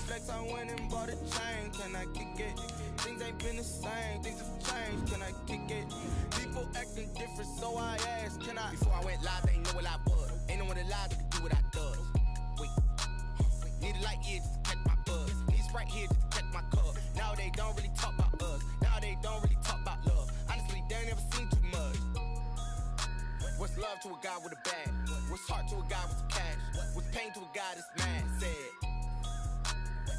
flex, I went and bought a chain. Can I kick it? Things ain't been the same, things have changed. Can I kick it? People acting different, so I asked, can I? Before I went live, they ain't know what I was. Ain't no one alive that could do what I does. Wait. Need a light here just to catch my buzz. Need Sprite here just to catch my cup. Now they don't really talk about us. Now they don't really talk about love. Honestly, they ain't never seen too much. What's love to a guy with a bag? What's heart to a guy with some cash? What's pain to a guy that's mad? Said.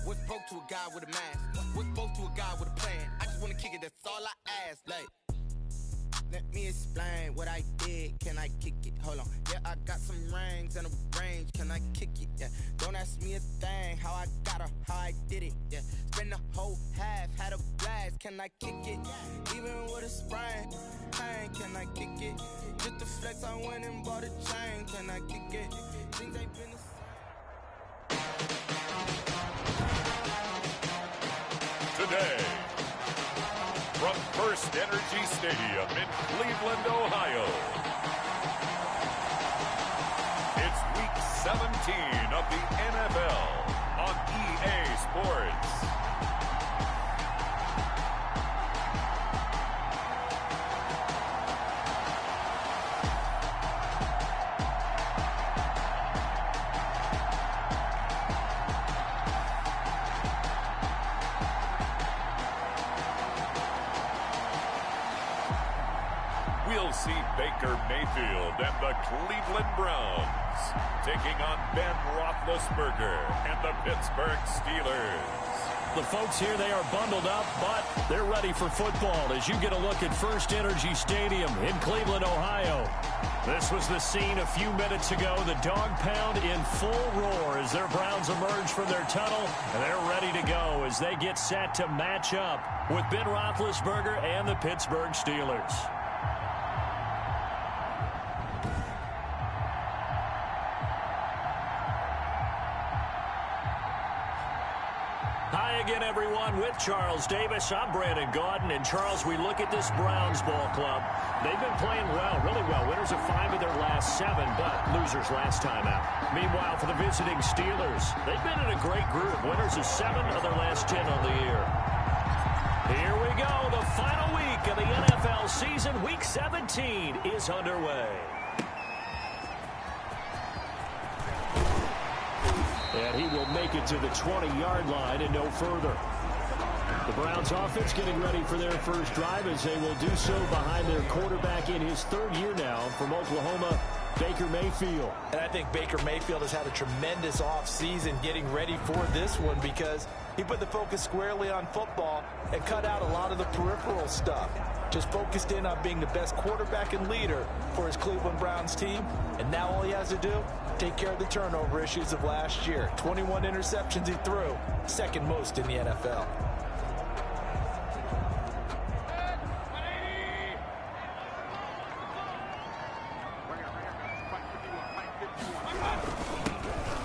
What's broke to a guy with a mask? What's broke to a guy with a plan? I just wanna kick it, that's all I ask. Like, let me explain what I did. Can I kick it? Hold on. Yeah, I got some rings and a range. Can I kick it? Yeah. Don't ask me a thing. How I got her, how I did it. Yeah. Spend the whole half, had a blast. Can I kick it? Even with a sprain. Pain, can I kick it? Just the flex, I went and bought a chain. Can I kick it? Things ain't been the same. Today, from First Energy Stadium in Cleveland, Ohio, it's Week 17 of the NFL on EA Sports. We'll see Baker Mayfield and the Cleveland Browns taking on Ben Roethlisberger and the Pittsburgh Steelers. The folks here, they are bundled up, but they're ready for football as you get a look at First Energy Stadium in Cleveland, Ohio. This was the scene a few minutes ago. The dog pound in full roar as their Browns emerge from their tunnel, and they're ready to go as they get set to match up with Ben Roethlisberger and the Pittsburgh Steelers. Hi again, everyone. With Charles Davis, I'm Brandon Gaudin. And, Charles, we look at this Browns ball club. They've been playing well, really well. Winners of 5 of their last 7, but losers last time out. Meanwhile, for the visiting Steelers, they've been in a great group. Winners of 7 of their last 10 on the year. Here we go. The final week of the NFL season. Week 17 is underway. And he will make it to the 20-yard line and no further. The Browns offense getting ready for their first drive as they will do so behind their quarterback in his 3rd year now from Oklahoma, Baker Mayfield. And I think Baker Mayfield has had a tremendous offseason getting ready for this one because he put the focus squarely on football and cut out a lot of the peripheral stuff. Just focused in on being the best quarterback and leader for his Cleveland Browns team. And now all he has to do, take care of the turnover issues of last year. 21 interceptions he threw, 2nd most in the NFL.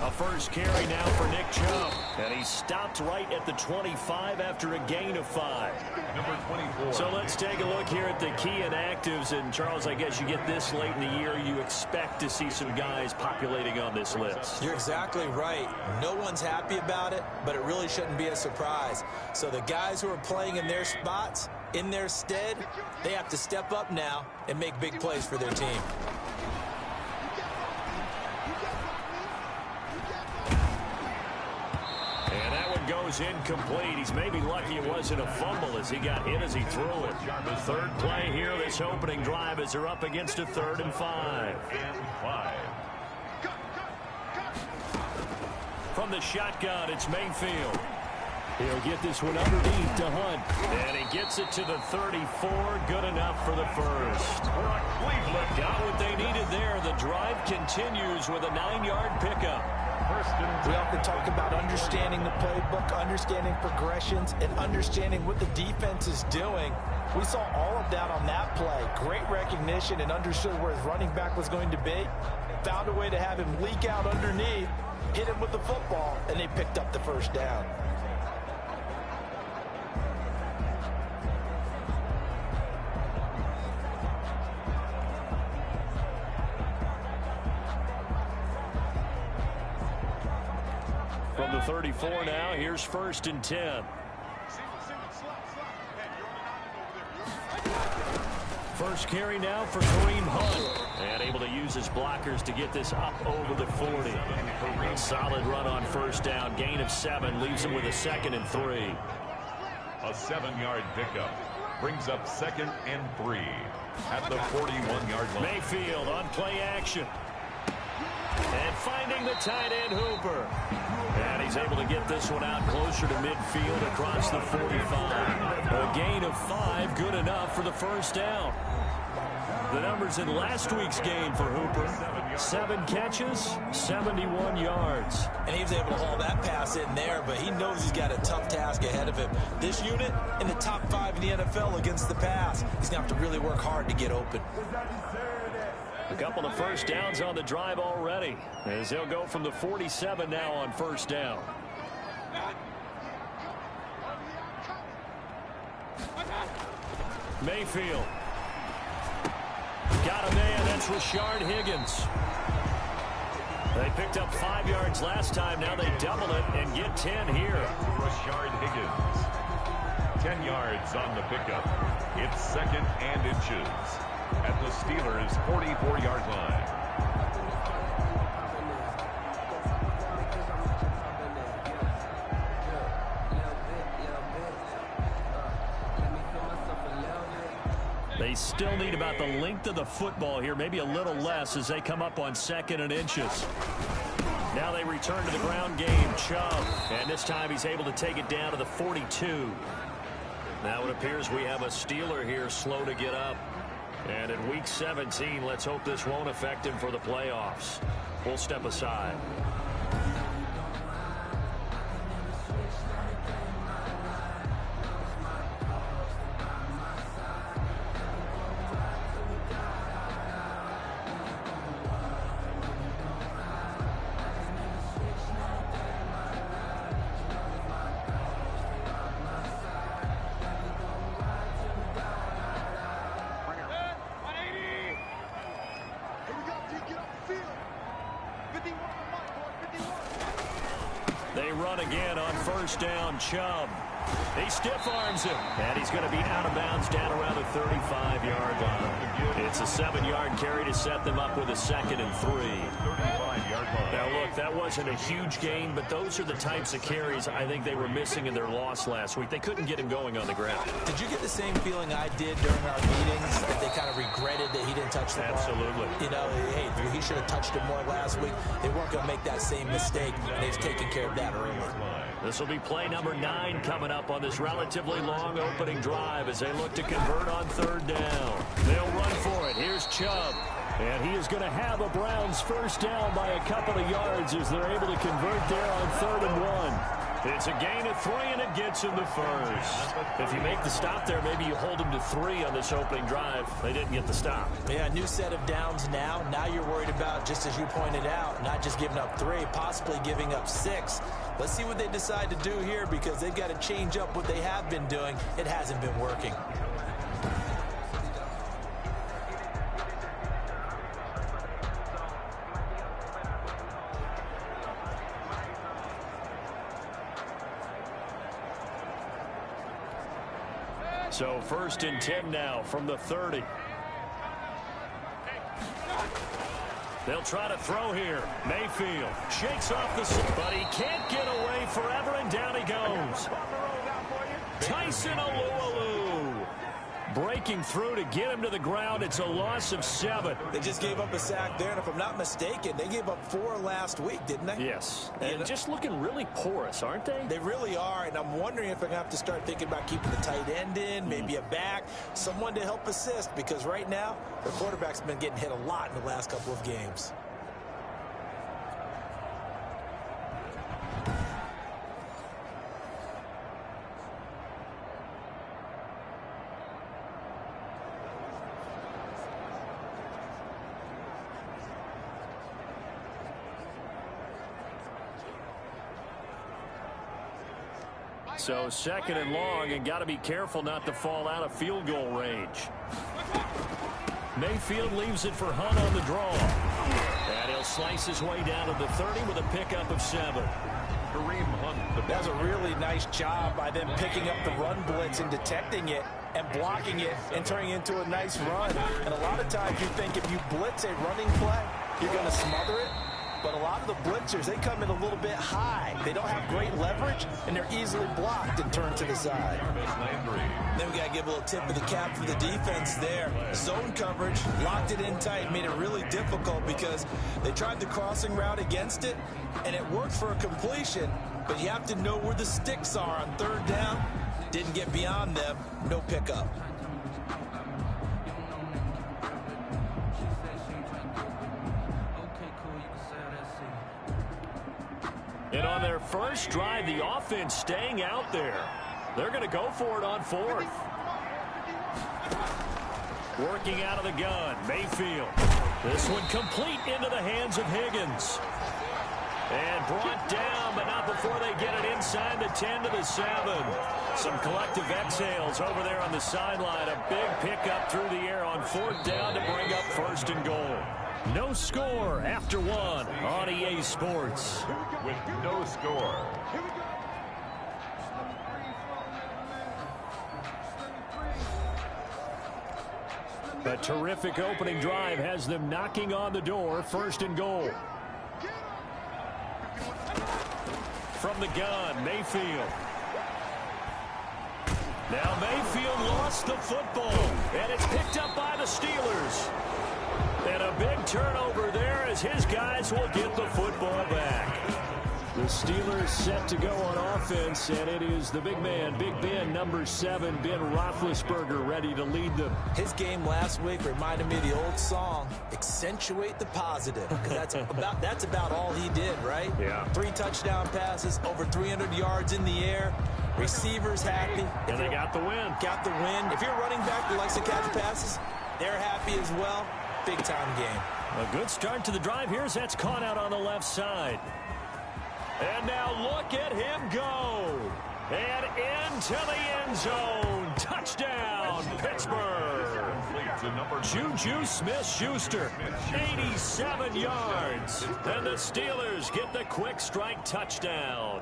A first carry now for Nick Chubb. And he stopped right at the 25 after a gain of 5. Number 24. So let's take a look here at the key inactives. And, Charles, I guess you get this late in the year, you expect to see some guys populating on this list. You're exactly right. No one's happy about it, but it really shouldn't be a surprise. So the guys who are playing in their spots, in their stead, they have to step up now and make big plays for their team. And that one goes incomplete. He's maybe lucky it wasn't a fumble as he got hit as he threw it. The 3rd play here, this opening drive, as they're up against a 3rd and 5. From the shotgun, it's Mayfield. He'll get this one underneath to Hunt. And he gets it to the 34. Good enough for the first. Cleveland got what they needed there. The drive continues with a 9-yard pickup. We often talk about understanding the playbook, understanding progressions, and understanding what the defense is doing. We saw all of that on that play. Great recognition and understood where his running back was going to be. Found a way to have him leak out underneath, hit him with the football, and they picked up the first down. From the 34 now. Here's 1st and 10. First carry now for Kareem Hunt. And able to use his blockers to get this up over the 40. A solid run on 1st down. Gain of 7 leaves him with a 2nd and 3. A 7-yard pickup brings up 2nd and 3 at the 41-yard line. Mayfield on play action. And finding the tight end Hooper. And he's able to get this one out closer to midfield across the 45. A gain of 5, good enough for the 1st down. The numbers in last week's game for Hooper. 7 catches, 71 yards. And he was able to haul that pass in there, but he knows he's got a tough task ahead of him. This unit in the top 5 in the NFL against the pass. He's going to have to really work hard to get open. A couple of 1st downs on the drive already, as they'll go from the 47 now on 1st down. Mayfield. Got a man, that's Rashard Higgins. They picked up 5 yards last time, now they double it and get 10 here. Rashard Higgins. 10 yards on the pickup. It's 2nd and inches at the Steelers' 44-yard line. They still need about the length of the football here, maybe a little less as they come up on 2nd and inches. Now they return to the ground game. Chubb, and this time he's able to take it down to the 42. Now it appears we have a Steeler here slow to get up. And in Week 17, let's hope this won't affect him for the playoffs. We'll step aside. They run again on 1st down. Chubb. He stiff arms him. And he's going to be out of bounds down around the 35-yard line. It's a 7-yard carry to set them up with a 2nd and 3. Now, look, that wasn't a huge gain, but those are the types of carries I think they were missing in their loss last week. They couldn't get him going on the ground. Did you get the same feeling I did during our meetings, that they kind of regretted that he didn't touch the ball? Absolutely. You know, hey, he should have touched it more last week. They weren't going to make that same mistake, and they've taken care of that early. This will be play number 9 coming up on this relatively long opening drive as they look to convert on 3rd down. They'll run for it. Here's Chubb. And he is going to have a Browns 1st down by a couple of yards as they're able to convert there on 3rd and 1. It's a gain of 3, and it gets him the 1st. If you make the stop there, maybe you hold him to 3 on this opening drive. They didn't get the stop. Yeah, new set of downs now. Now you're worried about, just as you pointed out, not just giving up 3, possibly giving up 6. Let's see what they decide to do here, because they've got to change up what they have been doing. It hasn't been working. So 1st and 10 now from the 30. They'll try to throw here. Mayfield shakes off the... But he can't get away forever, and down he goes. Tyson Alualu breaking through to get him to the ground. It's a loss of 7. They just gave up a sack there, and if I'm not mistaken, they gave up 4 last week, didn't they? Yes. And just looking really porous, aren't they? They really are, and I'm wondering if they're going to have to start thinking about keeping the tight end in, maybe a back, someone to help assist, because right now, the quarterback's been getting hit a lot in the last couple of games. So 2nd and long, and got to be careful not to fall out of field goal range. Mayfield leaves it for Hunt on the draw. And he'll slice his way down to the 30 with a pickup of 7. That was a really nice job by them picking up the run blitz and detecting it and blocking it and turning it into a nice run. And a lot of times you think if you blitz a running play, you're going to smother it. But a lot of the blitzers, they come in a little bit high. They don't have great leverage, and they're easily blocked and turned to the side. Then we got to give a little tip of the cap for the defense there. Zone coverage, locked it in tight, made it really difficult because they tried the crossing route against it, and it worked for a completion. But you have to know where the sticks are on third down. Didn't get beyond them, no pickup. And on their first drive, the offense staying out there. They're going to go for it on fourth. Working out of the gun, Mayfield. This one complete into the hands of Higgins. And brought down, but not before they get it inside the 10 to the 7. Some collective exhales over there on the sideline. A big pickup through the air on fourth down to bring up first and goal. No score after one on EA Sports. With no score. A terrific opening drive has them knocking on the door, first and goal. From the gun, Mayfield. Now Mayfield lost the football, and it's picked up by the Steelers. And a big turnover there as his guys will get the football back. The Steelers set to go on offense, and it is the big man, Big Ben, number 7, Ben Roethlisberger, ready to lead them. His game last week reminded me of the old song, Accentuate the Positive, because that's about all he did, right? Yeah. 3 touchdown passes, over 300 yards in the air, receivers happy. And they got the win. Got the win. If you're a running back that likes to catch passes, they're happy as well. Big-time game. A good start to the drive. Here's that's caught out on the left side. And now look at him go. And into the end zone. Touchdown, Pittsburgh. Juju Smith-Schuster, 87 yards. And the Steelers get the quick strike touchdown.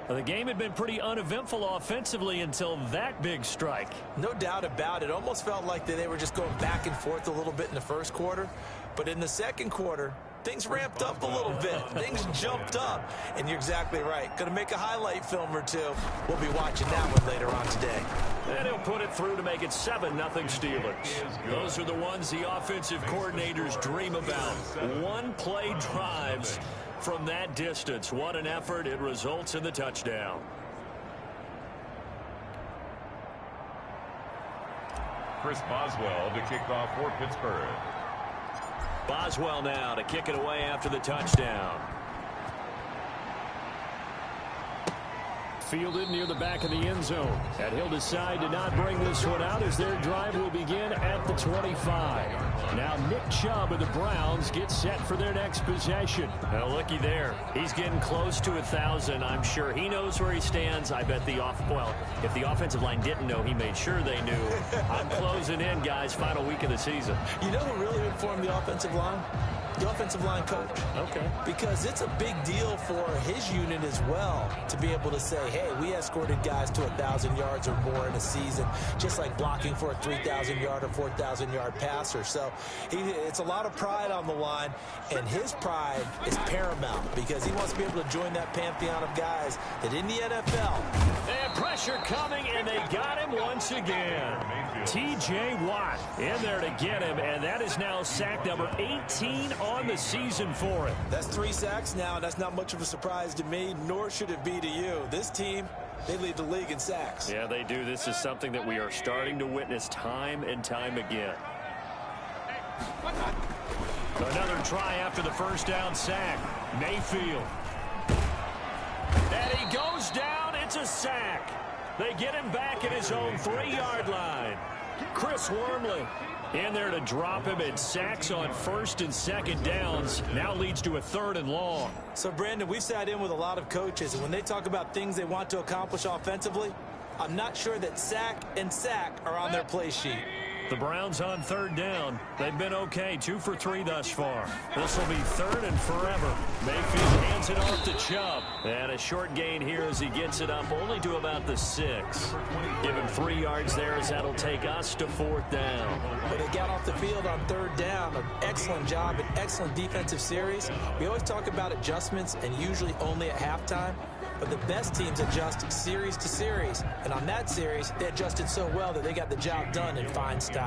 The game had been pretty uneventful offensively until that big strike. No doubt about it. Almost felt like they were just going back and forth a little bit in the first quarter. But in the second quarter, things ramped up a little bit. Things jumped up. And you're exactly right. Going to make a highlight film or two. We'll be watching that one later on today. And he'll put it through to make it 7-0 Steelers. Those are the ones the offensive coordinators dream about. One-play drives. From that distance, what an effort. It results in the touchdown. Chris Boswell to kick off for Pittsburgh. Boswell now to kick it away after the touchdown. Fielded near the back of the end zone. And he'll decide to not bring this one out as their drive will begin at the 25. Now Nick Chubb of the Browns gets set for their next possession. Now looky there. He's getting close to 1,000. I'm sure he knows where he stands. I bet if the offensive line didn't know, he made sure they knew. I'm closing in, guys. Final week of the season. You know who really informed the offensive line? The offensive line coach. Okay. Because it's a big deal for his unit as well to be able to say, hey, we escorted guys to 1,000 yards or more in a season, just like blocking for a 3,000-yard or 4,000-yard passer. So it's a lot of pride on the line, and his pride is paramount because he wants to be able to join that pantheon of guys that in the NFL. And pressure coming, and they got him once again. T.J. Watt in there to get him, and that is now sack number 18 on the season for him. That's 3 sacks now. That's not much of a surprise to me, nor should it be to you. This team, they lead the league in sacks. Yeah, they do. This is something that we are starting to witness time and time again. Another try after the first down sack. Mayfield. And he goes down. It's a sack. They get him back at his own 3-yard line. Chris Wormley in there to drop him. It sacks on first and second downs. Now leads to a 3rd and long. So, Brandon, we've sat in with a lot of coaches, and when they talk about things they want to accomplish offensively, I'm not sure that sack and sack are on their play sheet. The Browns on third down. They've been okay, 2 for 3 thus far. This will be third and forever. Mayfield hands it off to Chubb. And a short gain here as he gets it up only to about the 6. Give him 3 yards there as that'll take us to fourth down. But they got off the field on third down. An excellent job, an excellent defensive series. We always talk about adjustments and usually only at halftime. But the best teams adjust series to series. And on that series, they adjusted so well that they got the job done in fine style.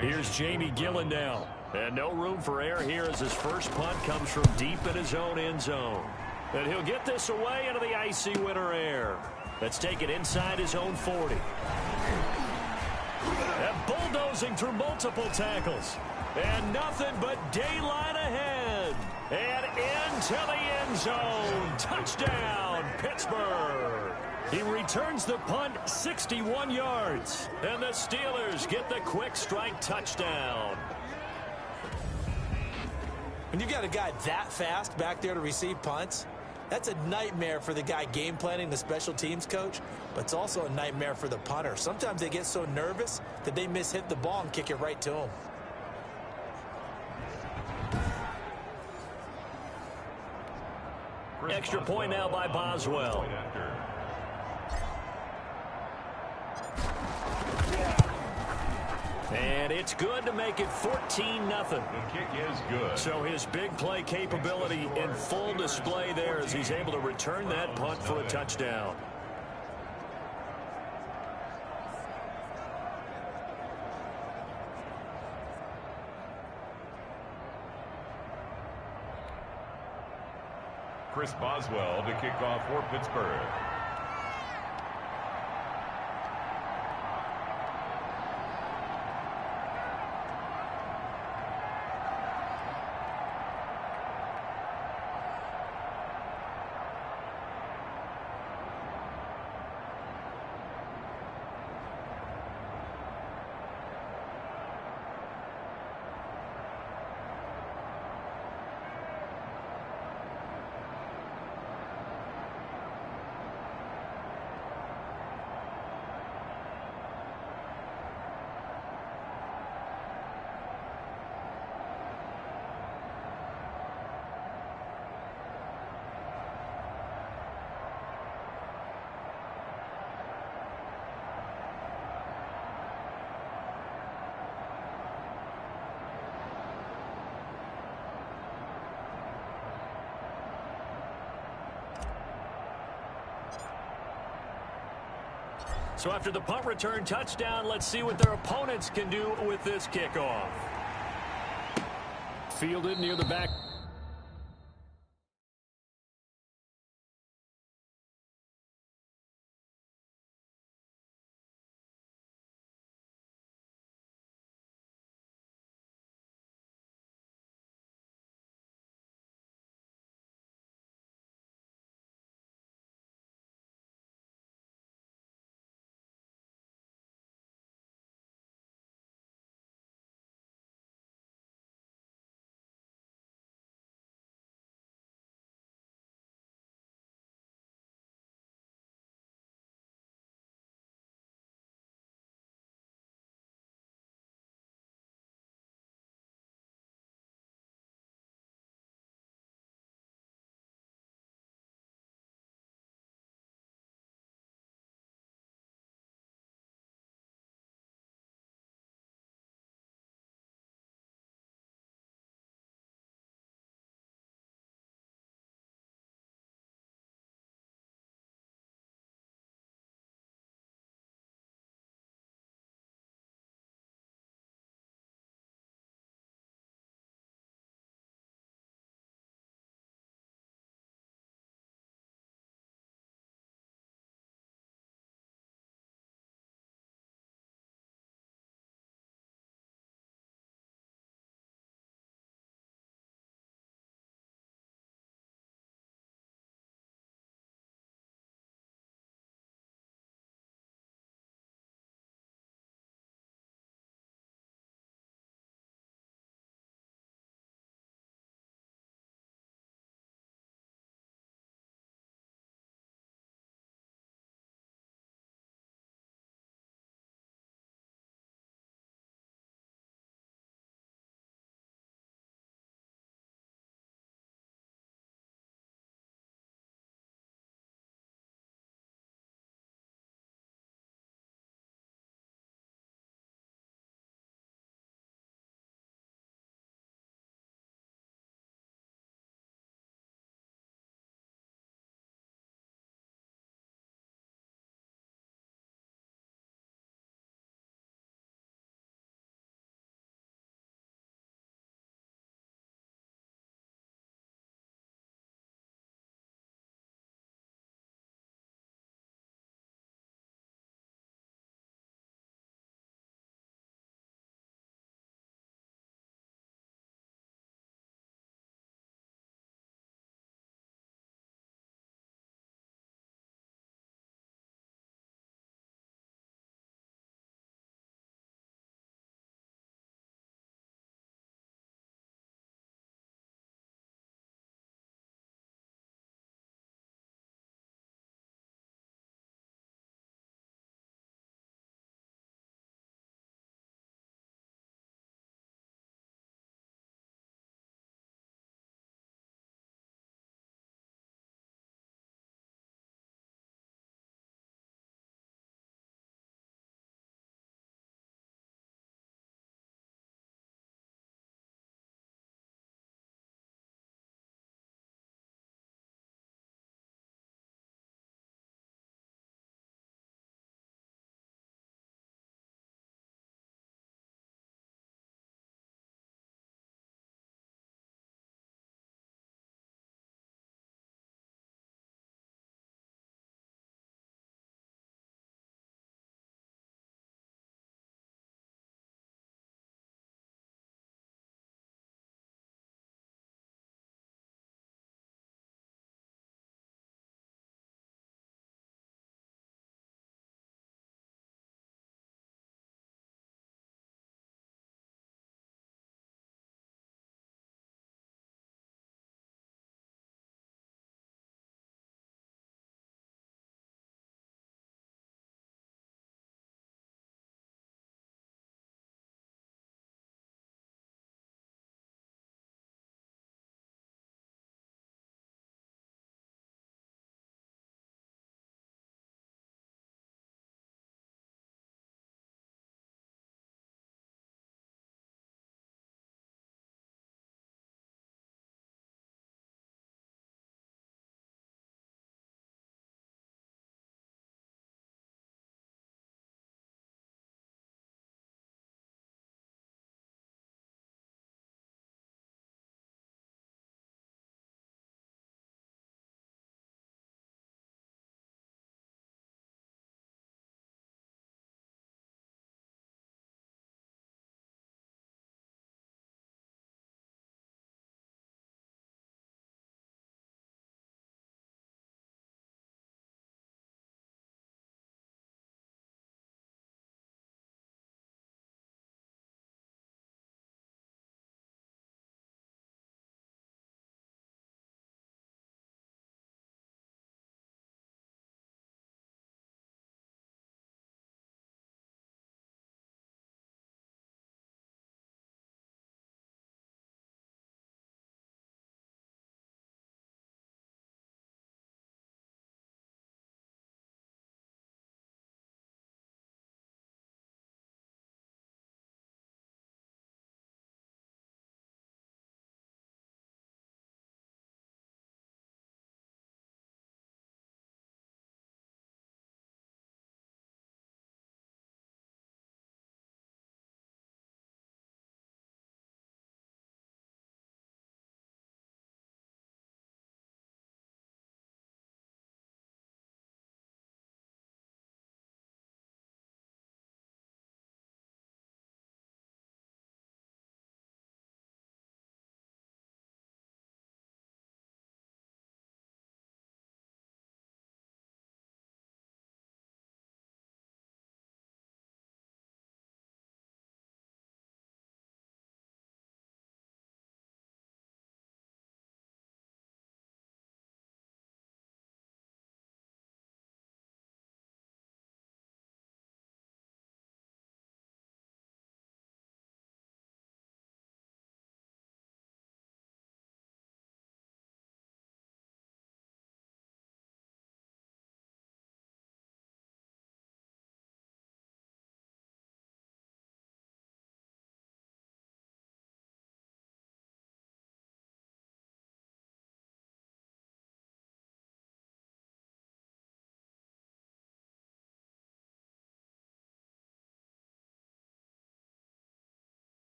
Here's Jamie Gillen now. And no room for error here as his first punt comes from deep in his own end zone. And he'll get this away into the icy winter air. Let's take it inside his own 40. And bulldozing through multiple tackles. And nothing but daylight ahead. And into the end zone. Touchdown, Pittsburgh. He returns the punt 61 yards. And the Steelers get the quick strike touchdown. When you got a guy that fast back there to receive punts, that's a nightmare for the guy game planning, the special teams coach, but it's also a nightmare for the punter. Sometimes they get so nervous that they mishit the ball and kick it right to him. Extra point now by Boswell. And it's good to make it 14-0. The kick is good. So his big play capability in full display there as he's able to return that punt for a touchdown. Chris Boswell to kick off for Pittsburgh. So after the punt return touchdown, let's see what their opponents can do with this kickoff. Fielded near the back.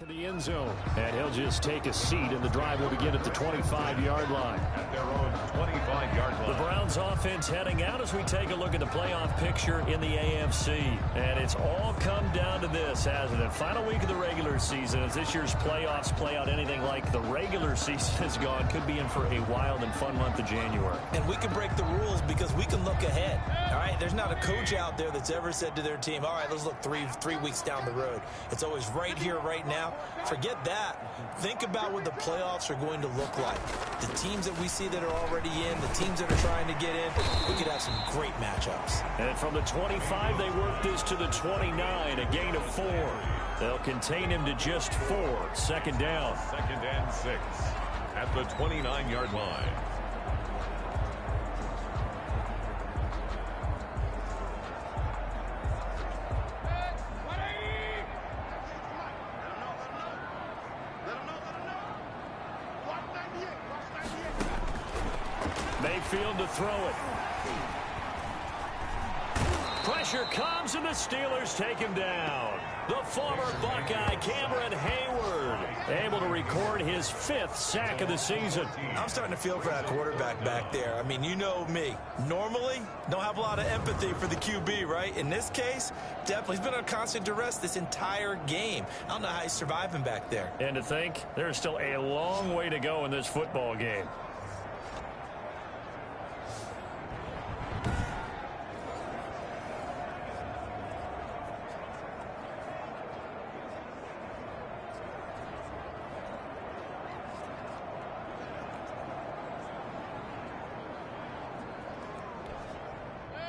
To the end zone, and he'll just take a seat, and the drive will begin at the 25-yard line. At their own 25-yard line. The Browns offense heading out as we take a look at the playoff picture in the AFC. And it's all come down to this, hasn't it? Final week of the regular season, as this year's playoffs play out anything like the regular season has gone, could be in for a wild and fun month of January. And we can break the rules because we can look ahead. All right, there's not a coach out there that's ever said to their team, all right, let's look three weeks down the road. It's always right here, right now. Forget that. Think about what the playoffs are going to look like. The teams that we see that are already in, the teams that are trying to get in, we could have some great matchups. And from the 25, they work this to the 29, a gain of 4. They'll contain him to just 4. Second down. 2nd and 6 at the 29-yard line. Mayfield to throw it. Pressure comes, and the Steelers take him down. The former Buckeye, Cameron Hayward, able to record his 5th sack of the season. I'm starting to feel for that quarterback back there. I mean, you know me. Normally, don't have a lot of empathy for the QB, right? In this case, definitely. He's been under constant duress this entire game. I don't know how he's surviving back there. And to think, there's still a long way to go in this football game.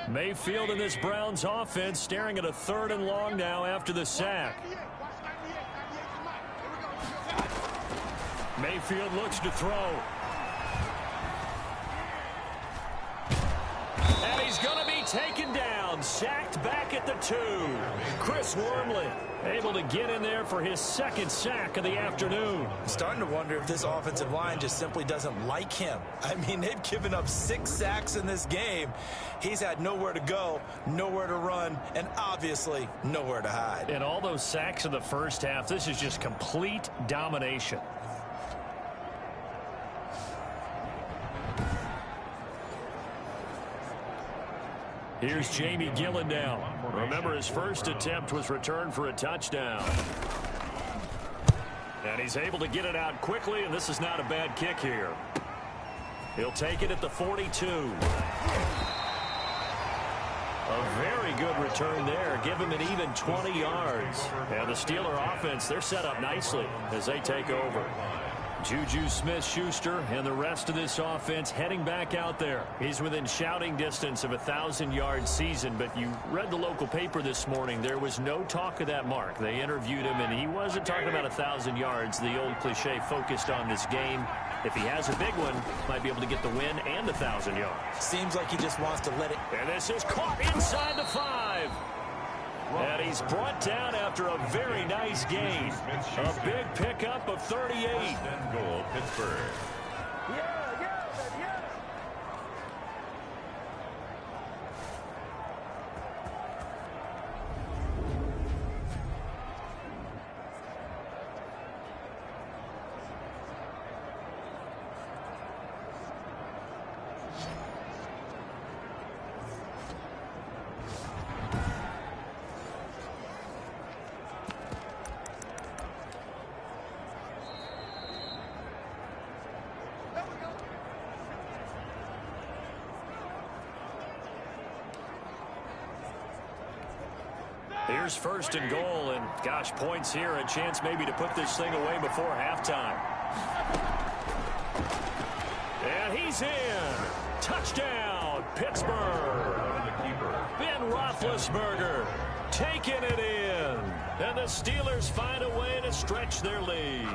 Mayfield in this Browns offense staring at a 3rd and long now after the sack. Mayfield looks to throw. And he's going to be taken down, sacked back at the 2. Chris Wormley able to get in there for his 2nd sack of the afternoon. I'm starting to wonder if this offensive line just simply doesn't like him. I mean, they've given up 6 sacks in this game. He's had nowhere to go, nowhere to run, and obviously nowhere to hide. And all those sacks in the first half, this is just complete domination. Here's Jamie Gillen now. Remember, his first attempt was returned for a touchdown. And he's able to get it out quickly, and this is not a bad kick here. He'll take it at the 42. A very good return there. Give him an even 20 yards. And the Steeler offense, they're set up nicely as they take over. Juju Smith-Schuster and the rest of this offense heading back out there. He's within shouting distance of a 1,000-yard season, but you read the local paper this morning. There was no talk of that mark. They interviewed him, and he wasn't talking about 1,000 yards. The old cliche focused on this game. If he has a big one, might be able to get the win and 1,000 yards. Seems like he just wants to let it. And this is caught inside the 5. And he's brought down after a very nice gain. A big pickup of 38. And goal, Pittsburgh. Here's 1st and goal, and gosh, points here, a chance maybe to put this thing away before halftime. And he's in. Touchdown, Pittsburgh. Ben Roethlisberger taking it in. And the Steelers find a way to stretch their lead.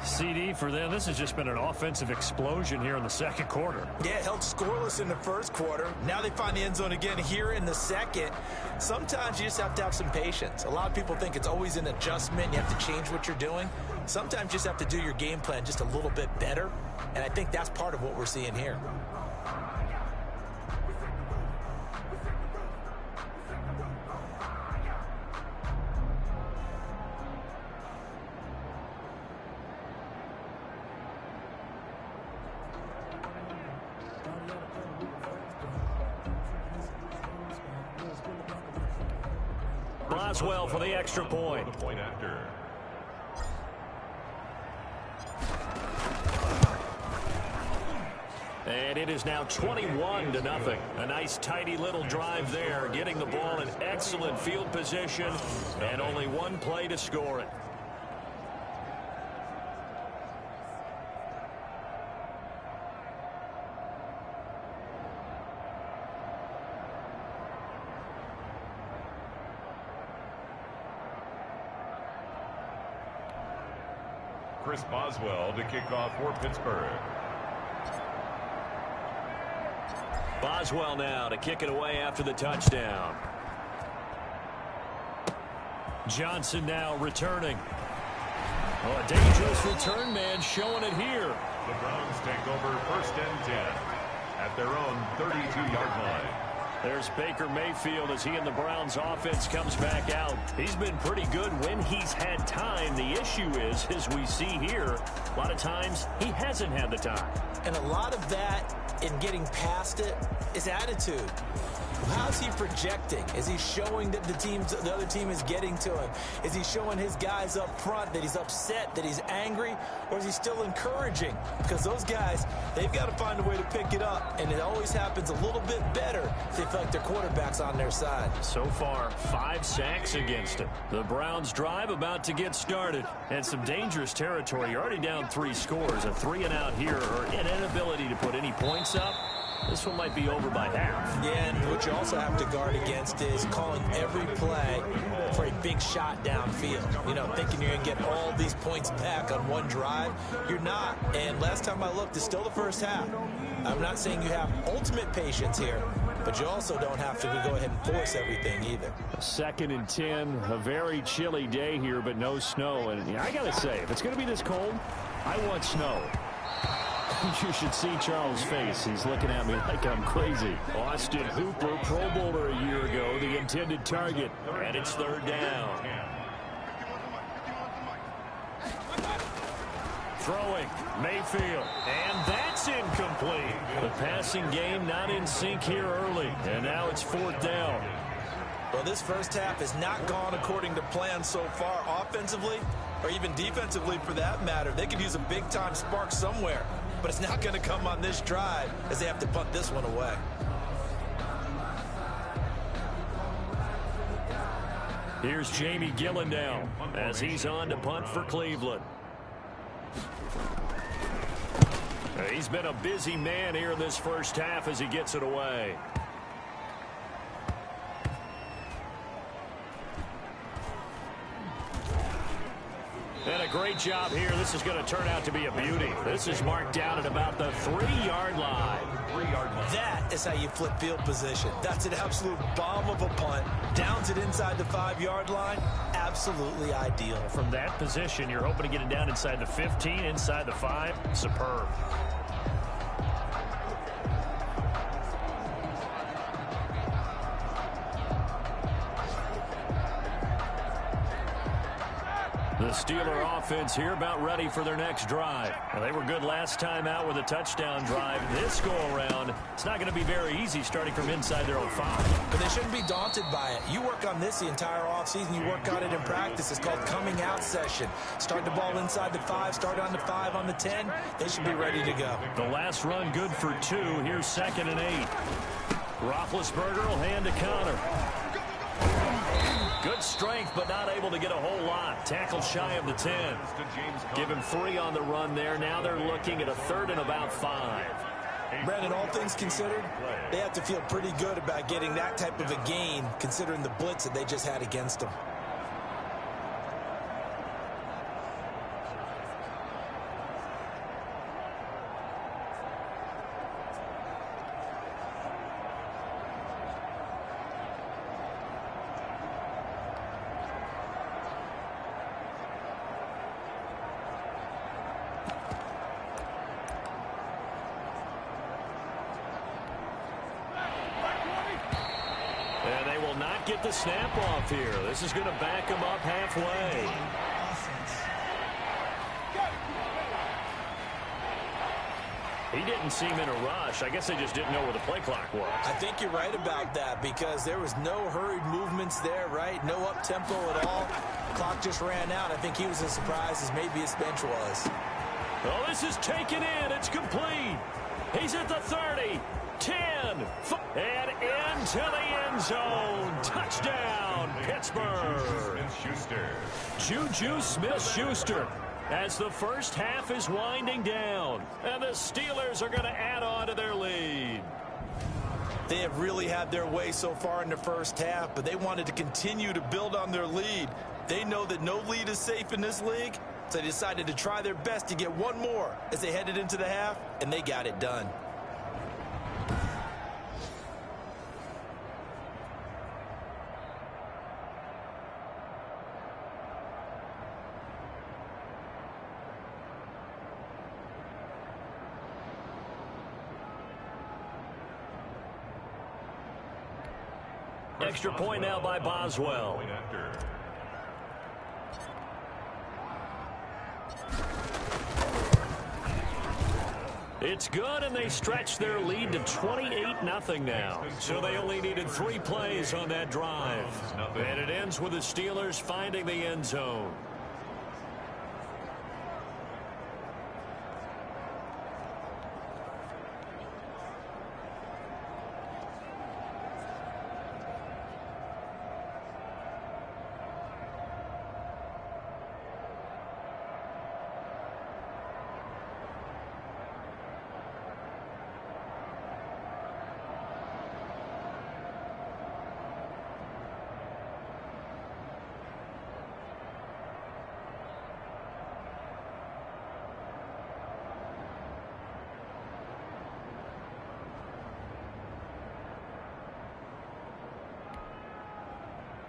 CD for them, this has just been an offensive explosion here in the 2nd quarter. Yeah, held scoreless in the 1st quarter. Now they find the end zone again here in the 2nd. Sometimes you just have to have some patience. A lot of people think it's always an adjustment. You have to change what you're doing. Sometimes you just have to do your game plan just a little bit better. And I think that's part of what we're seeing here. Boswell for the extra point. And it is now 21-0. A nice tidy little drive there, getting the ball in excellent field position, and only one play to score it. Chris Boswell to kick off for Pittsburgh. Boswell now to kick it away after the touchdown. Johnson now returning. Oh, a dangerous return man showing it here. The Browns take over 1st and 10 at their own 32-yard line. There's Baker Mayfield as he and the Browns offense comes back out. He's been pretty good when he's had time. The issue is, as we see here, a lot of times he hasn't had the time. And a lot of that in getting past it is attitude. How's he projecting? Is he showing that the other team is getting to him? Is he showing his guys up front that he's upset, that he's angry, or is he still encouraging? Because those guys, they've got to find a way to pick it up, and it always happens a little bit better if they feel like their quarterback's on their side. So far, 5 sacks against him. The Browns drive about to get started, and some dangerous territory. You're already down 3 scores, a 3-and-out here, or an inability to put any points up. This one might be over by half. Yeah, and what you also have to guard against is calling every play for a big shot downfield. You know, thinking you're going to get all these points back on one drive. You're not. And last time I looked, it's still the first half. I'm not saying you have ultimate patience here, but you also don't have to go ahead and force everything either. 2nd and 10, a very chilly day here, but no snow. And I got to say, if it's going to be this cold, I want snow. You should see Charles' face. He's looking at me like I'm crazy. Austin Hooper, Pro Bowler a year ago, the intended target. And it's 3rd down. Throwing, Mayfield. And that's incomplete. The passing game not in sync here early. And now it's 4th down. Well, this first half has not gone according to plan so far offensively, or even defensively for that matter. They could use a big-time spark somewhere, but it's not going to come on this drive as they have to punt this one away. Here's Jamie Gillendow as he's on to punt for Cleveland. He's been a busy man here in this first half as he gets it away. And a great job here. This is going to turn out to be a beauty. This is marked down at about the 3-yard line. That is how you flip field position. That's an absolute bomb of a punt. Downs it inside the 5-yard line. Absolutely ideal. From that position, you're hoping to get it down inside the 15, inside the 5. Superb. The Steeler offense here about ready for their next drive. Well, they were good last time out with a touchdown drive. This go-around, it's not going to be very easy starting from inside their own 5. But they shouldn't be daunted by it. You work on this the entire offseason. You work on it in practice. It's called coming out session. Start the ball inside the 5, start on the 5, on the 10. They should be ready to go. The last run good for 2. Here's 2nd and 8. Roethlisberger will hand to Connor. Good strength, but not able to get a whole lot. Tackle shy of the 10. Give him 3 on the run there. Now they're looking at a 3rd and about 5. Brandon, all things considered, they have to feel pretty good about getting that type of a gain, considering the blitz that they just had against them. Get the snap off here. This is going to back him up halfway. He didn't seem in a rush. I guess they just didn't know where the play clock was. I think you're right about that because there was no hurried movements there, right? No up-tempo at all. Clock just ran out. I think he was as surprised as maybe his bench was. Oh, this is taken in. It's complete. He's at the 30, 10, and into the end zone. Touchdown, Pittsburgh. Juju Smith-Schuster. As the first half is winding down, and the Steelers are going to add on to their lead. They have really had their way so far in the first half, but they wanted to continue to build on their lead. They know that no lead is safe in this league, so they decided to try their best to get one more as they headed into the half, and they got it done. Extra point now by Boswell. It's good, and they stretch their lead to 28-0 now. So they only needed 3 plays on that drive. And it ends with the Steelers finding the end zone.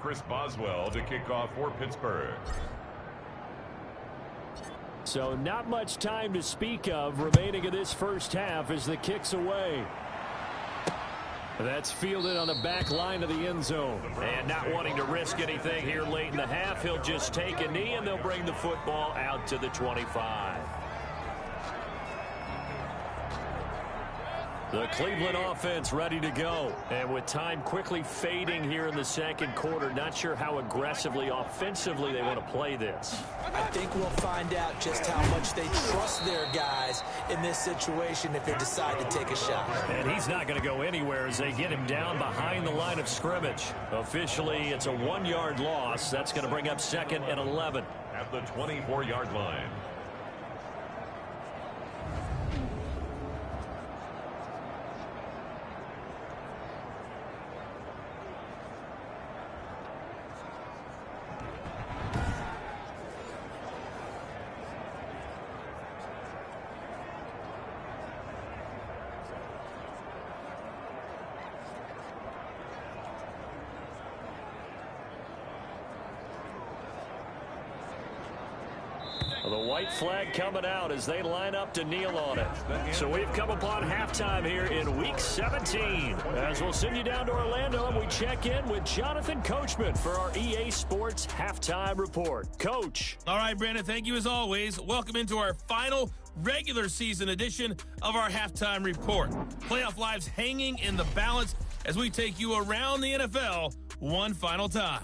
Chris Boswell to kick off for Pittsburgh. So not much time to speak of remaining in this first half as the kick's away. That's fielded on the back line of the end zone. And not wanting to risk anything here late in the half, he'll just take a knee and they'll bring the football out to the 25. The Cleveland offense ready to go. And with time quickly fading here in the second quarter, not sure how aggressively, offensively they want to play this. I think we'll find out just how much they trust their guys in this situation if they decide to take a shot. And he's not going to go anywhere as they get him down behind the line of scrimmage. Officially, it's a 1-yard loss. That's going to bring up 2nd and 11. At the 24-yard line. The white flag coming out as they line up to kneel on it. So we've come upon halftime here in Week 17. As we'll send you down to Orlando and we check in with Jonathan Coachman for our EA Sports Halftime Report. Coach. All right, Brandon, thank you as always. Welcome into our final regular season edition of our Halftime Report. Playoff lives hanging in the balance as we take you around the NFL one final time.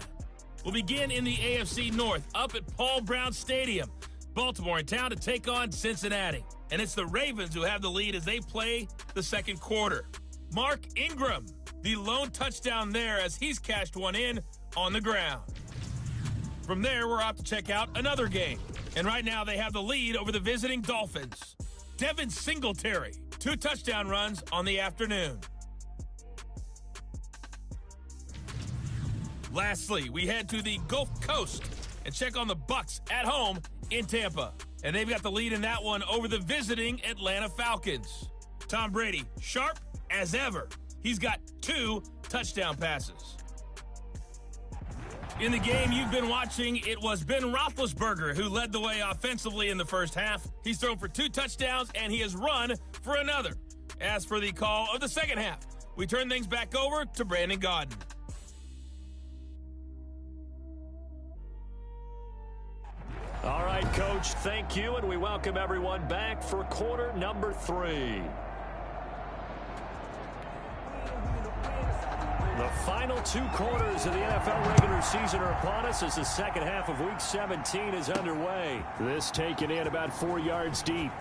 We'll begin in the AFC North up at Paul Brown Stadium. Baltimore in town to take on Cincinnati. And it's the Ravens who have the lead as they play the second quarter. Mark Ingram, the lone touchdown there as he's cashed one in on the ground. From there, we're off to check out another game. And right now they have the lead over the visiting Dolphins. Devin Singletary, 2 touchdown runs on the afternoon. Lastly, we head to the Gulf Coast and check on the Bucs at home in Tampa. And they've got the lead in that one over the visiting Atlanta Falcons. Tom Brady, sharp as ever. He's got 2 touchdown passes. In the game you've been watching, it was Ben Roethlisberger who led the way offensively in the first half. He's thrown for 2 touchdowns, and he has run for another. As for the call of the second half, we turn things back over to Brandon Gaudin. All right, Coach, thank you, and we welcome everyone back for quarter number 3. The final 2 quarters of the NFL regular season are upon us as the second half of Week 17 is underway. This taken in about 4 yards deep.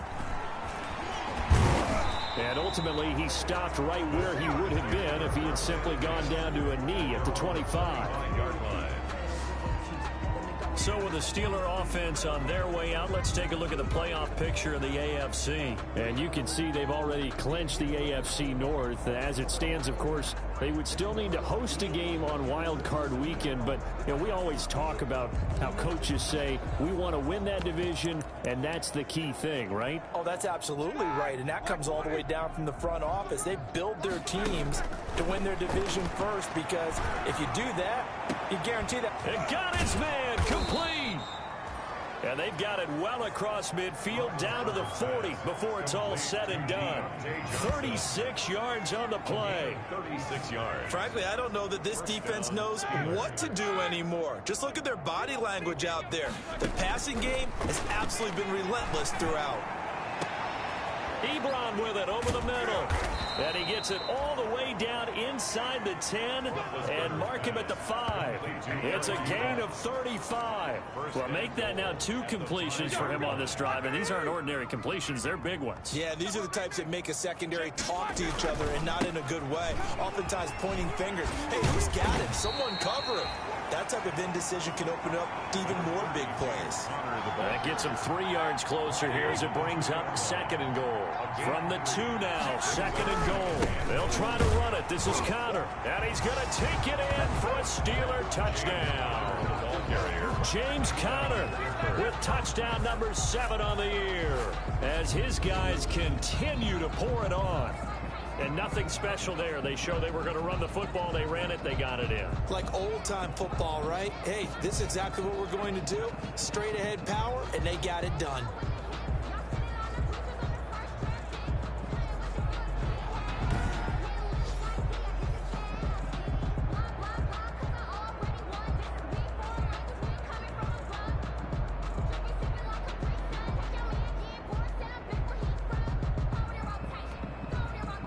And ultimately, he stopped right where he would have been if he had simply gone down to a knee at the 25-yard line. So with the Steeler offense on their way out, let's take a look at the playoff picture of the AFC. And you can see they've already clinched the AFC North. As it stands, of course, they would still need to host a game on Wild Card Weekend. But you know, we always talk about how coaches say we want to win that division, and that's the key thing, right? Oh, that's absolutely right. And that comes all the way down from the front office. They build their teams to win their division first, because if you do that, you guarantee that. And got his man complete. And they've got it well across midfield down to the 40 before it's all said and done. 36 yards on the play. 36 yards. Frankly, I don't know that this defense knows what to do anymore. Just look at their body language out there. The passing game has absolutely been relentless throughout. Ebron with it over the middle. And he gets it all the way down inside the 10 and mark him at the 5. It's a gain of 35. Well, make that now 2 completions for him on this drive, and these aren't ordinary completions. They're big ones. Yeah, these are the types that make a secondary talk to each other, and not in a good way. Oftentimes pointing fingers. Hey, who's got him? Someone cover him. That type of indecision can open up to even more big plays. That gets him 3 yards closer here as it brings up 2nd and goal. From the 2 now, 2nd and goal. They'll try to run it. This is Conner. And he's going to take it in for a Steeler touchdown. James Conner with touchdown number 7 on the year as his guys continue to pour it on. And nothing special there. They show they were going to run the football. They ran it. They got it in. Like old-time football, right? Hey, this is exactly what we're going to do. Straight ahead power, and they got it done.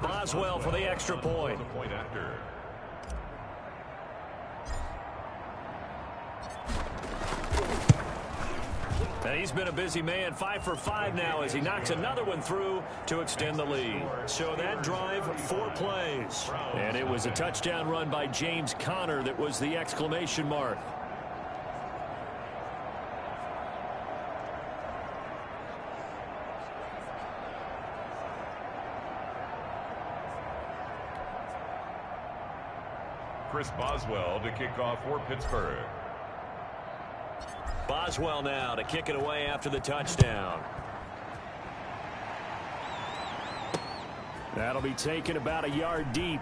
Boswell for the extra point. And he's been a busy man, 5 for 5 now as he knocks another one through to extend the lead. So that drive, 4 plays. And it was a touchdown run by James Conner that was the exclamation mark. Chris Boswell to kick off for Pittsburgh. Boswell now to kick it away after the touchdown. That'll be taken about a yard deep.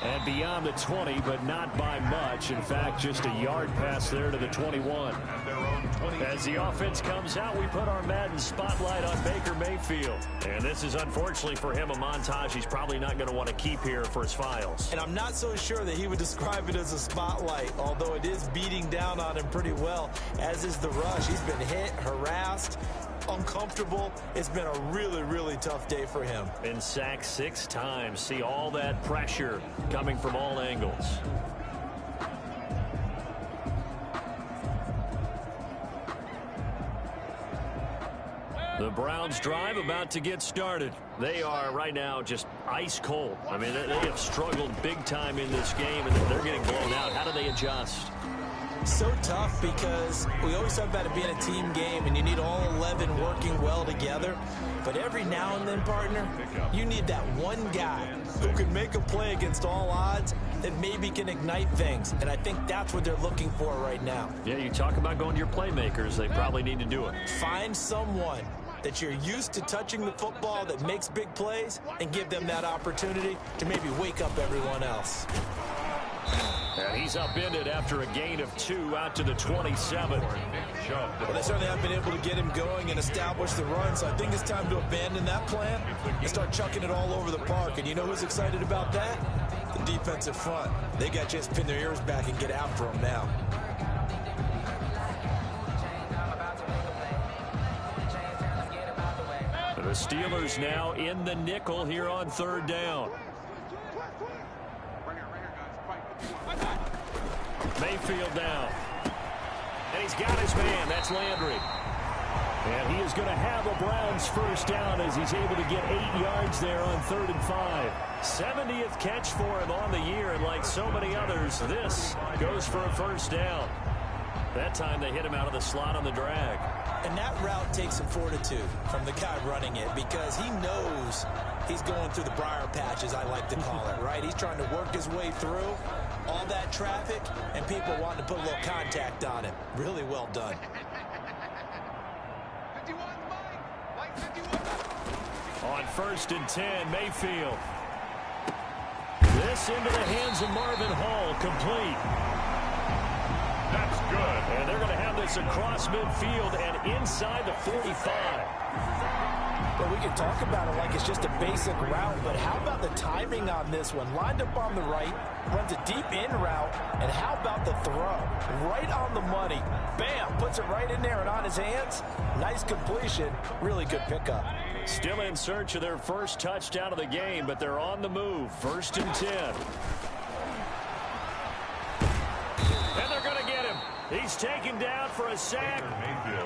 And beyond the 20, but not by much. In fact, just a yard pass there to the 21. As the offense comes out, we put our Madden spotlight on Baker Mayfield. And this is, unfortunately for him, a montage he's probably not going to want to keep here for his files. And I'm not so sure that he would describe it as a spotlight, although it is beating down on him pretty well, as is the rush. He's been hit, harassed, uncomfortable. It's been a really, really tough day for him. Been sacked 6 times. See all that pressure coming from all angles. The Browns drive about to get started. They are right now just ice cold. I mean, they have struggled big time in this game, and they're getting blown out. How do they adjust? So tough, because we always talk about it being a team game and you need all 11 working well together. But every now and then, partner, you need that one guy who can make a play against all odds that maybe can ignite things. And I think that's what they're looking for right now. Yeah, you talk about going to your playmakers. They probably need to do it. Find someone that you're used to touching the football that makes big plays and give them that opportunity to maybe wake up everyone else. And he's upended after a gain of 2 out to the 27. Well, they certainly have been able to get him going and establish the run, so I think it's time to abandon that plan and start chucking it all over the park. And you know who's excited about that? The defensive front. They got a chance to pin their ears back and get after him now. Steelers now in the nickel here on 3rd down. Mayfield down. And he's got his man. That's Landry. And he is going to have a Browns first down as he's able to get 8 yards there on 3rd and 5. 70th catch for him on the year, and like so many others, this goes for a first down. That time they hit him out of the slot on the drag. And that route takes some fortitude from the guy running it, because he knows he's going through the briar patch, as I like to call it, right? He's trying to work his way through all that traffic, and people wanting to put a little contact on him. Really well done. On 1st and 10, Mayfield. This into the hands of Marvin Hall, complete. That's good. And they're going to have this across midfield and inside the 45. But we can talk about it like it's just a basic route, but how about the timing on this one? Lined up on the right, runs a deep in route, and how about the throw? Right on the money. Bam, puts it right in there and on his hands. Nice completion, really good pickup. Still in search of their first touchdown of the game, but they're on the move. 1st and 10. And they're going to get him. He's taken down for a sack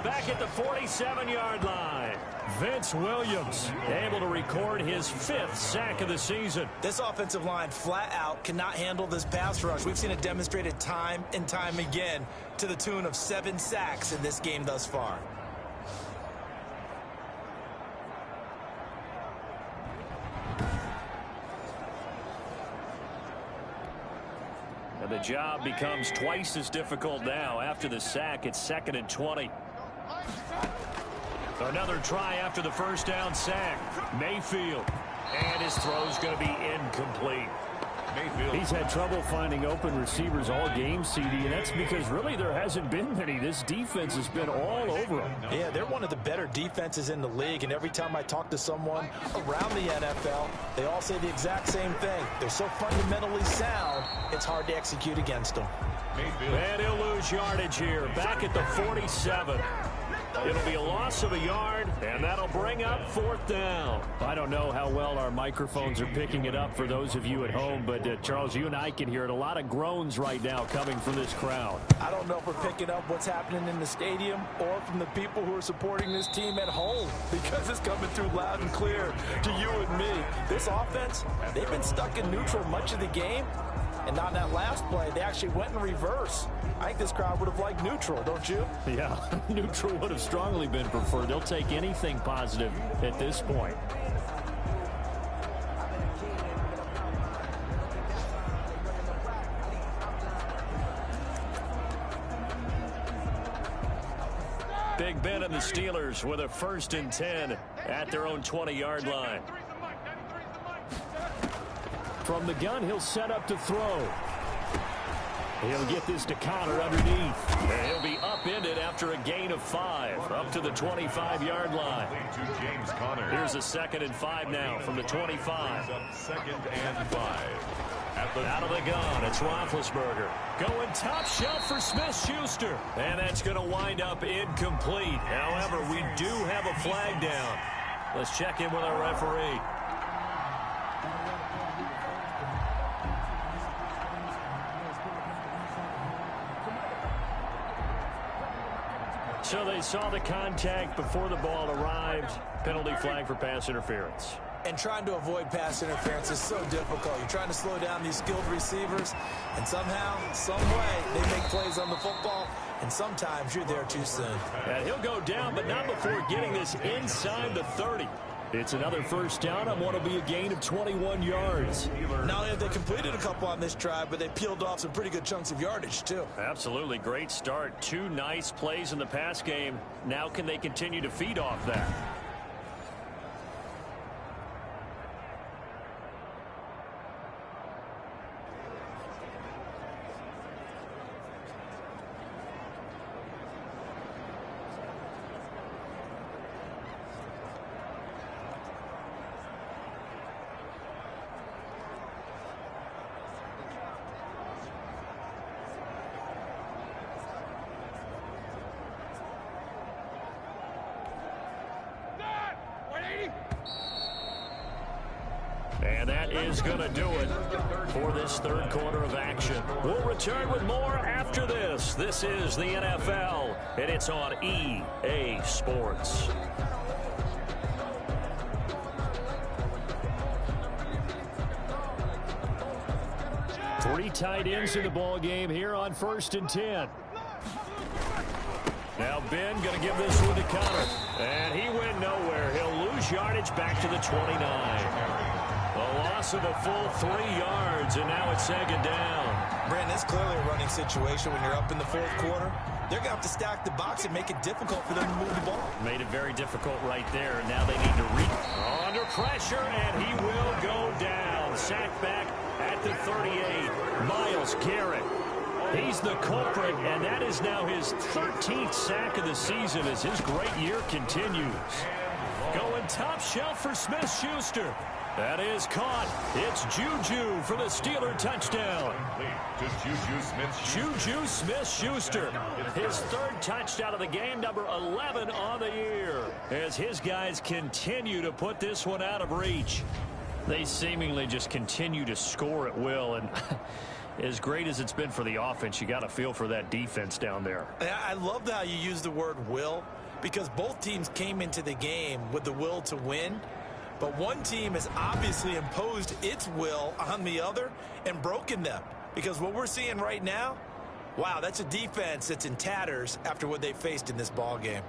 back at the 47-yard line. Vince Williams able to record his 5th sack of the season. This offensive line flat out cannot handle this pass rush. We've seen it demonstrated time and time again to the tune of 7 sacks in this game thus far. And the job becomes twice as difficult now. After the sack, it's 2nd and 20. Another try after the first down sack. Mayfield. And his throw's going to be incomplete. Mayfield. He's had trouble finding open receivers all game, CD, and that's because really there hasn't been many. This defense has been all over them. Yeah, they're one of the better defenses in the league, and every time I talk to someone around the NFL, they all say the exact same thing. They're so fundamentally sound, it's hard to execute against them. Mayfield. And he'll lose yardage here, back at the 47. It'll be a loss of a yard, and that'll bring up 4th down. I don't know how well our microphones are picking it up for those of you at home, but Charles, you and I can hear it. A lot of groans right now coming from this crowd. I don't know if we're picking up what's happening in the stadium or from the people who are supporting this team at home, because it's coming through loud and clear to you and me. This offense, they've been stuck in neutral much of the game, and on that last play, they actually went in reverse. I think this crowd would have liked neutral, don't you? Yeah, neutral would have strongly been preferred. They'll take anything positive at this point. Big Ben and the Steelers with a 1st and 10 at their own 20-yard line. From the gun, he'll set up to throw. He'll get this to Connor underneath. And he'll be upended after a gain of 5 up to the 25-yard line. To James Conner. Here's a 2nd and 5 now from the 25. 2nd and 5. Out of the gun, it's Roethlisberger. Going top shelf for Smith-Schuster. And that's going to wind up incomplete. However, we do have a flag down. Let's check in with our referee. So they saw the contact before the ball arrived. Penalty flag for pass interference. And trying to avoid pass interference is so difficult. You're trying to slow down these skilled receivers, and somehow, some way, they make plays on the football, and sometimes you're there too soon. And he'll go down, but not before getting this inside the 30. It's another first down on what will be a gain of 21 yards. Not only have they completed a couple on this drive, but they peeled off some pretty good chunks of yardage, too. Absolutely. Great start. 2 nice plays in the pass game. Now can they continue to feed off that? that is going to do it for this third quarter of action. We'll return with more after this. This is the NFL, and it's on EA Sports. Three tight ends in the ball game here on 1st and 10. Now Ben going to give this one to Connor. And he went nowhere. He'll lose yardage back to the 29. A loss of a full 3 yards, and now it's 2nd down. Brandon, it's clearly a running situation when you're up in the 4th quarter. They're going to have to stack the box and make it difficult for them to move the ball. Made it very difficult right there. Now they need to reach under pressure, and he will go down. Sacked back at the 38. Myles Garrett. He's the culprit, and that is now his 13th sack of the season as his great year continues. Going top shelf for Smith-Schuster. That is caught. It's Juju for the Steeler touchdown. Juju Smith-Schuster. His 3rd touchdown of the game, number 11 on the year. As his guys continue to put this one out of reach. They seemingly just continue to score at will, and as great as it's been for the offense, you got to feel for that defense down there. I love how you use the word will, because both teams came into the game with the will to win, but one team has obviously imposed its will on the other and broken them. Because what we're seeing right now, wow, that's a defense that's in tatters after what they faced in this ball game.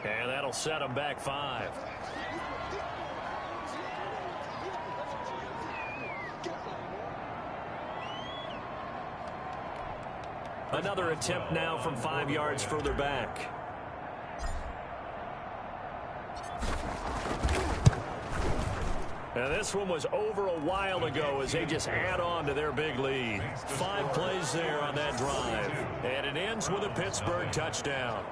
And that'll set them back 5. Another attempt now from 5 yards further back. And this one was over a while ago as they just add on to their big lead. 5 plays there on that drive. And it ends with a Pittsburgh touchdown.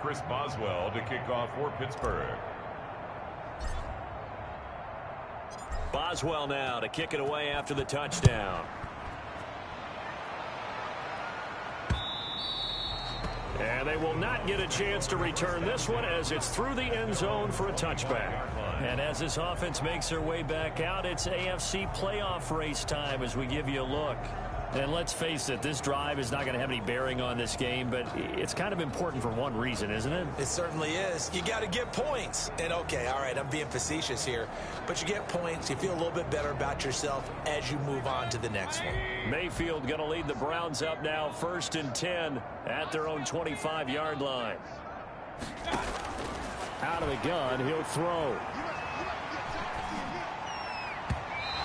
Chris Boswell to kick off for Pittsburgh. Boswell now to kick it away after the touchdown. And they will not get a chance to return this one as it's through the end zone for a touchback. And as this offense makes their way back out, it's AFC playoff race time as we give you a look. And let's face it, this drive is not going to have any bearing on this game, but it's kind of important for one reason, isn't it? It certainly is. You got to get points. And okay, all right, I'm being facetious here, but you get points, you feel a little bit better about yourself as you move on to the next one. Mayfield going to lead the Browns up now 1st and 10 at their own 25-yard line. Out of the gun, he'll throw.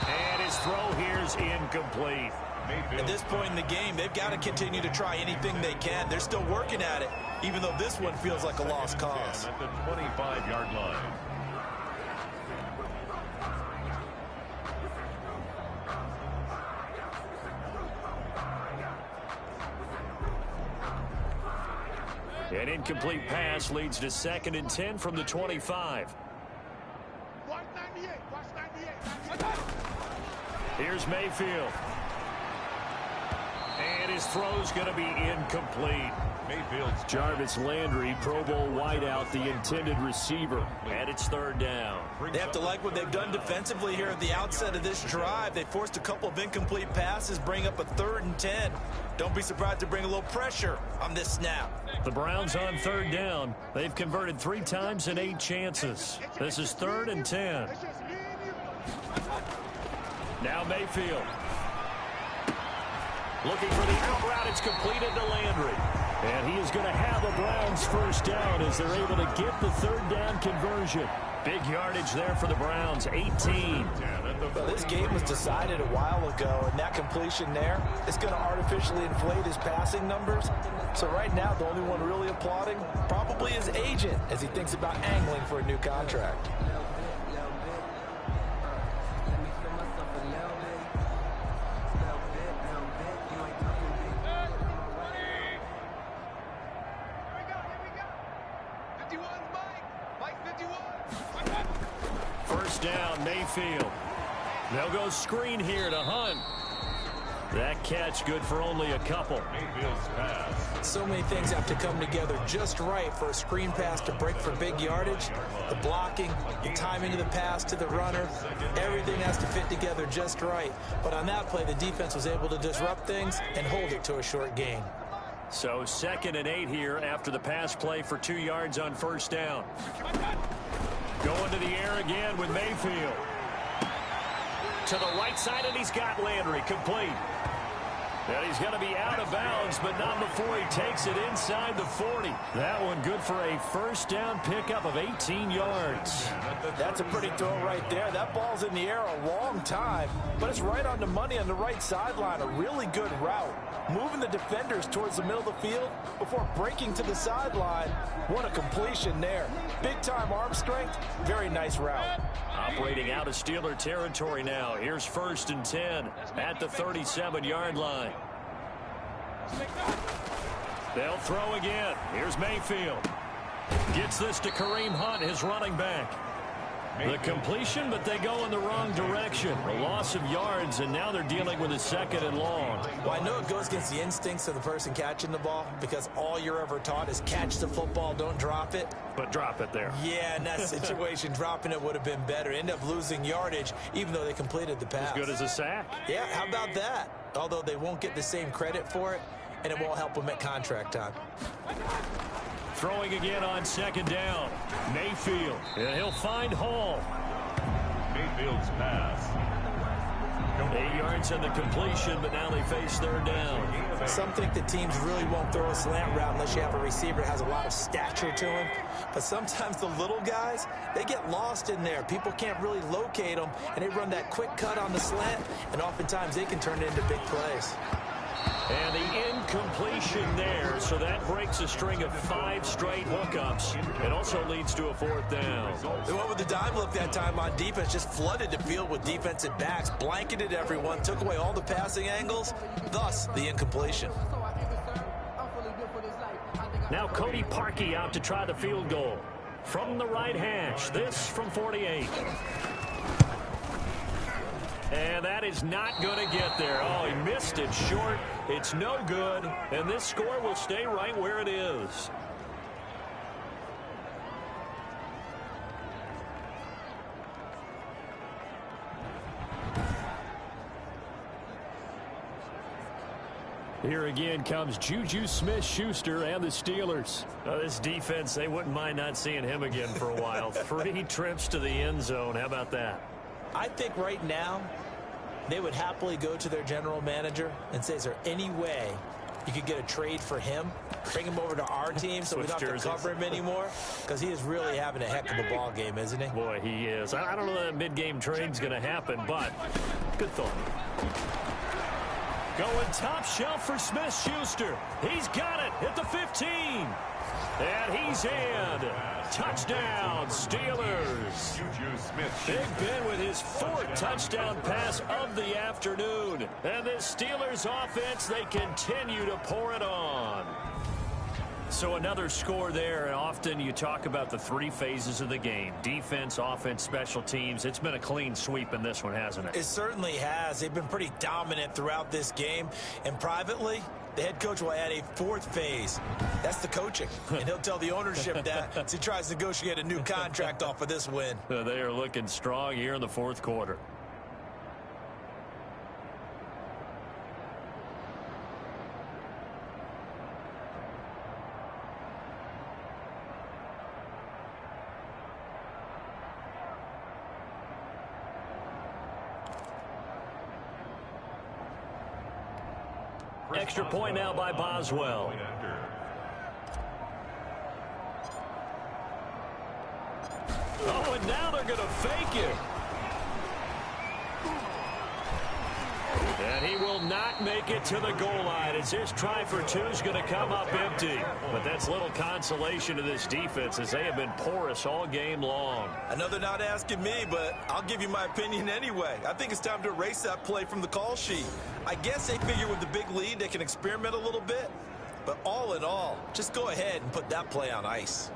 And his throw here is incomplete. At this point in the game, they've got to continue to try anything they can. They're still working at it, even though this one feels like a lost cause. At the 25-yard line. An incomplete pass leads to 2nd and 10 from the 25. Here's Mayfield. And his throw's going to be incomplete. Mayfield's Jarvis Landry, Pro Bowl wideout, the intended receiver. And it's 3rd down. They have to like what they've done defensively here at the outset of this drive. They forced a couple of incomplete passes, bring up a 3rd and 10. Don't be surprised to bring a little pressure on this snap. The Browns on 3rd down. They've converted 3 times in 8 chances. This is 3rd and 10. Now Mayfield. Looking for the out route. It's completed to Landry. And he is going to have a Browns 1st down as they're able to get the 3rd down conversion. Big yardage there for the Browns, 18. Well, this game was decided a while ago, and that completion there is going to artificially inflate his passing numbers. So right now, the only one really applauding probably his agent as he thinks about angling for a new contract. Down Mayfield. They'll go screen here to Hunt. That catch good for only a couple. Mayfield's pass. So many things have to come together just right for a screen pass to break for big yardage. The blocking, the timing of the pass to the runner, everything has to fit together just right. But on that play, the defense was able to disrupt things and hold it to a short gain. So 2nd and 8 here after the pass play for 2 yards on 1st down. Going to the air again with Mayfield. To the right side, and he's got Landry complete. And he's going to be out of bounds, but not before he takes it inside the 40. That one good for a 1st down pickup of 18 yards. That's a pretty throw right there. That ball's in the air a long time, but it's right on the money on the right sideline. A really good route. Moving the defenders towards the middle of the field before breaking to the sideline. What a completion there. Big-time arm strength. Very nice route. Operating out of Steeler territory now. Here's 1st and 10 at the 37-yard line. They'll throw again. Here's Mayfield. Gets this to Kareem Hunt, his running back. The completion, but they go in the wrong direction. A loss of yards, and now they're dealing with a 2nd and long. Well, I know it goes against the instincts of the person catching the ball because all you're ever taught is catch the football, don't drop it. But drop it there. Yeah, in that situation, dropping it would have been better. End up losing yardage, even though they completed the pass. As good as a sack. Yeah, how about that? Although they won't get the same credit for it, and it won't help them at contract time. Throwing again on 2nd down. Mayfield. And he'll find Hall. Mayfield's pass. 8 yards on the completion, but now they face 3rd down. Some think that teams really won't throw a slant route unless you have a receiver that has a lot of stature to him. But sometimes the little guys, they get lost in there. People can't really locate them, and they run that quick cut on the slant, and oftentimes they can turn it into big plays. And the incompletion there, so that breaks a string of 5 straight hookups. It also leads to a 4th down. They went with the dime look that time on defense, just flooded the field with defensive backs, blanketed everyone, took away all the passing angles, thus the incompletion. Now Cody Parkey out to try the field goal. From the right hash, this from 48. And that is not going to get there. Oh, he missed it short. It's no good. And this score will stay right where it is. Here again comes Juju Smith-Schuster and the Steelers. This defense, they wouldn't mind not seeing him again for a while. 3 trips to the end zone. How about that? I think right now they would happily go to their general manager and say, is there any way you could get a trade for him, bring him over to our team so we don't have to cover him anymore, because he is really having a heck of a ball game, isn't he? Boy, he is. I don't know that mid-game trade's going to happen, but good thought. Going top shelf for Smith-Schuster. He's got it at the 15. And he's in. Touchdown, Steelers. Big Ben with his 4th touchdown pass of the afternoon. And this Steelers offense, they continue to pour it on. So another score there, and often you talk about the 3 phases of the game. Defense, offense, special teams. It's been a clean sweep in this one, hasn't it? It certainly has. They've been pretty dominant throughout this game. And privately, the head coach will add a 4th phase. That's the coaching. And he'll tell the ownership that as he tries to negotiate a new contract off of this win. They are looking strong here in the 4th quarter. Extra point now by Boswell. Oh, and now they're going to fake it. And he will not make it to the goal line as his try for 2 is going to come up empty. But that's little consolation to this defense as they have been porous all game long. I know they're not asking me, but I'll give you my opinion anyway. I think it's time to erase that play from the call sheet. I guess they figure with the big lead they can experiment a little bit. But all in all, just go ahead and put that play on ice.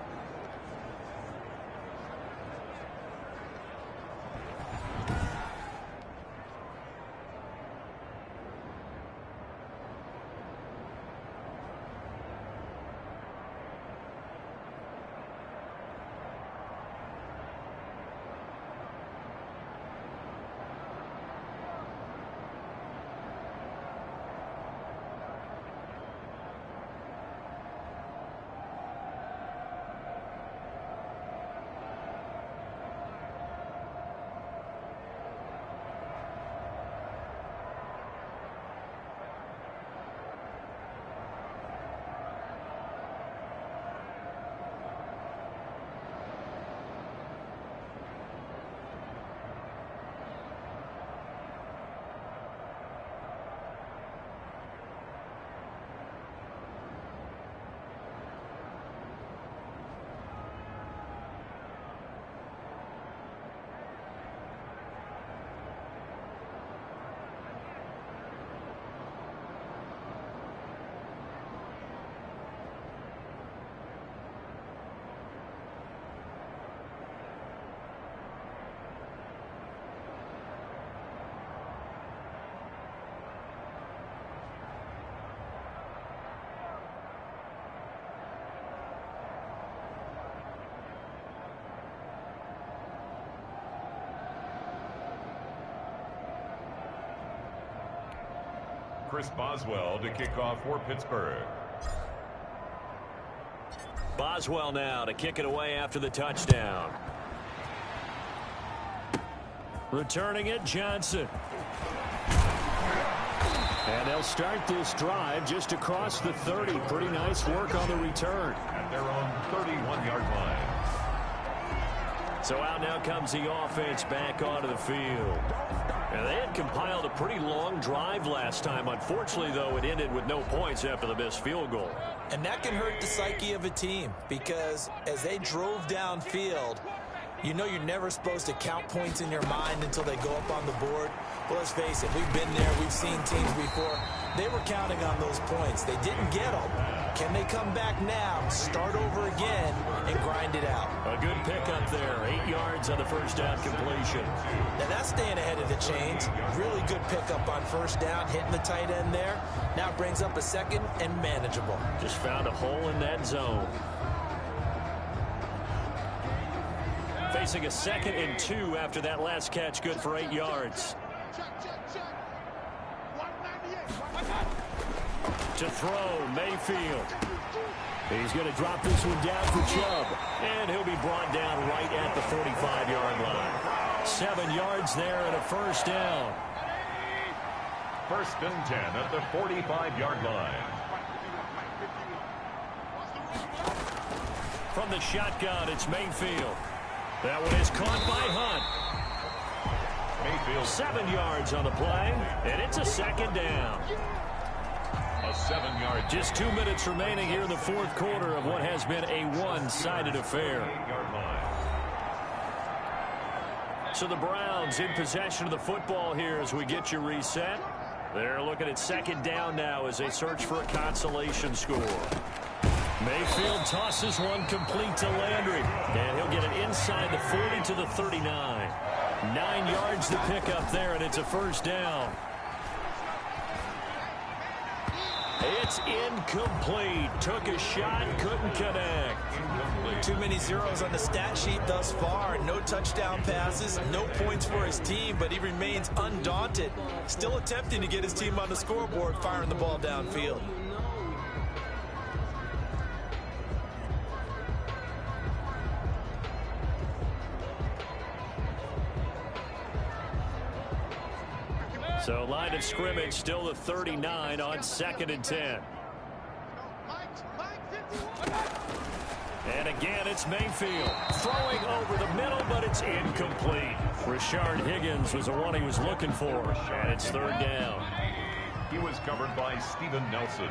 Chris Boswell to kick off for Pittsburgh. Boswell now to kick it away after the touchdown. Returning it, Johnson. And they'll start this drive just across the 30. Pretty nice work on the return. At their own 31-yard line. So out now comes the offense back onto the field. And they had compiled a pretty long drive last time. Unfortunately, though, it ended with no points after the missed field goal. And that can hurt the psyche of a team because as they drove downfield, you know you're never supposed to count points in your mind until they go up on the board. Well, let's face it, we've been there. We've seen teams before. They were counting on those points. They didn't get them. Can they come back now, start over again, and grind it out? A good pickup there. 8 yards on the first down completion. Now that's staying ahead of the chains. Really good pickup on first down, hitting the tight end there. Now it brings up a second and manageable. Just found a hole in that zone. Facing a 2nd and 2 after that last catch, good for 8 yards. To throw, Mayfield. He's going to drop this one down for Chubb. And he'll be brought down right at the 45-yard line. 7 yards there and a first down. 1st and 10 at the 45-yard line. from the shotgun. It's Mayfield. That one is caught by Hunt. Mayfield. 7 yards on the play, and it's a second down. A 7-yard. Just 2 minutes remaining here in the fourth quarter of what has been a one-sided affair. So the Browns in possession of the football here as we get you reset. They're looking at second down now as they search for a consolation score. Mayfield tosses one complete to Landry, and he'll get it inside the 40 to the 39. 9 yards to pick up there, and it's a first down. It's incomplete. Took a shot, couldn't connect. Too many zeros on the stat sheet thus far. No touchdown passes, no points for his team, but he remains undaunted. Still attempting to get his team on the scoreboard, firing the ball downfield. So line of scrimmage still the 39 on 2nd and 10. And again, it's Mayfield throwing over the middle, but it's incomplete. Rashard Higgins was the one he was looking for, and it's third down. He was covered by Steven Nelson.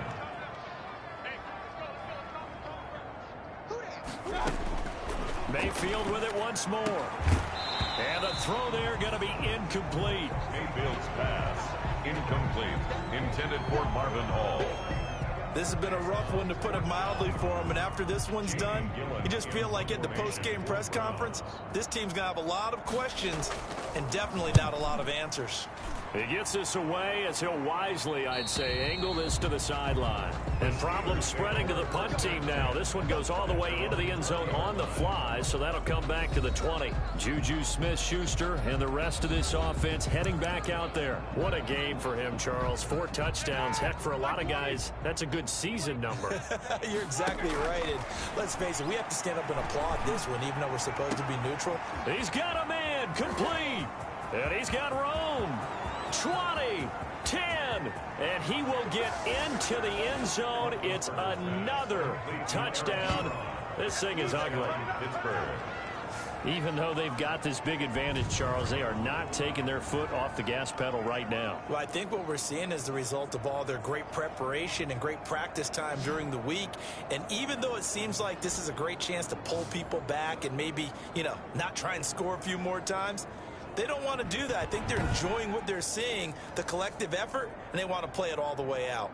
Mayfield with it once more. And the throw there going to be incomplete. Mayfield's pass, incomplete, intended for Marvin Hall. This has been a rough one, to put it mildly, for him. And after this one's done, you just feel like at the post-game press conference, this team's going to have a lot of questions and definitely not a lot of answers. He gets this away as he'll wisely, I'd say, angle this to the sideline. And problems spreading to the punt team now. This one goes all the way into the end zone on the fly, so that'll come back to the 20. Juju Smith-Schuster and the rest of this offense heading back out there. What a game for him, Charles. 4 touchdowns. Heck, for a lot of guys, that's a good season number. You're exactly right. And let's face it, we have to stand up and applaud this one, even though we're supposed to be neutral. He's got a man complete. And he's got Rome. 20, 10, and he will get into the end zone. It's another touchdown. This thing is ugly. Even though they've got this big advantage, Charles, they are not taking their foot off the gas pedal right now. Well, I think what we're seeing is the result of all their great preparation and great practice time during the week. And even though it seems like this is a great chance to pull people back and maybe, not try and score a few more times, they don't want to do that. I think they're enjoying what they're seeing, the collective effort, and they want to play it all the way out.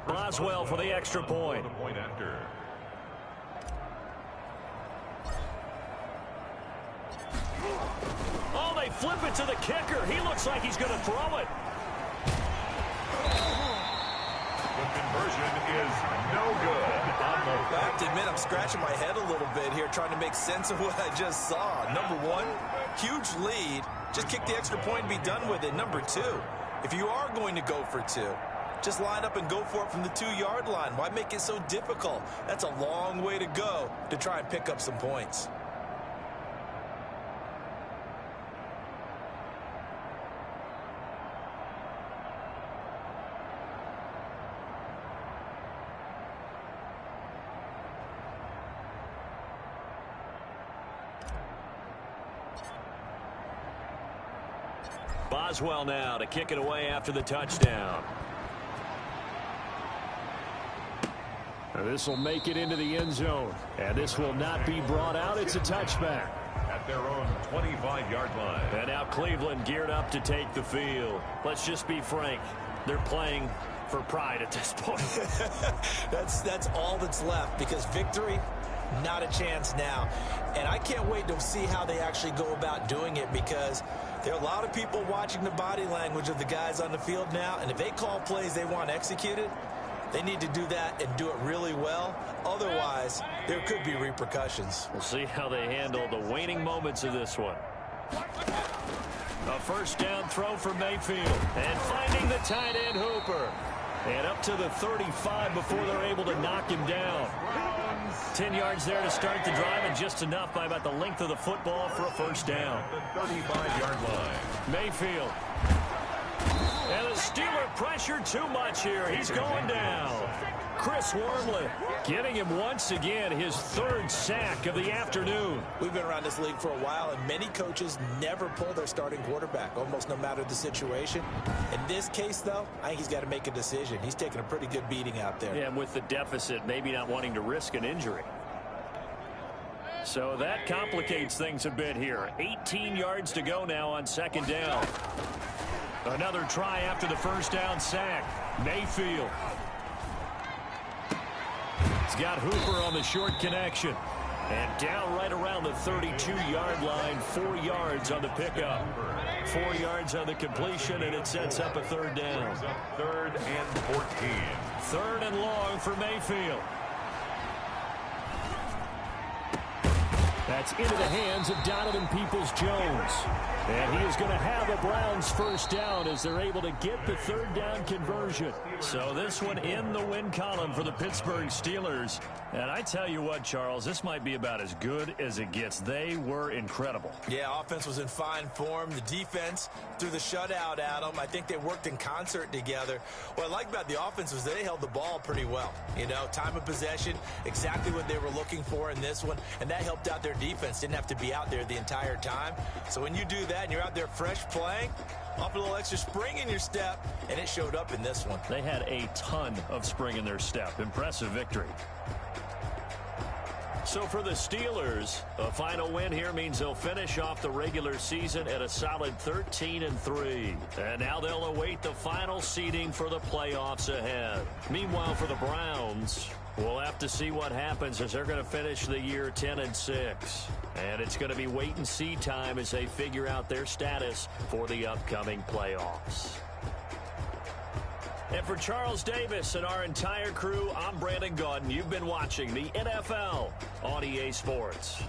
Boswell for the extra point. Oh, they flip it to the kicker. He looks like he's going to throw it. The conversion is no good. I have to admit, I'm scratching my head a little bit here trying to make sense of what I just saw. Number one, huge lead. Just kick the extra point and be done with it. Number two, if you are going to go for 2, just line up and go for it from the 2-yard line. Why make it so difficult? That's a long way to go to try and pick up some points. Boswell now to kick it away after the touchdown. This will make it into the end zone. And this will not be brought out. It's a touchback. At their own 25-yard line. And now Cleveland geared up to take the field. Let's just be frank. They're playing for pride at this point. That's all that's left, because victory, not a chance now. And I can't wait to see how they actually go about doing it, because there are a lot of people watching the body language of the guys on the field now, and if they call plays they want executed, they need to do that and do it really well. Otherwise, there could be repercussions. We'll see how they handle the waning moments of this one. A first down throw for Mayfield. And finding the tight end Hooper. And up to the 35 before they're able to knock him down. 10 yards there to start the drive, and just enough by about the length of the football for a first down. The 35-yard line. Mayfield. And the Steeler pressure too much here. He's going down. Chris Wormley getting him once again his third sack of the afternoon. We've been around this league for a while, and many coaches never pull their starting quarterback, almost no matter the situation. In this case, though, I think he's got to make a decision. He's taking a pretty good beating out there. Yeah, and with the deficit, maybe not wanting to risk an injury. So that complicates things a bit here. 18 yards to go now on second down. Another try after the first down sack. Mayfield. He's got Hooper on the short connection. And down right around the 32-yard line, 4 yards on the pickup. 4 yards on the completion, and it sets up a third down. Third and 14. Third and long for Mayfield. That's into the hands of Donovan Peoples-Jones. And he is going to have a Browns first down as they're able to get the third down conversion. So this one in the win column for the Pittsburgh Steelers. And I tell you what, Charles, this might be about as good as it gets. They were incredible. Yeah, offense was in fine form. The defense threw the shutout at them. I think they worked in concert together. What I like about the offense was they held the ball pretty well. You know, time of possession, exactly what they were looking for in this one. And that helped out their defense. Didn't have to be out there the entire time. So when you do that and you're out there fresh playing, off a little extra spring in your step, and it showed up in this one. They had a ton of spring in their step. Impressive victory. So for the Steelers, a final win here means they'll finish off the regular season at a solid 13-3. And now they'll await the final seeding for the playoffs ahead. Meanwhile, for the Browns, we'll have to see what happens as they're going to finish the year 10-6. And it's going to be wait-and-see time as they figure out their status for the upcoming playoffs. And for Charles Davis and our entire crew, I'm Brandon Gaudin. You've been watching the NFL on EA Sports.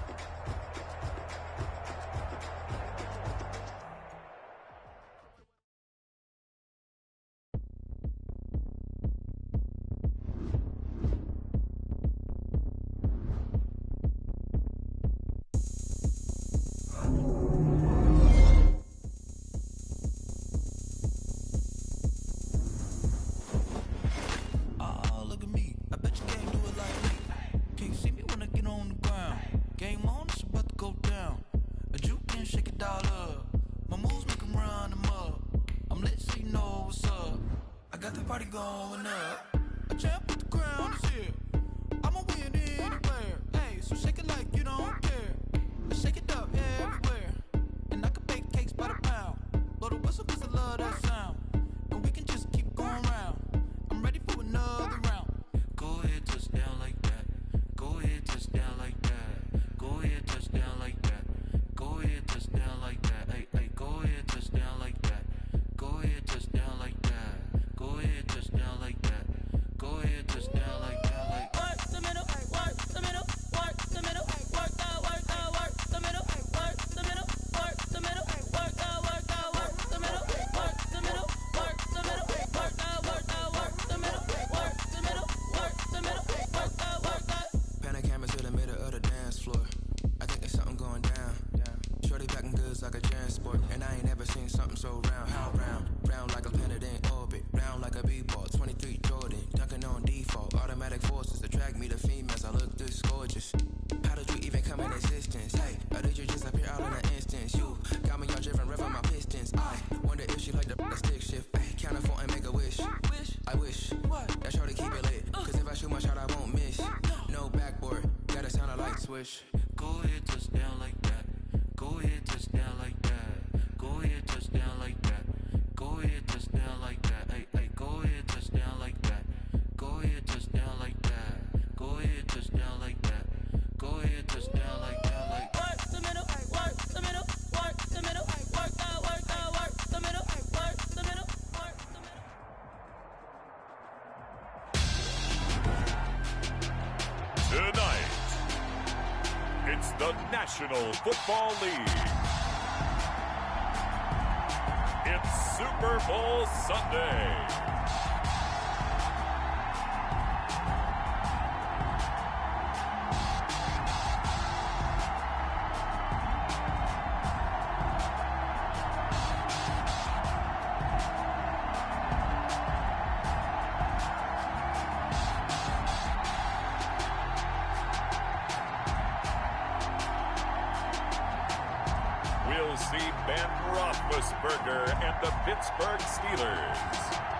Go ahead, touchdown like that. Go ahead, touchdown like that. Go ahead, touchdown like that. Go ahead, touchdown like that. Hey, hey, go ahead, touchdown like that. Go ahead, touchdown like that. Go ahead, touchdown like that. Go ahead, touchdown like that. Like work the middle, work the middle, work the middle, work the middle, work the middle, work the middle. Tonight, it's the National Football League. It's Super Bowl Sunday. we'll see Ben Roethlisberger and the Pittsburgh Steelers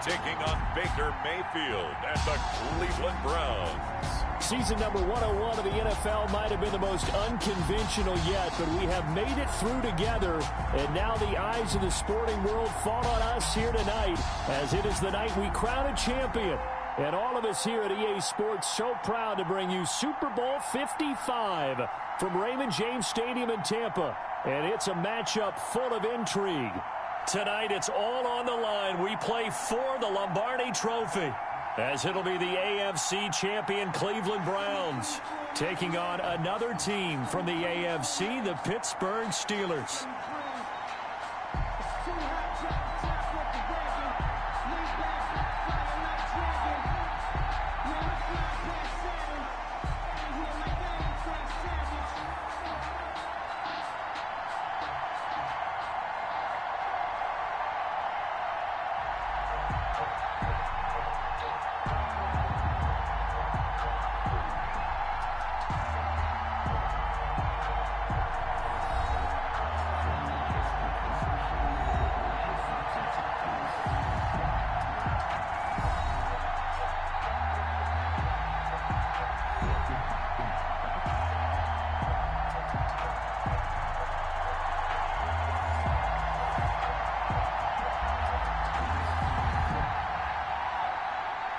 taking on Baker Mayfield and the Cleveland Browns. Season number 101 of the NFL might have been the most unconventional yet, but we have made it through together, and now the eyes of the sporting world fall on us here tonight, as it is the night we crown a champion. And all of us here at EA Sports so proud to bring you Super Bowl 55 from Raymond James Stadium in Tampa. And it's a matchup full of intrigue. Tonight it's all on the line. We play for the Lombardi Trophy, as it'll be the AFC champion Cleveland Browns taking on another team from the AFC, the Pittsburgh Steelers.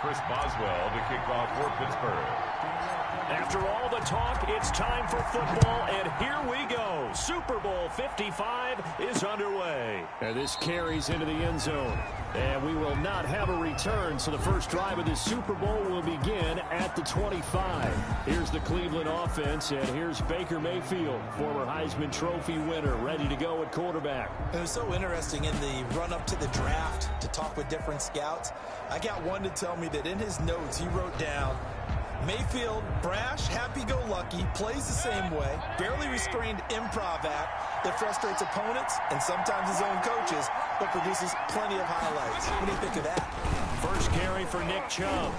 Chris Boswell to kick off for Pittsburgh. After all the talk, it's time for football, and here we go. Super Bowl 55 is underway. And this carries into the end zone. And we will not have a return, so the first drive of this Super Bowl will begin at the 25. Here's the Cleveland offense, and here's Baker Mayfield, former Heisman Trophy winner, ready to go at quarterback. It was so interesting in the run-up to the draft to talk with different scouts. I got one to tell me that in his notes he wrote down, Mayfield, brash, happy-go-lucky, plays the same way, barely restrained improv act that frustrates opponents and sometimes his own coaches, but produces plenty of highlights. What do you think of that? First carry for Nick Chubb.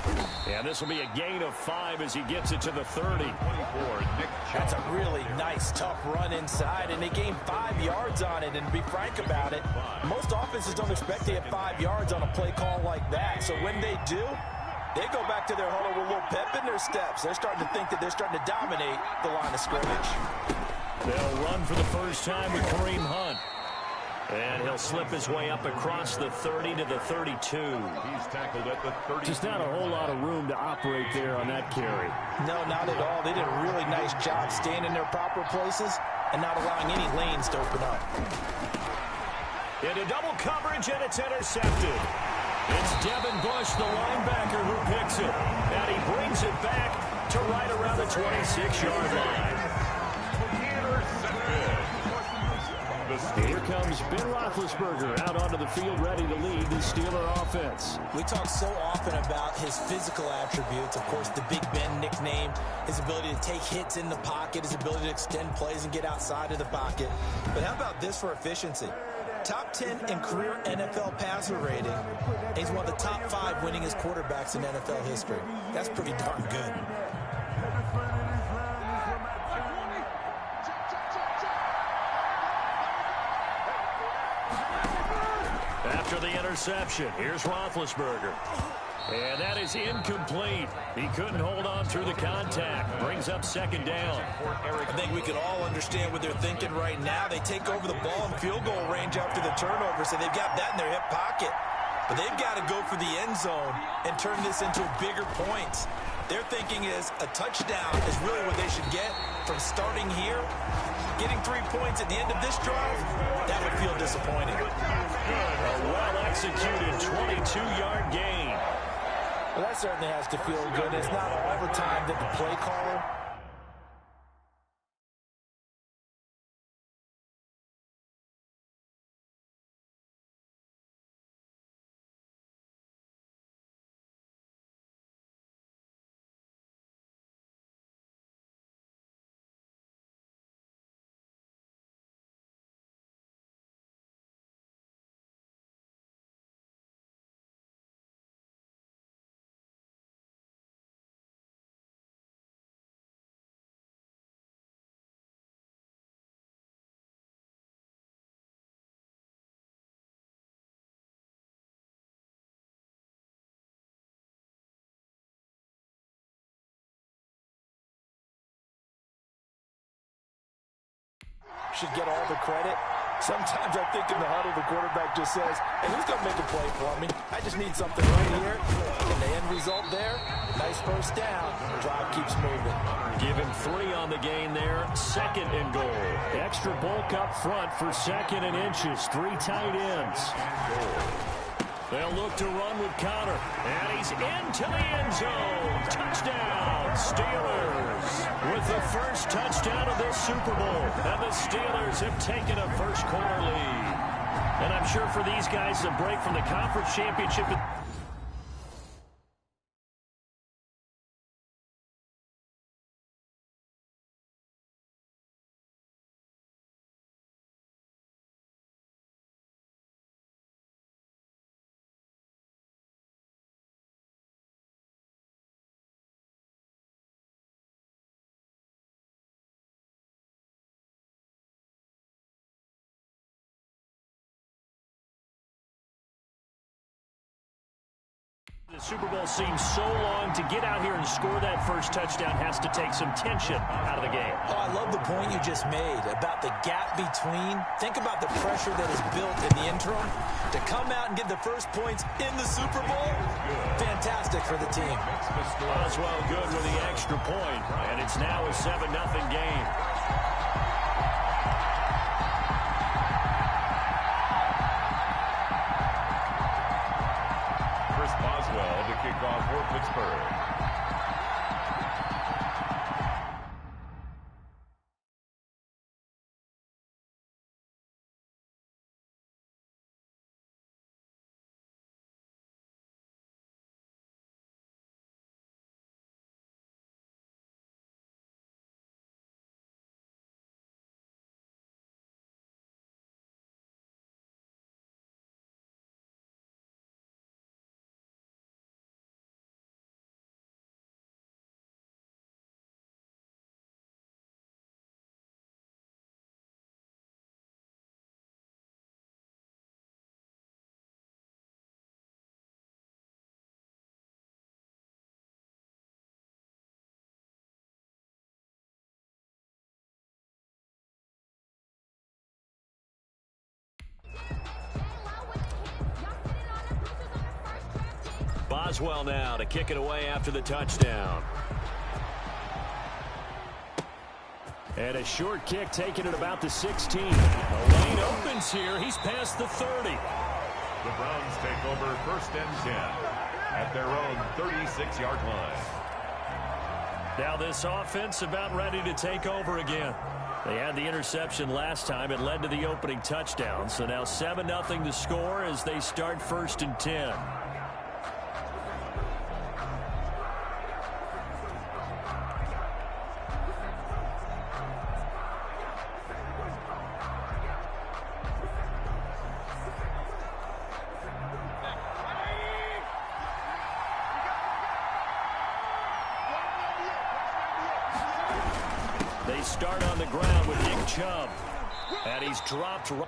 And this will be a gain of 5 as he gets it to the 30. 24, Nick Chubb. That's a really nice, tough run inside, and they gained 5 yards on it. And to be frank about it, most offenses don't expect to get 5 yards on a play call like that. So when they do, they go back to their huddle with a little pep in their steps. They're starting to think that they're starting to dominate the line of scrimmage. They'll run for the first time with Kareem Hunt. And he'll slip his way up across the 30 to the 32. He's tackled at the 30. Just not a whole lot of room to operate there on that carry. No, not at all. They did a really nice job staying in their proper places and not allowing any lanes to open up. Into double coverage, and it's intercepted. It's Devin Bush, the linebacker, who picks it. And he brings it back to right around the 26-yard line. Here comes Ben Roethlisberger out onto the field ready to lead the Steeler offense. We talk so often about his physical attributes. Of course, the Big Ben nickname, his ability to take hits in the pocket, his ability to extend plays and get outside of the pocket. But how about this for efficiency? Top 10 in career NFL passer rating. And he's one of the top 5 winningest quarterbacks in NFL history. That's pretty darn good. After the interception, here's Roethlisberger. And that is incomplete. He couldn't hold on through the contact. Brings up second down. I think we can all understand what they're thinking right now. They take over the ball in field goal range after the turnover, so they've got that in their hip pocket. But they've got to go for the end zone and turn this into bigger points. Their thinking is a touchdown is really what they should get from starting here. Getting 3 points at the end of this drive, that would feel disappointing. A well-executed 22-yard gain. Well, that certainly has to feel good. It's not all the time that the play caller should get all the credit. Sometimes I think in the huddle, the quarterback just says, hey, who's going to make a play for me? I just need something right here. And the end result there, nice first down. Drive keeps moving. Give him 3 on the gain there. 2nd and goal. Extra bulk up front for 2nd and inches. 3 tight ends. They'll look to run with Connor. And he's into the end zone. Touchdown, Steelers. With the first touchdown of this Super Bowl. And the Steelers have taken a first-quarter lead. And I'm sure for these guys, a break from the conference championship. The Super Bowl seems so long. To get out here and score that first touchdown has to take some tension out of the game. Oh, I love the point you just made about the gap between. Think about the pressure that is built in the interim. To come out and get the first points in the Super Bowl, fantastic for the team. Boswell good with the extra point, and it's now a 7-0 game. Boswell to kick off for Pittsburgh. Boswell now to kick it away after the touchdown. And a short kick taken at about the 16. The lane opens here. He's past the 30. The Browns take over 1st and 10 at their own 36-yard line. Now this offense about ready to take over again. They had the interception last time. It led to the opening touchdown. So now 7-0 to score as they start 1st and 10. They start on the ground with Nick Chubb. And he's dropped right.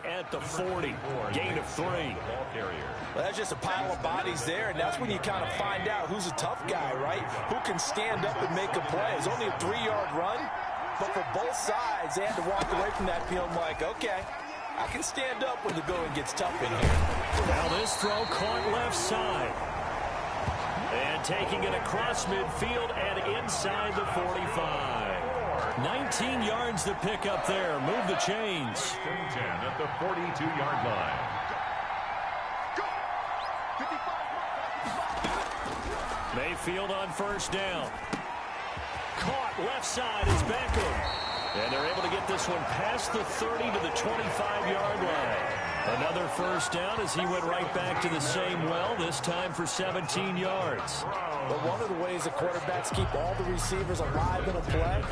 At the 40, gain of 3. Well, that's just a pile of bodies there, and that's when you kind of find out who's a tough guy, right? Who can stand up and make a play. It's only a 3-yard run, but for both sides, they had to walk away from that field like, okay, I can stand up when the going gets tough in here. Now this throw caught left side. And taking it across midfield and inside the 45. 19 yards to pick up there. Move the chains. 10 at the 42-yard line. Mayfield on 1st down. Caught left side is Beckham. And they're able to get this one past the 30 to the 25-yard line. Another first down as he went right back to the same well, this time for 17 yards. But one of the ways the quarterbacks keep all the receivers alive in a play,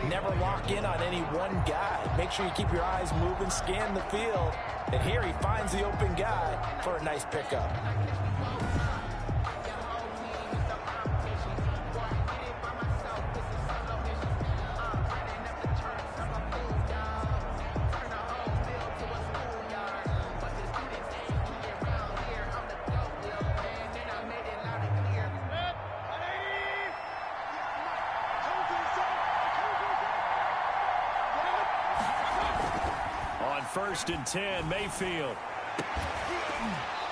never lock in on any one guy. Make sure you keep your eyes moving, scan the field, and here he finds the open guy for a nice pickup. First and 10, Mayfield.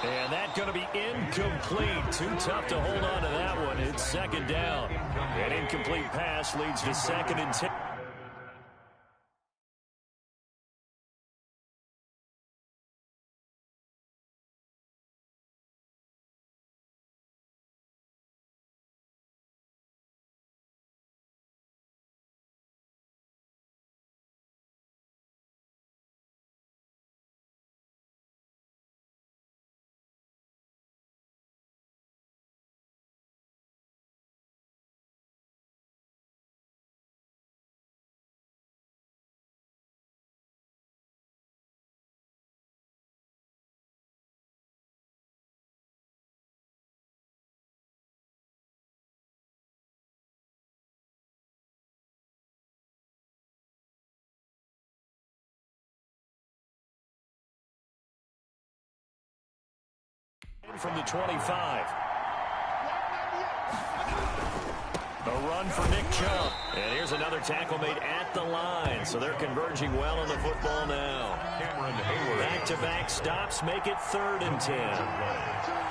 And that's going to be incomplete. Too tough to hold on to that one. It's second down. An incomplete pass leads to second and 10. From the 25. A run for Nick Chubb. And here's another tackle made at the line. So they're converging well on the football now. Back-to-back stops make it 3rd and 10.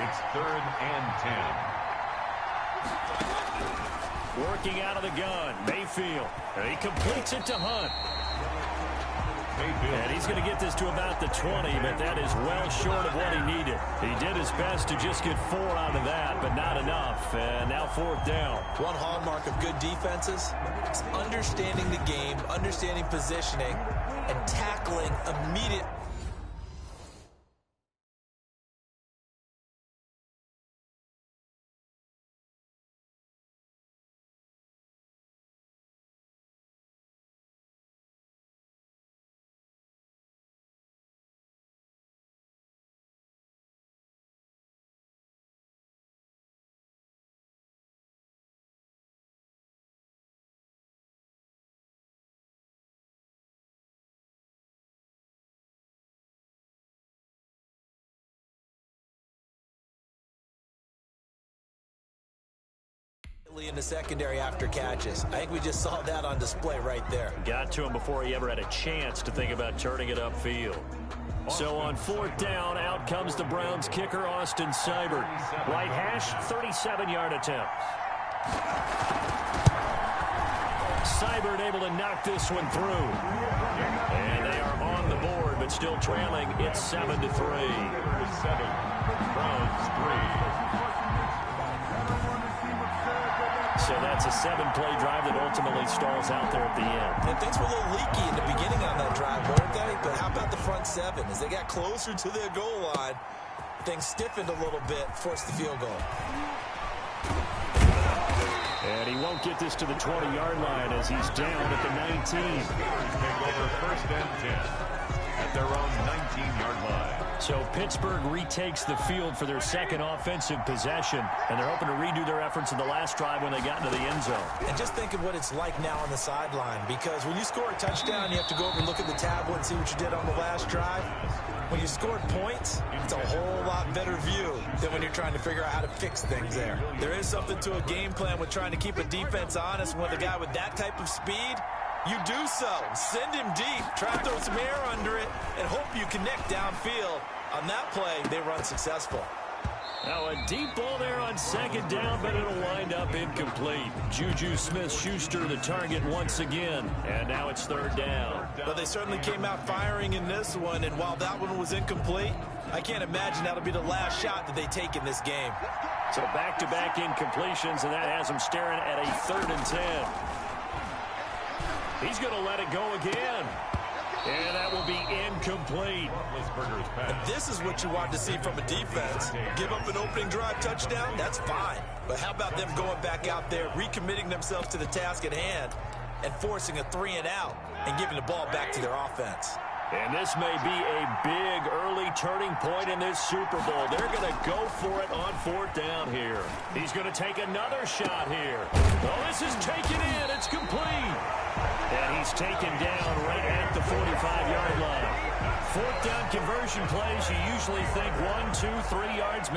It's 3rd and 10. Working out of the gun, Mayfield. And he completes it to Hunt. And he's going to get this to about the 20, but that is well short of what he needed. He did his best to just get 4 out of that, but not enough. And now 4th down. One hallmark of good defenses is understanding the game, understanding positioning, and tackling immediate. In the secondary after catches. I think we just saw that on display right there. Got to him before he ever had a chance to think about turning it upfield. So on 4th down, out comes the Browns kicker, Austin Seibert. Right hash, 37-yard attempt. Seibert able to knock this one through. And they are on the board, but still trailing. It's 7-3. 7, Browns 3. So that's a 7-play drive that ultimately stalls out there at the end. And things were a little leaky in the beginning on that drive, weren't they? But how about the front 7? As they got closer to their goal line, things stiffened a little bit, forced the field goal. And he won't get this to the 20-yard line as he's down at the 19. Take over 1st and 10 at their own 19-yard line. So Pittsburgh retakes the field for their second offensive possession, and they're hoping to redo their efforts in the last drive when they got into the end zone. And just think of what it's like now on the sideline, because when you score a touchdown, you have to go over and look at the tablet and see what you did on the last drive. When you scored points, it's a whole lot better view than when you're trying to figure out how to fix things there. There is something to a game plan with trying to keep a defense honest. With a guy with that type of speed, you do so. Send him deep. Try to throw some air under it and hope you connect downfield. On that play, they run successful. Now a deep ball there on 2nd down, but it'll wind up incomplete. Juju Smith-Schuster the target once again, and now it's 3rd down. But they certainly came out firing in this one, and while that one was incomplete, I can't imagine that'll be the last shot that they take in this game. So back-to-back incompletions, and that has them staring at a 3rd and 10. He's going to let it go again. And that will be incomplete. And this is what you want to see from a defense. Give up an opening drive touchdown, that's fine. But how about them going back out there, recommitting themselves to the task at hand, and forcing a 3-and-out and giving the ball back to their offense. And this may be a big early turning point in this Super Bowl. They're going to go for it on 4th down here. He's going to take another shot here. Oh, this is taken in. It's complete. And he's taken down right at the 45-yard line. 4th down conversion plays, you usually think 1, 2, 3 yards.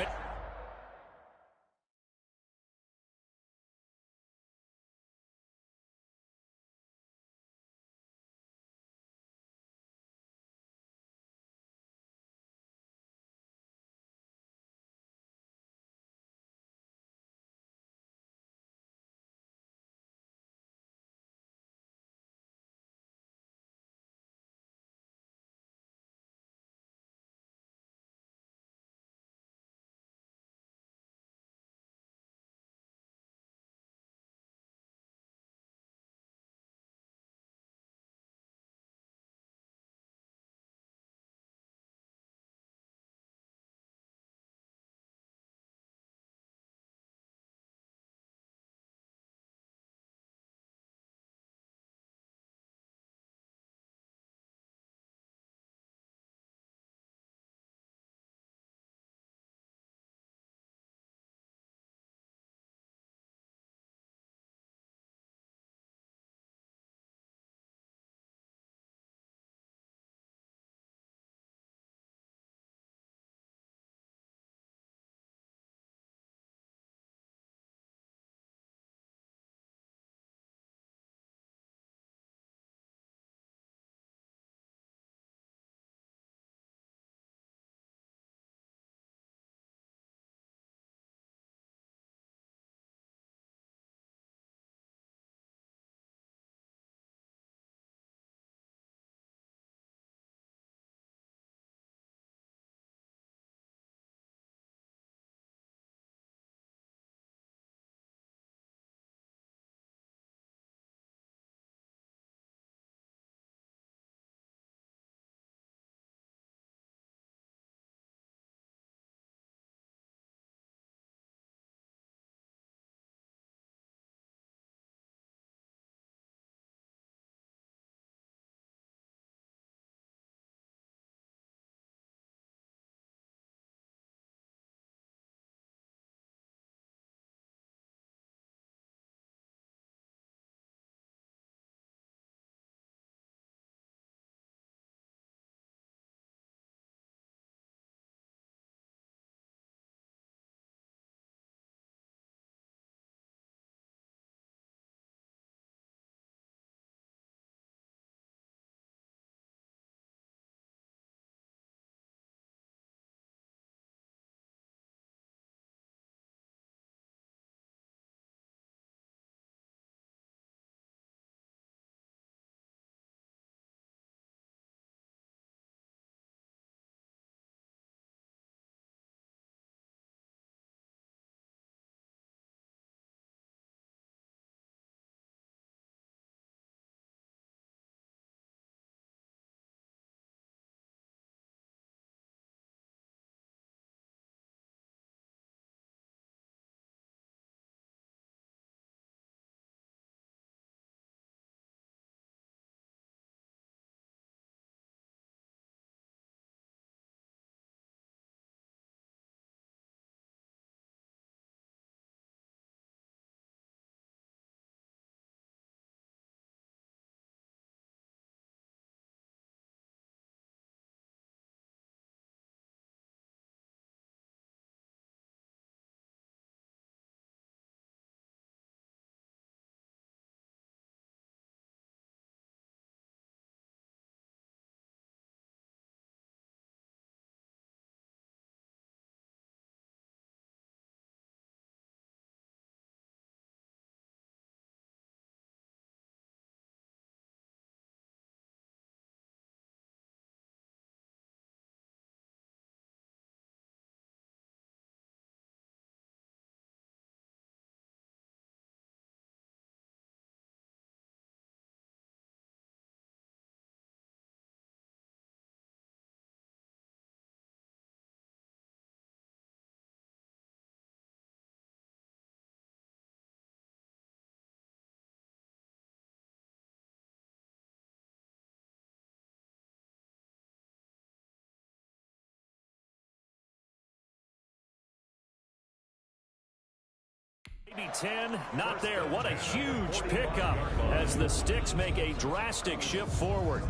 Maybe 10, not there. What a huge pickup as the Sticks make a drastic shift forward.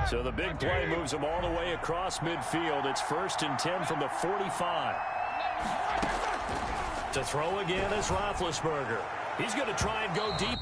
So the big play moves them all the way across midfield. It's 1st and 10 from the 45. To throw again is Roethlisberger. He's going to try and go deep.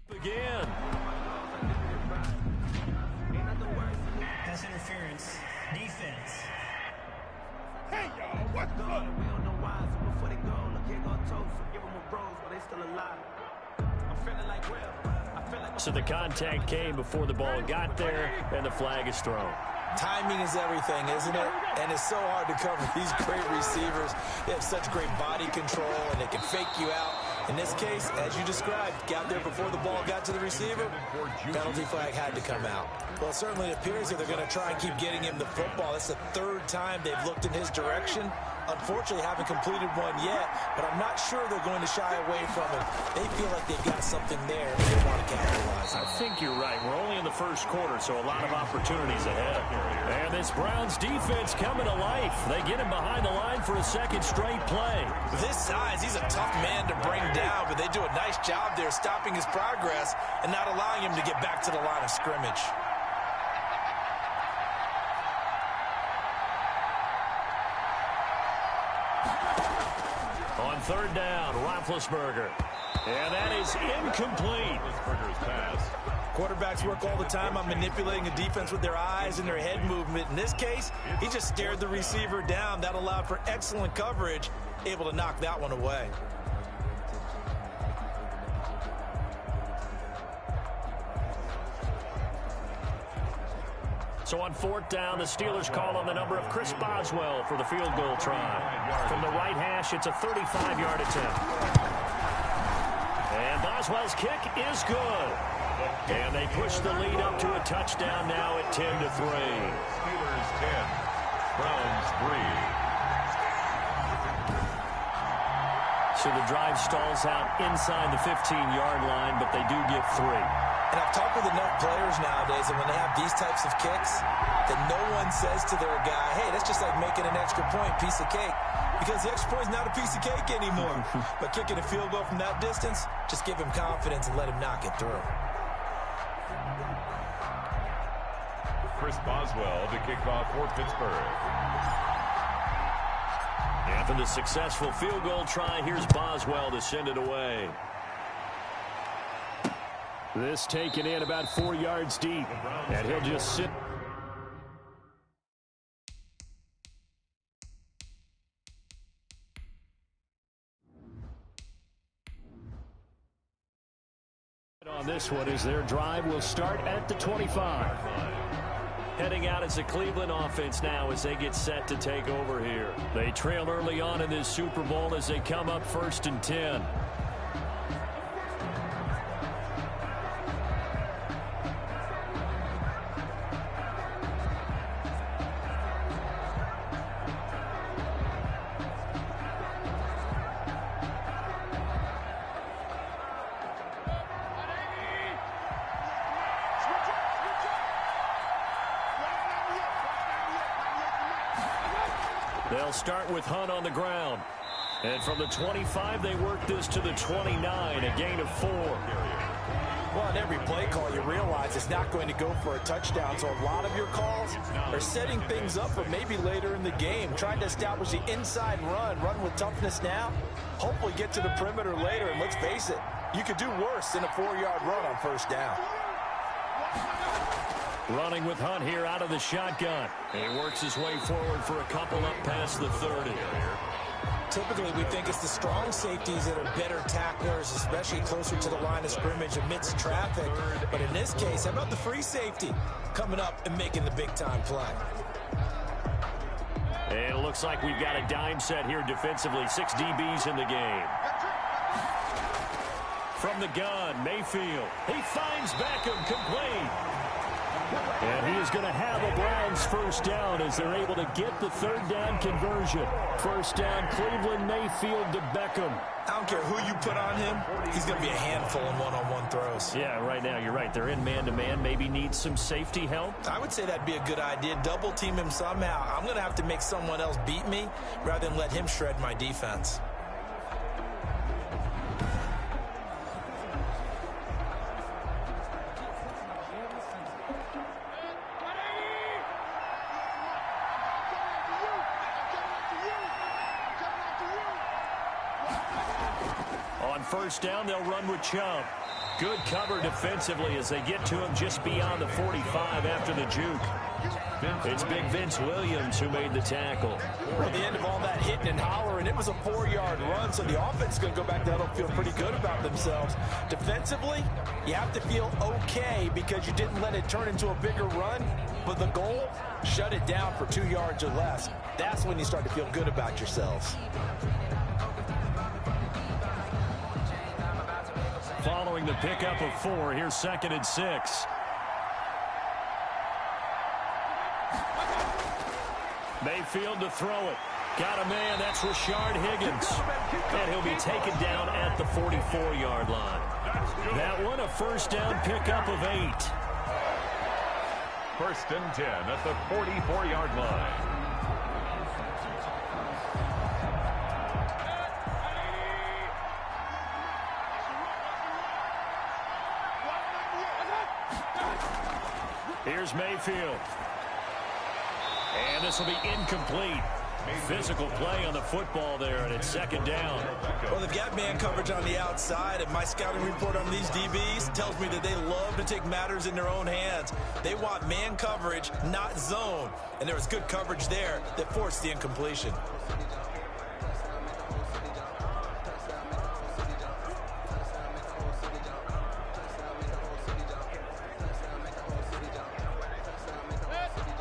Again. Pass interference. Defense. Hey, y'all, what's up? We don't know why, so before they go, look, here go toast. Give them a rose, but they still alive. I'm feeling like real. I feel like So the contact came before the ball got there, and the flag is thrown. Timing is everything, isn't it? And it's so hard to cover these great receivers. They have such great body control, and they can fake you out. In this case, as you described, got there before the ball got to the receiver. Penalty flag had to come out. Well, it certainly appears that they're going to try and keep getting him the football. That's the third time they've looked in his direction. Unfortunately, haven't completed one yet, but I'm not sure they're going to shy away from it. They feel like they've got something there and they want to capitalize on it. I think you're right. We're only in the first quarter, so a lot of opportunities ahead. And this Browns defense coming to life. They get him behind the line for a second straight play. With his size, he's a tough man to bring down, but they do a nice job there stopping his progress and not allowing him to get back to the line of scrimmage. On third down, Roethlisberger. And that is incomplete. Quarterbacks work all the time on manipulating a defense with their eyes and their head movement. In this case, he just stared the receiver down. That allowed for excellent coverage, able to knock that one away. So on fourth down, the Steelers call on the number of Chris Boswell for the field goal try. From the right hash, it's a 35-yard attempt. And Boswell's kick is good. And they push the lead up to a touchdown now at 10-3. Steelers 10, Browns 3. So the drive stalls out inside the 15-yard line, but they do get 3. And I've talked with enough players nowadays that when they have these types of kicks, that no one says to their guy, hey, that's just like making an extra point, piece of cake. Because the extra point is not a piece of cake anymore. But kicking a field goal from that distance, just give him confidence and let him knock it through. Chris Boswell to kick off for Pittsburgh. After the successful field goal try, here's Boswell to send it away. This taken in about 4 yards deep, and he'll just sit. On this one, as their drive will start at the 25. Heading out as a Cleveland offense now as they get set to take over here. They trail early on in this Super Bowl as they come up 1st and 10. They'll start with Hunt on the ground. And from the 25, they work this to the 29, a gain of 4. Well, on every play call, you realize it's not going to go for a touchdown. So a lot of your calls are setting things up for maybe later in the game, trying to establish the inside run with toughness now, hopefully get to the perimeter later. And let's face it, you could do worse than a 4-yard run on first down. Running with Hunt here out of the shotgun. And he works his way forward for a couple up past the 30. Typically, we think it's the strong safeties that are better tacklers, especially closer to the line of scrimmage amidst traffic. But in this case, how about the free safety coming up and making the big-time play? And it looks like we've got a dime set here defensively. 6 DBs in the game. From the gun, Mayfield. He finds Beckham complete. And he is going to have a Browns first down as they're able to get the third down conversion. First down, Cleveland, Mayfield to Beckham. I don't care who you put on him, he's going to be a handful in one-on-one throws. Yeah, right now, you're right. They're in man-to-man. Maybe need some safety help. I would say that'd be a good idea. Double team him somehow. I'm going to have to make someone else beat me rather than let him shred my defense. On first down, they'll run with Chubb. Good cover defensively as they get to him just beyond the 45 after the juke. It's Big Vince Williams who made the tackle. Well, at the end of all that hitting and hollering, it was a 4-yard run, so the offense is going to go back to huddle, feel pretty good about themselves. Defensively, you have to feel okay because you didn't let it turn into a bigger run, but the goal, shut it down for 2 yards or less. That's when you start to feel good about yourselves. Following the pickup of 4, here's 2nd and 6. Mayfield to throw it. Got a man, that's Rashard Higgins. And he'll be taken down at the 44-yard line. That one, a first down pickup of 8. 1st and 10 at the 44-yard line. Here's Mayfield. And this will be incomplete. Physical play on the football there, and it's 2nd down. Well, they've got man coverage on the outside, and my scouting report on these DBs tells me that they love to take matters in their own hands. They want man coverage, not zone. And there was good coverage there that forced the incompletion.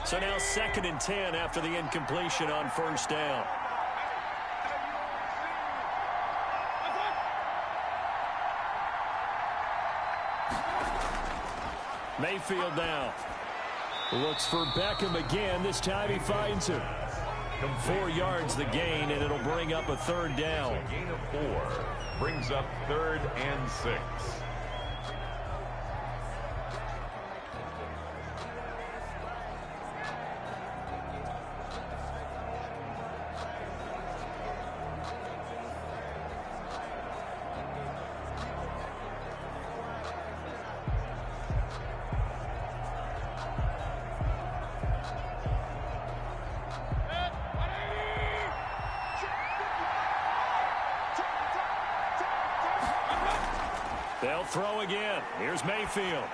So now 2nd and 10 after the incompletion on first down. Mayfield now. Looks for Beckham again. This time he finds him. 4 yards the gain, and it'll bring up a 3rd down. A gain of 4 brings up 3rd and 6. They'll throw again. Here's Mayfield.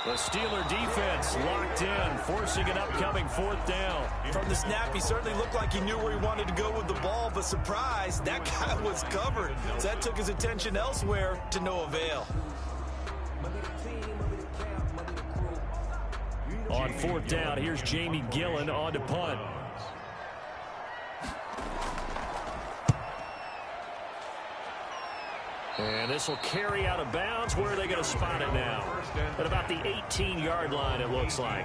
The Steeler defense locked in, forcing an upcoming 4th down. From the snap, he certainly looked like he knew where he wanted to go with the ball, but surprise, that guy was covered. So that took his attention elsewhere to no avail. On 4th down, here's Jamie Gillen on to punt. And this will carry out of bounds. Where are they going to spot it now? At about the 18-yard line, it looks like.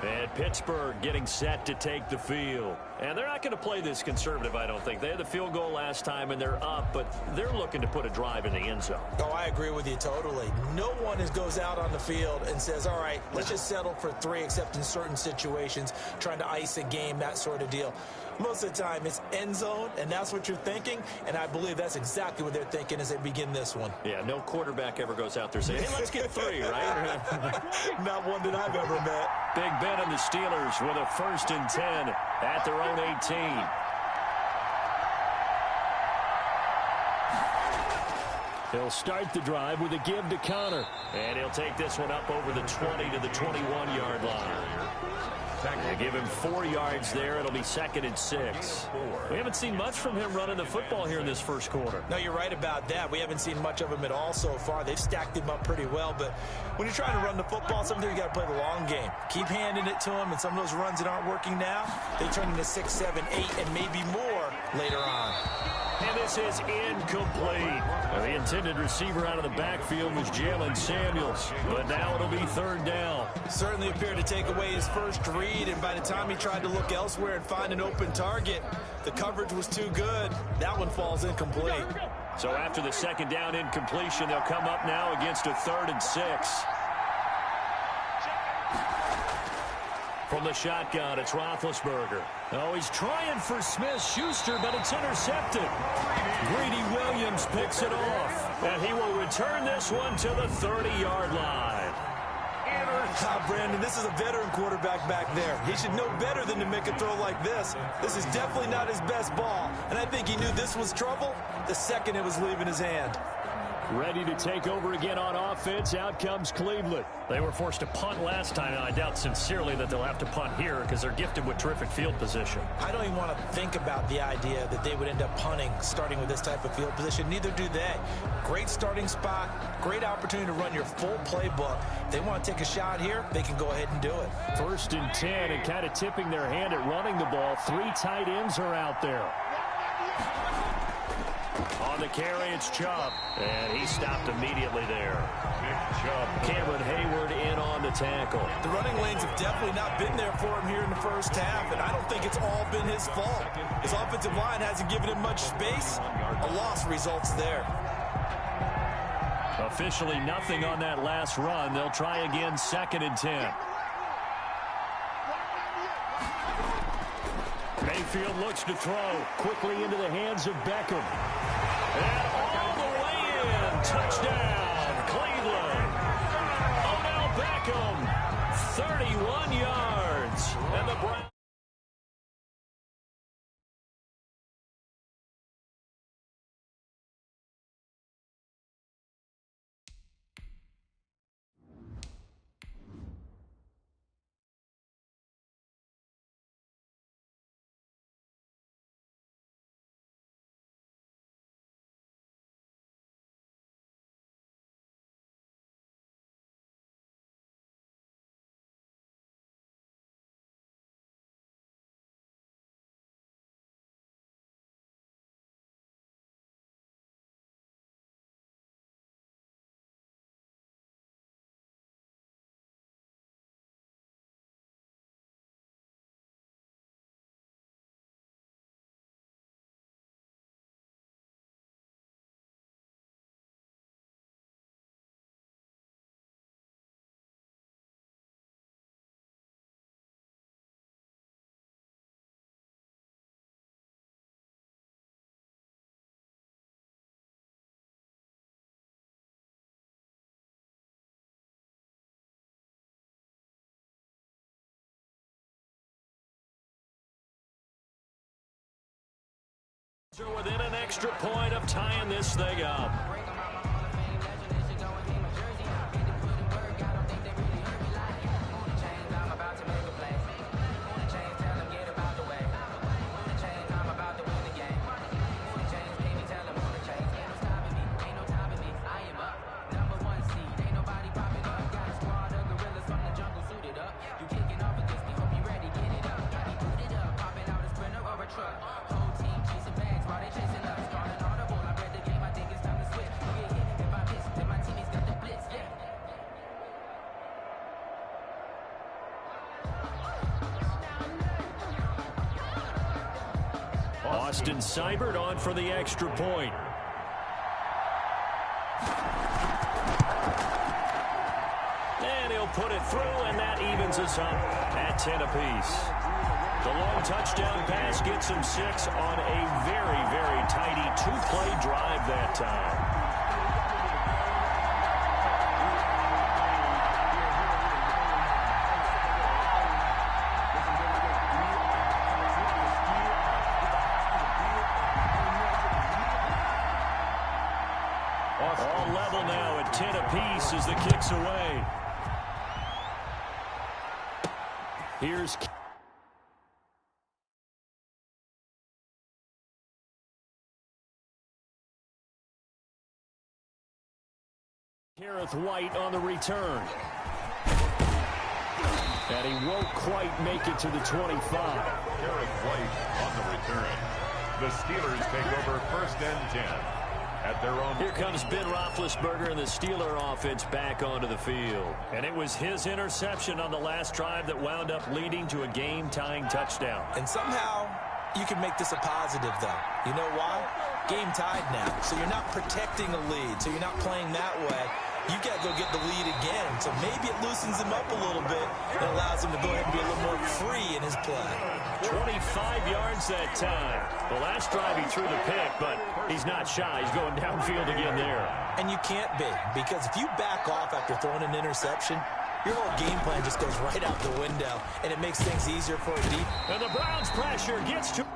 And Pittsburgh getting set to take the field. And they're not going to play this conservative, I don't think. They had the field goal last time, and they're up, but they're looking to put a drive in the end zone. Oh, I agree with you totally. No one goes out on the field and says, all right, let's just settle for 3, except in certain situations, trying to ice a game, that sort of deal. Most of the time, it's end zone, and that's what you're thinking, and I believe that's exactly what they're thinking as they begin this one. Yeah, no quarterback ever goes out there saying, hey, let's get 3, right? Not one that I've ever met. Big Ben and the Steelers with a 1st and 10 at their own 18. He'll start the drive with a give to Connor. And he'll take this one up over the 20 to the 21-yard line. They give him 4 yards there. It'll be 2nd and 6. We haven't seen much from him running the football here in this first quarter. No, you're right about that. We haven't seen much of him at all so far. They've stacked him up pretty well, but when you're trying to run the football, sometimes you got to play the long game. Keep handing it to him, and some of those runs that aren't working now, they turn into 6, 7, 8, and maybe more later on. And this is incomplete. The intended receiver out of the backfield was Jalen Samuels, but now it'll be 3rd down. Certainly appeared to take away his first read, and by the time he tried to look elsewhere and find an open target, the coverage was too good. That one falls incomplete. So after the 2nd down incompletion, they'll come up now against a 3rd and 6. From the shotgun, it's Roethlisberger. Oh, he's trying for Smith-Schuster, but it's intercepted. Greedy Williams picks it off, and he will return this one to the 30-yard line. Brandon, this is a veteran quarterback back there. He should know better than to make a throw like this. This is definitely not his best ball, and I think he knew this was trouble the second it was leaving his hand. Ready to take over again on offense. Out comes Cleveland. They were forced to punt last time, and I doubt sincerely that they'll have to punt here because they're gifted with terrific field position. I don't even want to think about the idea that they would end up punting starting with this type of field position. Neither do they. Great starting spot, great opportunity to run your full playbook. If they want to take a shot here, they can go ahead and do it. 1st and 10, and kind of tipping their hand at running the ball. 3 tight ends are out there. On the carry, it's Chubb, and he stopped immediately there. Cameron Hayward in on the tackle. The running lanes have definitely not been there for him here in the first half, and I don't think it's all been his fault. His offensive line hasn't given him much space. A loss results there. Officially nothing on that last run. They'll try again 2nd and 10. Mayfield looks to throw quickly into the hands of Beckham. And all the way in. Touchdown, Cleveland. Odell Beckham, 31 yards. And the Browns. Are within an extra point of tying this thing up. Austin Seibert on for the extra point. And he'll put it through, and that evens us up at 10 apiece. The long touchdown pass gets him 6 on a very, very tidy 2-play drive that time. All level now at 10 apiece as the kick's away. Here's Gareth White on the return. And he won't quite make it to the 25. Gareth White on the return. The Steelers take over 1st and 10. At their own. Here comes Ben Roethlisberger and the Steeler offense back onto the field. And it was his interception on the last drive that wound up leading to a game-tying touchdown. And somehow you can make this a positive, though. You know why? Game tied now. So you're not protecting a lead. So you're not playing that way. You got to go get the lead again. So maybe it loosens him up a little bit and allows him to go ahead and be a little more free in his play. 25 yards that time. The last drive he threw the pick, but he's not shy. He's going downfield again there. And you can't be, because if you back off after throwing an interception, your whole game plan just goes right out the window, and it makes things easier for a deep. And the Browns pressure gets to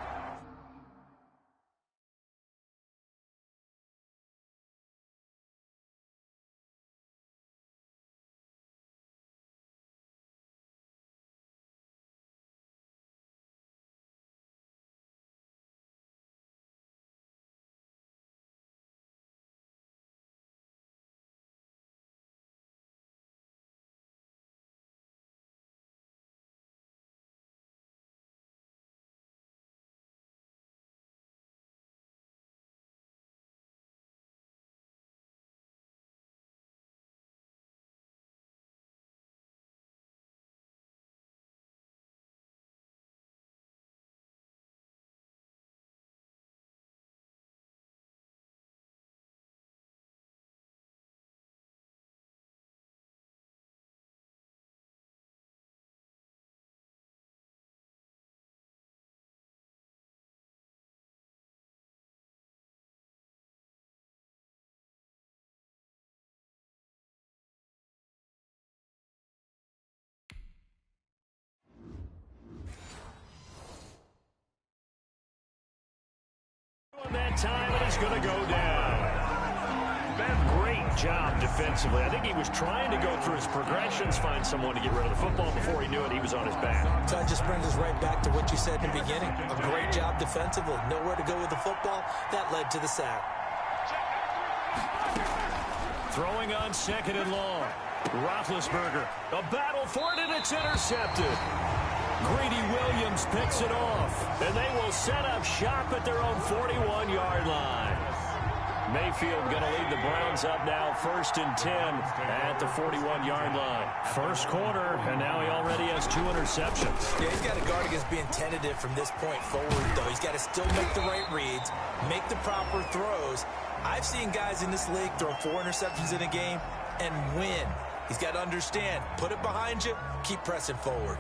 that time, and he's going to go down. Ben, great job defensively. I think he was trying to go through his progressions, find someone to get rid of the football. Before he knew it, he was on his back. So that just brings us right back to what you said in the beginning. A great job defensively. Nowhere to go with the football. That led to the sack. Throwing on 2nd and long. Roethlisberger. A battle for it, and it's intercepted. Greedy Williams picks it off, and they will set up shop at their own 41-yard line. Mayfield going to lead the Browns up now 1st and 10 at the 41-yard line. First quarter, and now he already has 2 interceptions. Yeah, he's got to guard against being tentative from this point forward, though. He's got to still make the right reads, make the proper throws. I've seen guys in this league throw 4 interceptions in a game and win. He's got to understand, put it behind you, keep pressing forward.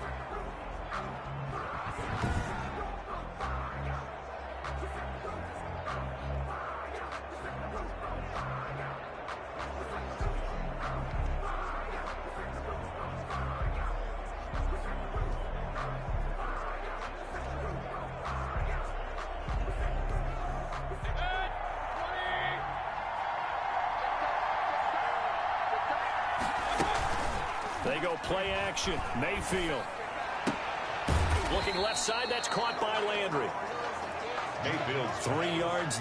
They go play action. Mayfield. Looking left side. That's caught by Landry. Mayfield 3 yards.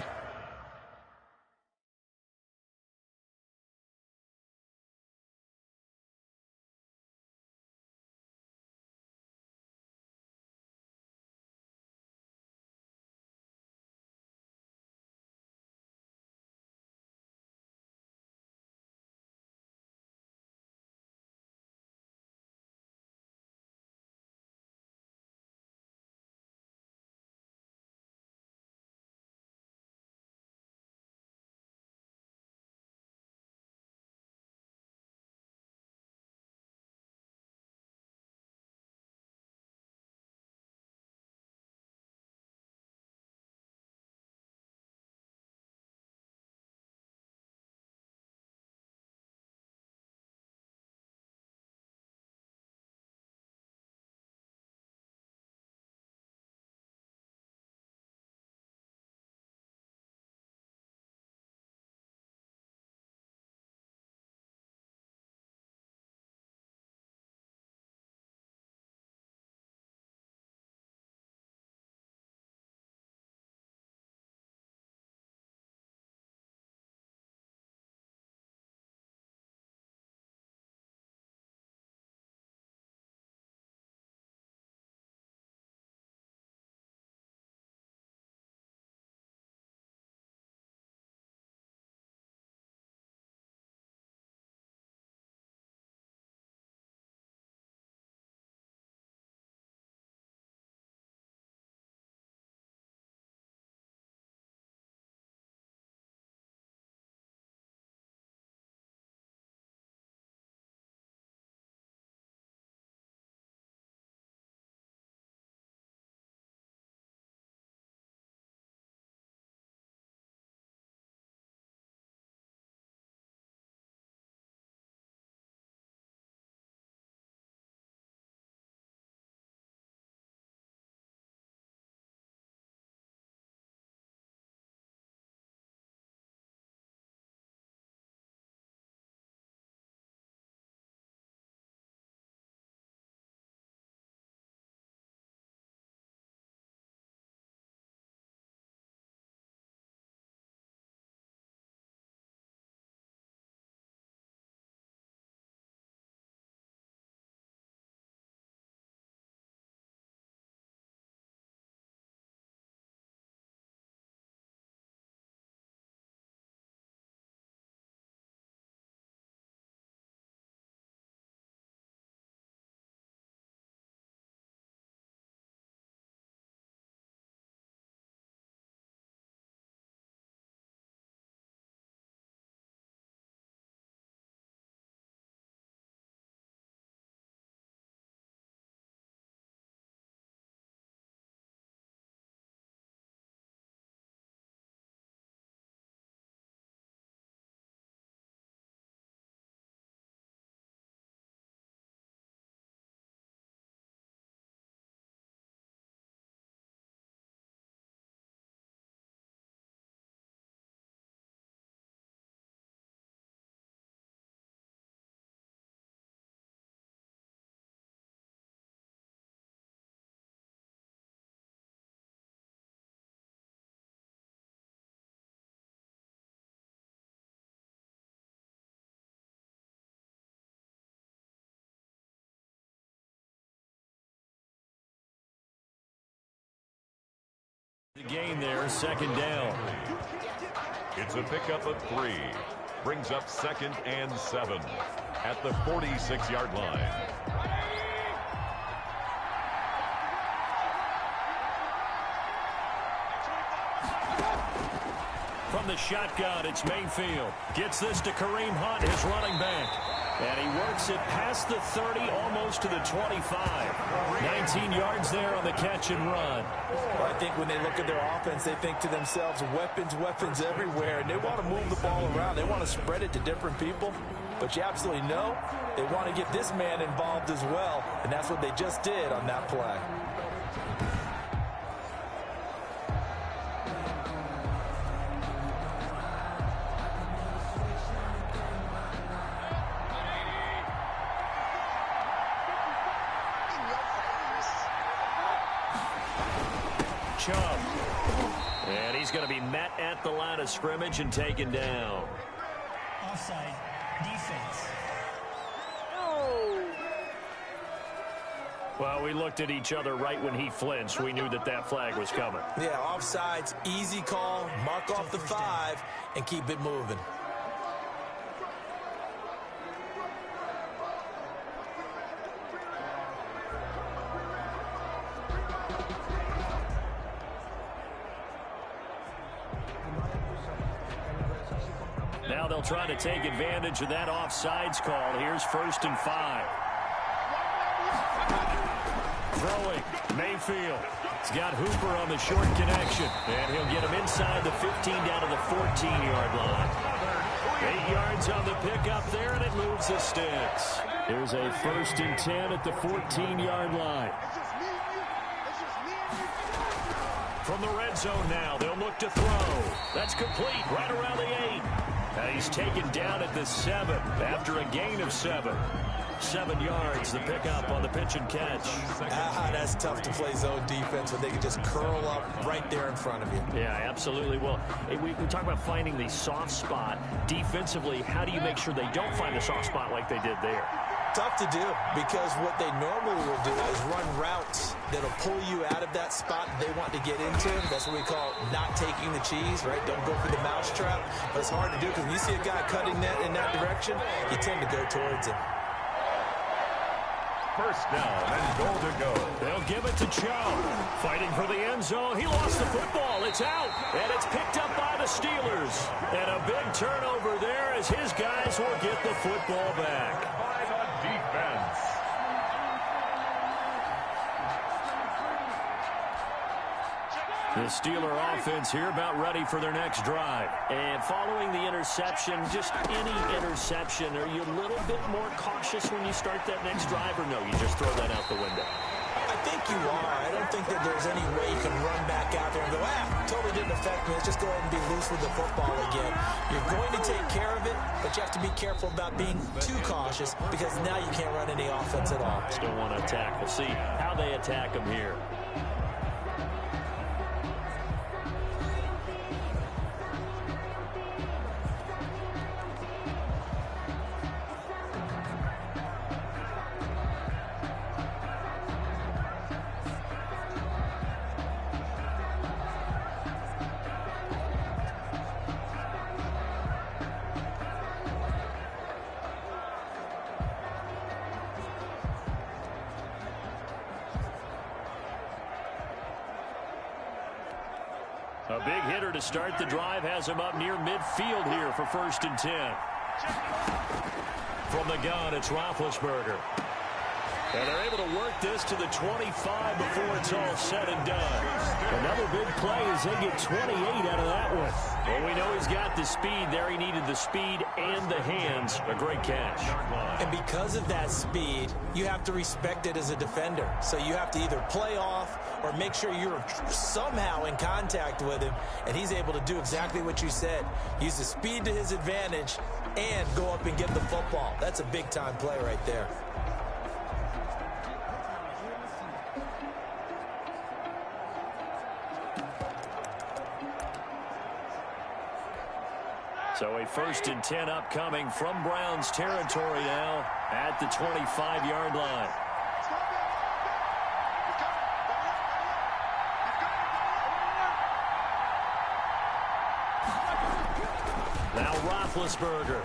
Gain there, second down. It's a pickup of 3. Brings up 2nd and 7 at the 46-yard line. From the shotgun, it's Mayfield. Gets this to Kareem Hunt, his running back. And he works it past the 30, almost to the 25. 19 yards there on the catch and run. Well, I think when they look at their offense, they think to themselves, weapons everywhere. And they want to move the ball around. They want to spread it to different people. But you absolutely know they want to get this man involved as well. And that's what they just did on that play. Chubb. And he's going to be met at the line of scrimmage and taken down. Offside. Defense. Well, we looked at each other right when he flinched. We knew that that flag was coming. Yeah, offsides, easy call, mark off the 5, and keep it moving. Now they'll try to take advantage of that offsides call. Here's 1st and 5. Throwing, Mayfield. He's got Hooper on the short connection. And he'll get him inside the 15 down to the 14-yard line. 8 yards on the pickup there, and it moves the sticks. Here's a 1st and 10 at the 14-yard line. From the red zone now, they'll look to throw. That's complete right around the 8. And he's taken down at the 7 after a gain of 7. 7 yards, the pickup on the pitch and catch. That's tough to play zone defense when they can just curl up right there in front of you. Yeah, absolutely. Well, we talk about finding the soft spot. Defensively, how do you make sure they don't find the soft spot like they did there? Tough to do, because what they normally will do is run routes that'll pull you out of that spot they want to get into. That's what we call not taking the cheese, right? Don't go for the mousetrap. But it's hard to do because when you see a guy cutting that in that direction, you tend to go towards him. 1st down and goal to go. They'll give it to Chubb. Fighting for the end zone. He lost the football. It's out. And it's picked up by the Steelers. And a big turnover there as his guys will get the football back. Defense. The Steeler offense here about ready for their next drive. And following the interception, just any interception, are you a little bit more cautious when you start that next drive, or no, you just throw that out the window? I think you are. I don't think that there's any way you can run back out there and go, totally didn't affect me. Let's just go ahead and be loose with the football again. You're going to take care of it, but you have to be careful about being too cautious because now you can't run any offense at all. Still want to attack. We'll see how they attack them here. A big hitter to start the drive has him up near midfield here for 1st and 10. From the gun, it's Roethlisberger. And they're able to work this to the 25 before it's all said and done. Another big play as they get 28 out of that one. Well, we know he's got the speed there. He needed the speed and the hands. A great catch. And because of that speed, you have to respect it as a defender. So you have to either play off or make sure you're somehow in contact with him. And he's able to do exactly what you said. Use the speed to his advantage and go up and get the football. That's a big-time play right there. So a 1st and 10 upcoming from Browns territory now at the 25-yard line. Roethlisberger.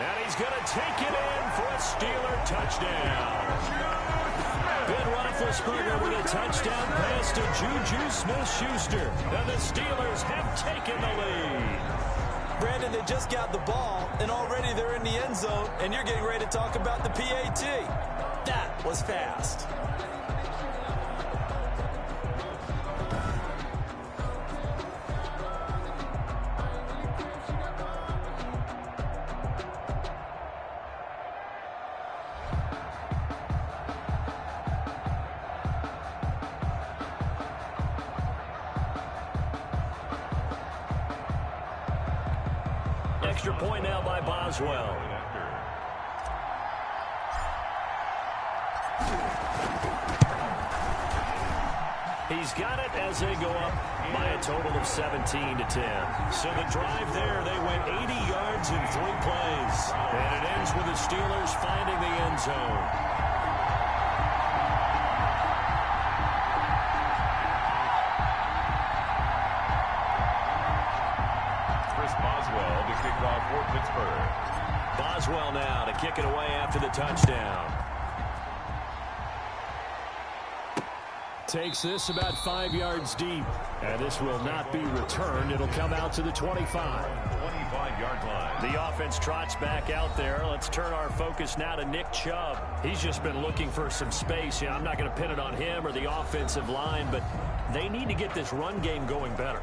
And he's going to take it in for a Steeler touchdown. Ben Roethlisberger with a touchdown pass to Juju Smith-Schuster. And the Steelers have taken the lead. Brandon, they just got the ball, and already they're in the end zone, and you're getting ready to talk about the PAT. That was fast. Extra point now by Boswell. He's got it as they go up by a total of 17-10. So the drive there, they went 80 yards in 3 plays. And it ends with the Steelers finding the end zone. Boswell to kick off for Pittsburgh. Boswell now to kick it away after the touchdown. Takes this about 5 yards deep. And this will not be returned. It'll come out to the 25. 25-yard line. The offense trots back out there. Let's turn our focus now to Nick Chubb. He's just been looking for some space. I'm not going to pin it on him or the offensive line, but they need to get this run game going better.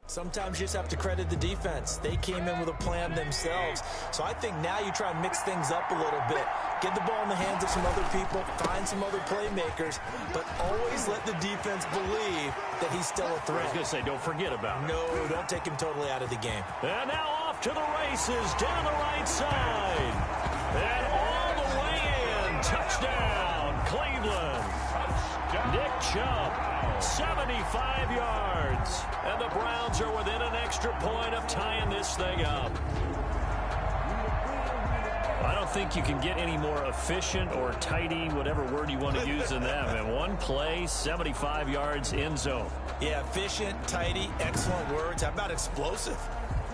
Sometimes you just have to credit the defense. They came in with a plan themselves. So I think now you try and mix things up a little bit. Get the ball in the hands of some other people, find some other playmakers, but always let the defense believe that he's still a threat. I was going to say, don't forget about it. No, don't take him totally out of the game. And now off to the races down the right side. And all the way in. Touchdown, Cleveland. Nick Chubb, 75 yards. And the Browns are within an extra point of tying this thing up. I don't think you can get any more efficient or tidy, whatever word you want to use in them. And one play, 75 yards in zone. Yeah, efficient, tidy, excellent words. How about explosive?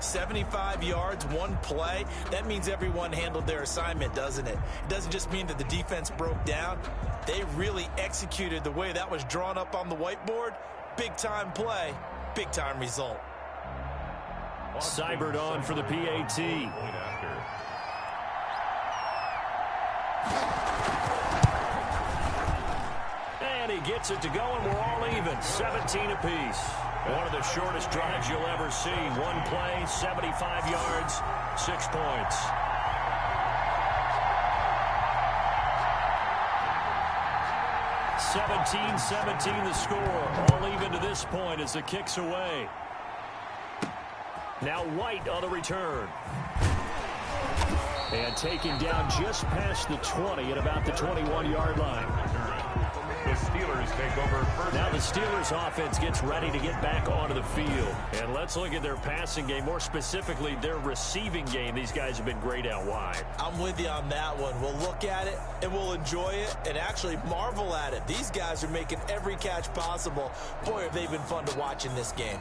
75 yards, one play. That means everyone handled their assignment, doesn't it? It doesn't just mean that the defense broke down. They really executed the way that was drawn up on the whiteboard. Big-time play, big-time result. Cybered on for the PAT. And he gets it to go, and we're all even. 17 apiece. One of the shortest drives you'll ever see. One play, 75 yards, 6 points. (17-17) the score. All even to this point as the kick's away. Now White on the return. And taken down just past the 20 at about the 21-yard line. The Steelers take over first. Now the Steelers offense gets ready to get back onto the field. And let's look at their passing game, more specifically their receiving game. These guys have been great out wide. I'm with you on that one. We'll look at it and we'll enjoy it and actually marvel at it. These guys are making every catch possible. Boy, have they been fun to watch in this game.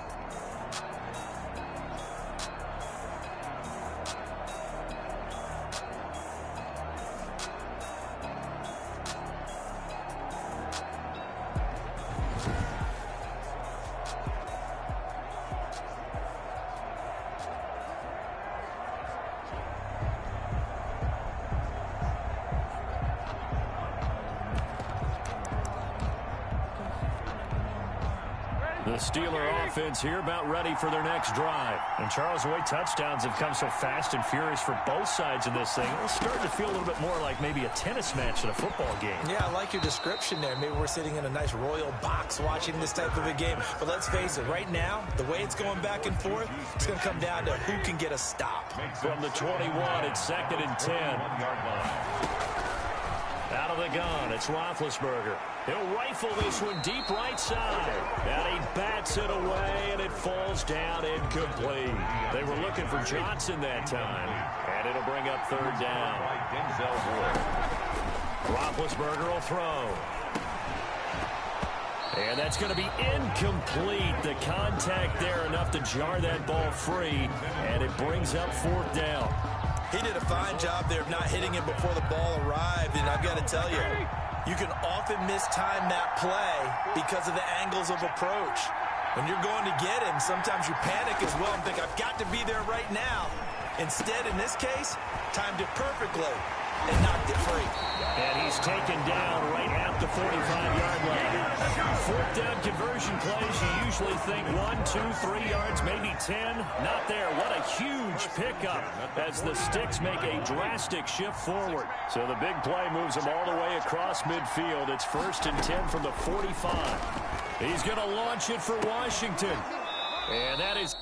The Steeler offense here about ready for their next drive. And Charles, the way touchdowns have come so fast and furious for both sides in this thing, it's starting to feel a little bit more like maybe a tennis match in a football game. Yeah, I like your description there. Maybe we're sitting in a nice royal box watching this type of a game. But let's face it, right now, the way it's going back and forth, it's going to come down to who can get a stop. From the 21, it's 2nd and 10. Out of the gun, it's Roethlisberger. He'll rifle this one deep right side. And he bats it away, and it falls down incomplete. They were looking for Johnson that time. And it'll bring up 3rd down. Roethlisberger will throw. And that's going to be incomplete. The contact there enough to jar that ball free. And it brings up 4th down. He did a fine job there of not hitting it before the ball arrived, and I've got to tell you, you can often mistime that play because of the angles of approach. When you're going to get him, sometimes you panic as well and think, I've got to be there right now. Instead, in this case, timed it perfectly and knocked it free. And he's taken down right at the 45-yard line. 4th down conversion plays, you usually think 1, 2, 3 yards, maybe 10. Not there. What a huge pickup as the Sticks make a drastic shift forward. So the big play moves them all the way across midfield. It's 1st and 10 from the 45. He's going to launch it for Washington. And that is...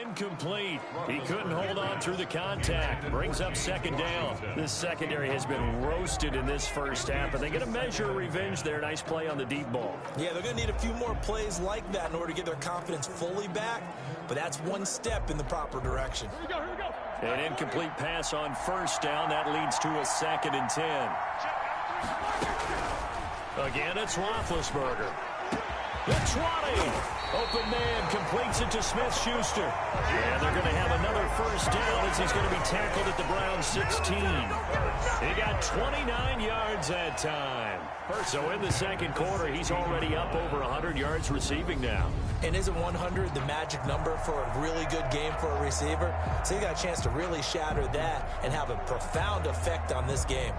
Incomplete. He couldn't hold on through the contact. Brings up second down. This secondary has been roasted in this first half, but they get a measure of revenge there. Nice play on the deep ball. Yeah, they're going to need a few more plays like that in order to get their confidence fully back, but that's one step in the proper direction. Here we go. An incomplete pass on first down. That leads to a 2nd and 10. Again, it's Roethlisberger. The 20. Open man completes it to Smith-Schuster. And they're going to have another first down as he's going to be tackled at the Browns 16. He got 29 yards that time. So in the second quarter, he's already up over 100 yards receiving now. And isn't 100 the magic number for a really good game for a receiver? So he got a chance to really shatter that and have a profound effect on this game.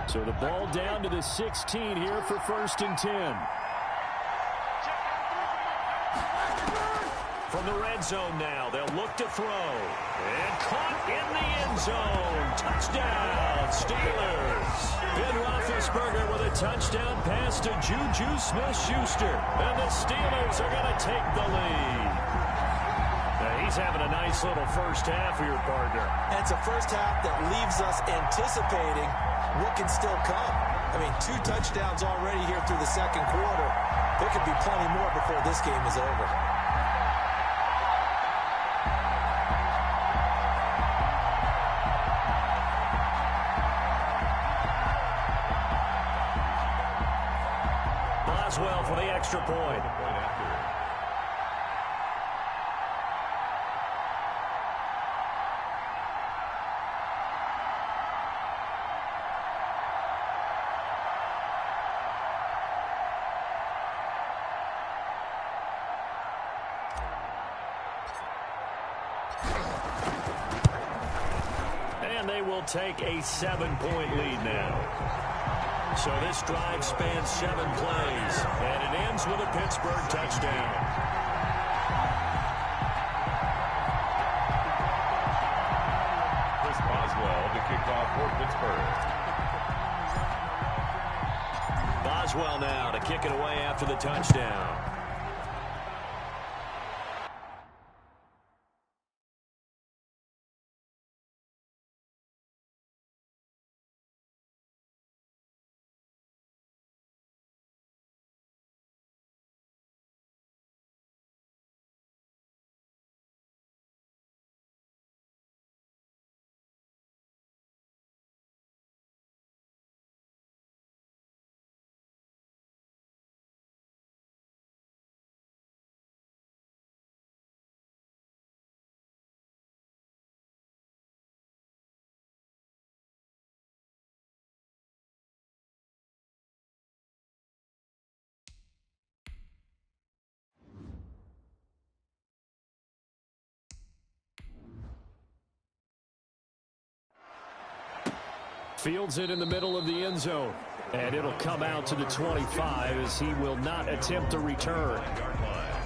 So the ball down to the 16 here for 1st and 10. From the red zone now, they'll look to throw. And caught in the end zone. Touchdown, Steelers. Ben Roethlisberger with a touchdown pass to Juju Smith-Schuster. And the Steelers are going to take the lead. Now he's having a nice little first half for your partner. And it's a first half that leaves us anticipating what can still come. I mean, 2 touchdowns already here through the second quarter. There could be plenty more before this game is over. Boswell for the extra point. They will take a 7-point lead now. So this drive spans 7 plays, and it ends with a Pittsburgh touchdown. Chris Boswell to kick off for Pittsburgh. Boswell now to kick it away after the touchdown. Fields it in the middle of the end zone. And it'll come out to the 25 as he will not attempt a return.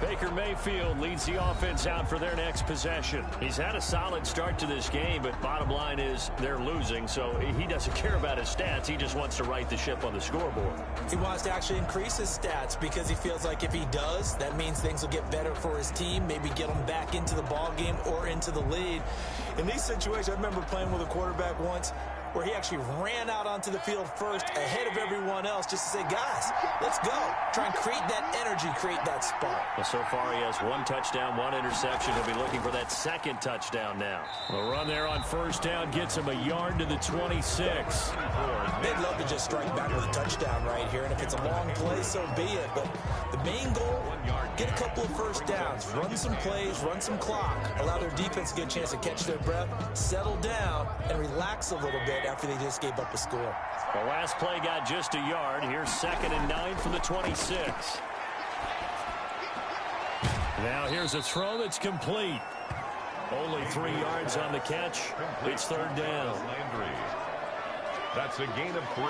Baker Mayfield leads the offense out for their next possession. He's had a solid start to this game, but bottom line is they're losing, so he doesn't care about his stats. He just wants to right the ship on the scoreboard. He wants to actually increase his stats because he feels like if he does, that means things will get better for his team, maybe get them back into the ball game or into the lead. In these situations, I remember playing with a quarterback once where he actually ran out onto the field first ahead of everyone else just to say, guys, let's go. Try and create that energy, create that spark. Well, so far he has 1 touchdown, 1 interception. He'll be looking for that 2nd touchdown now. The run there on first down gets him a yard to the 26. They'd love to just strike back with a touchdown right here, and if it's a long play, so be it. But the main goal, get a couple of first downs, run some plays, run some clock, allow their defense to get a chance to catch their breath, settle down, and relax a little bit after they just gave up a score. The last play got just a yard. Here's 2nd and 9 from the 26. Now here's a throw that's complete. Only 3 yards on the catch. It's third down. Landry. That's a gain of 3.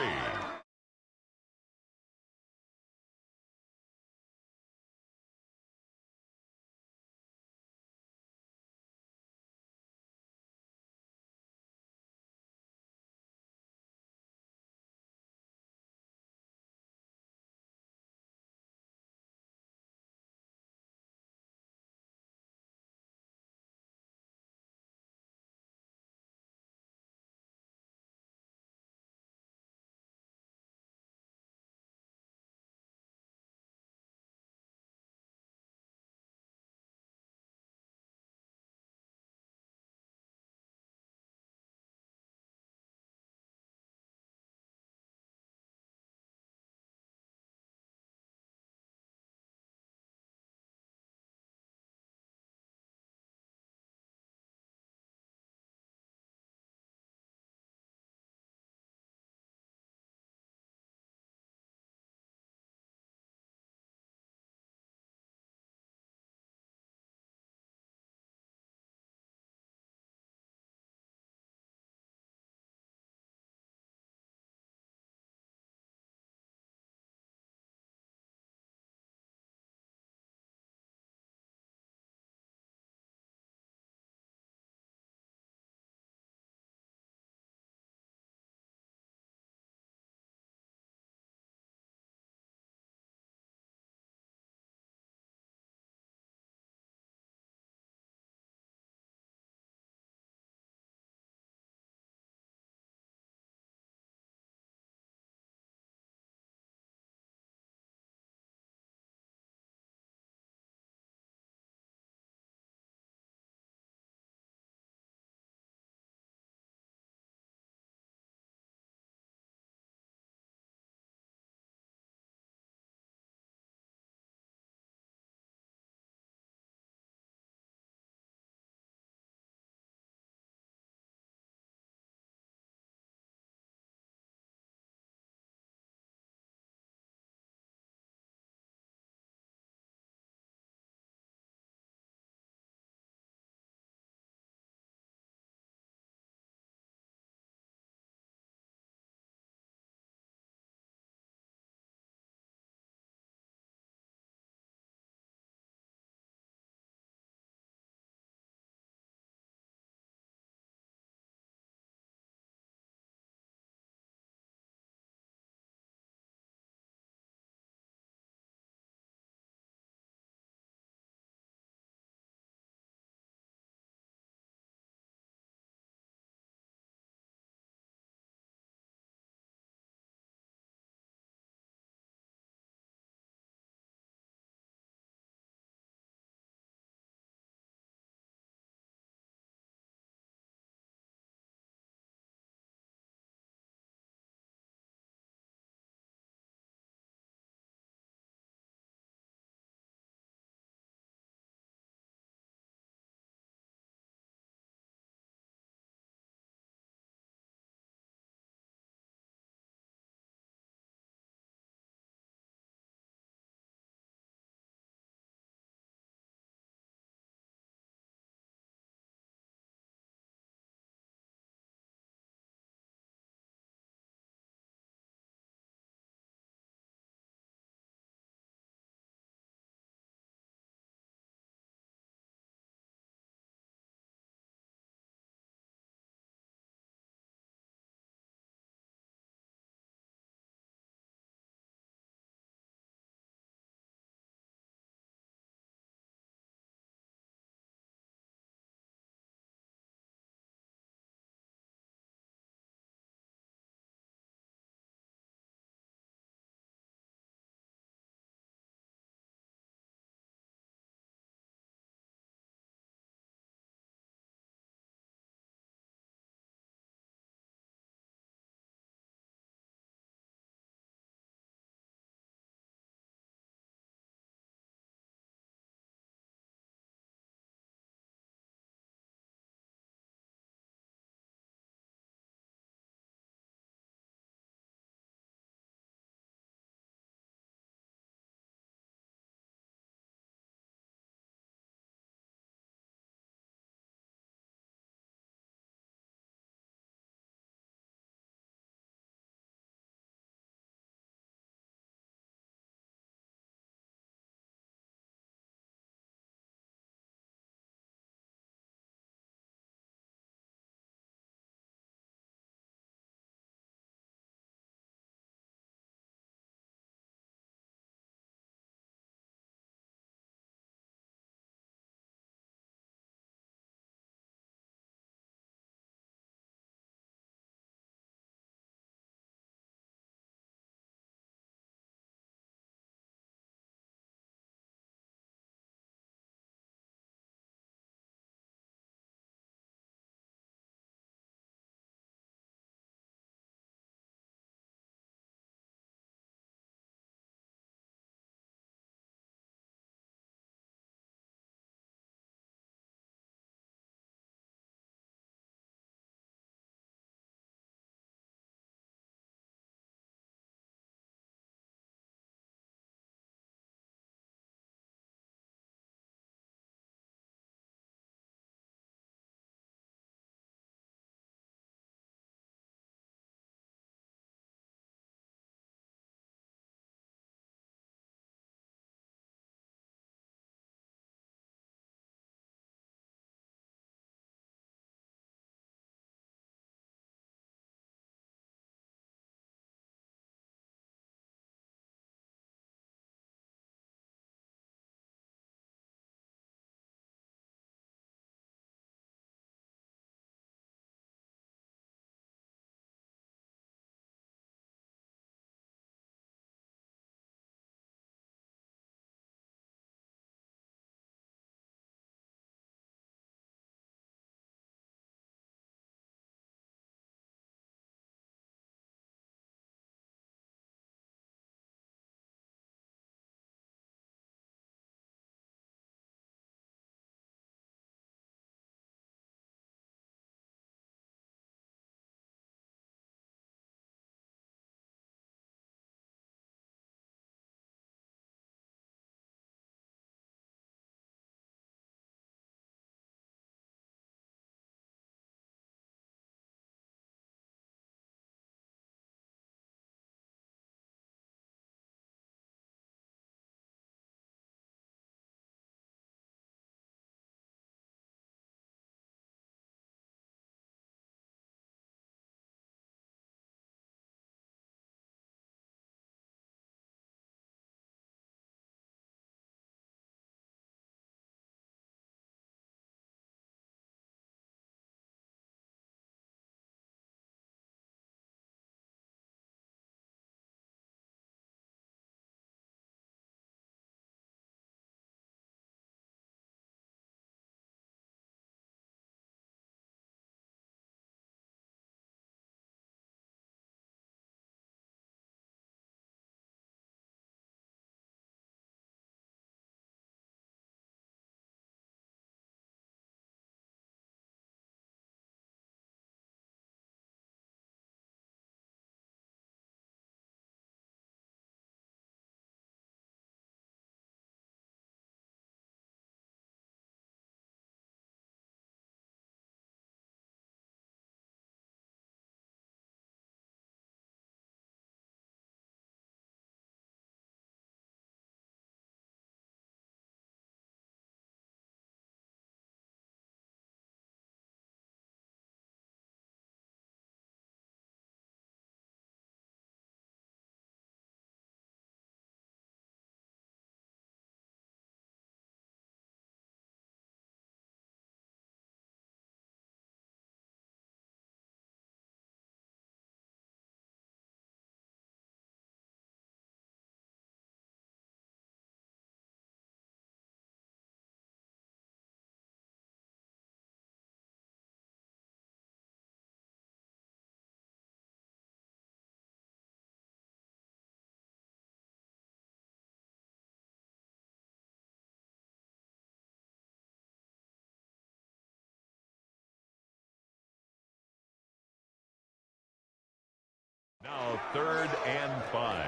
Now 3rd and 5.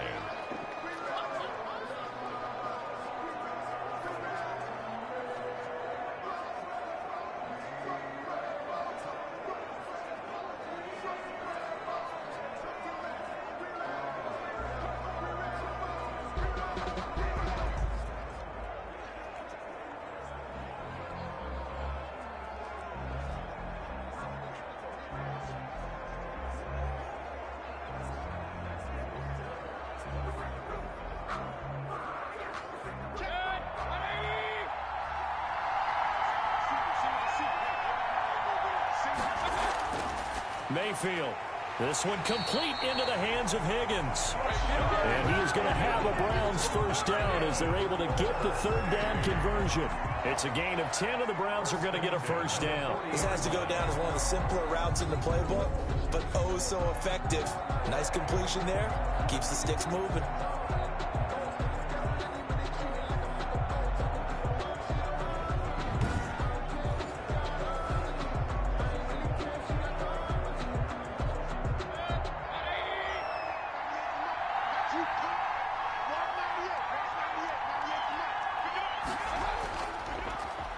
Mayfield. This one complete into the hands of Higgins. And he is going to have a Browns first down as they're able to get the 3rd down conversion. It's a gain of 10, and the Browns are going to get a first down. This has to go down as one of the simpler routes in the playbook, but oh so effective. Nice completion there. Keeps the sticks moving.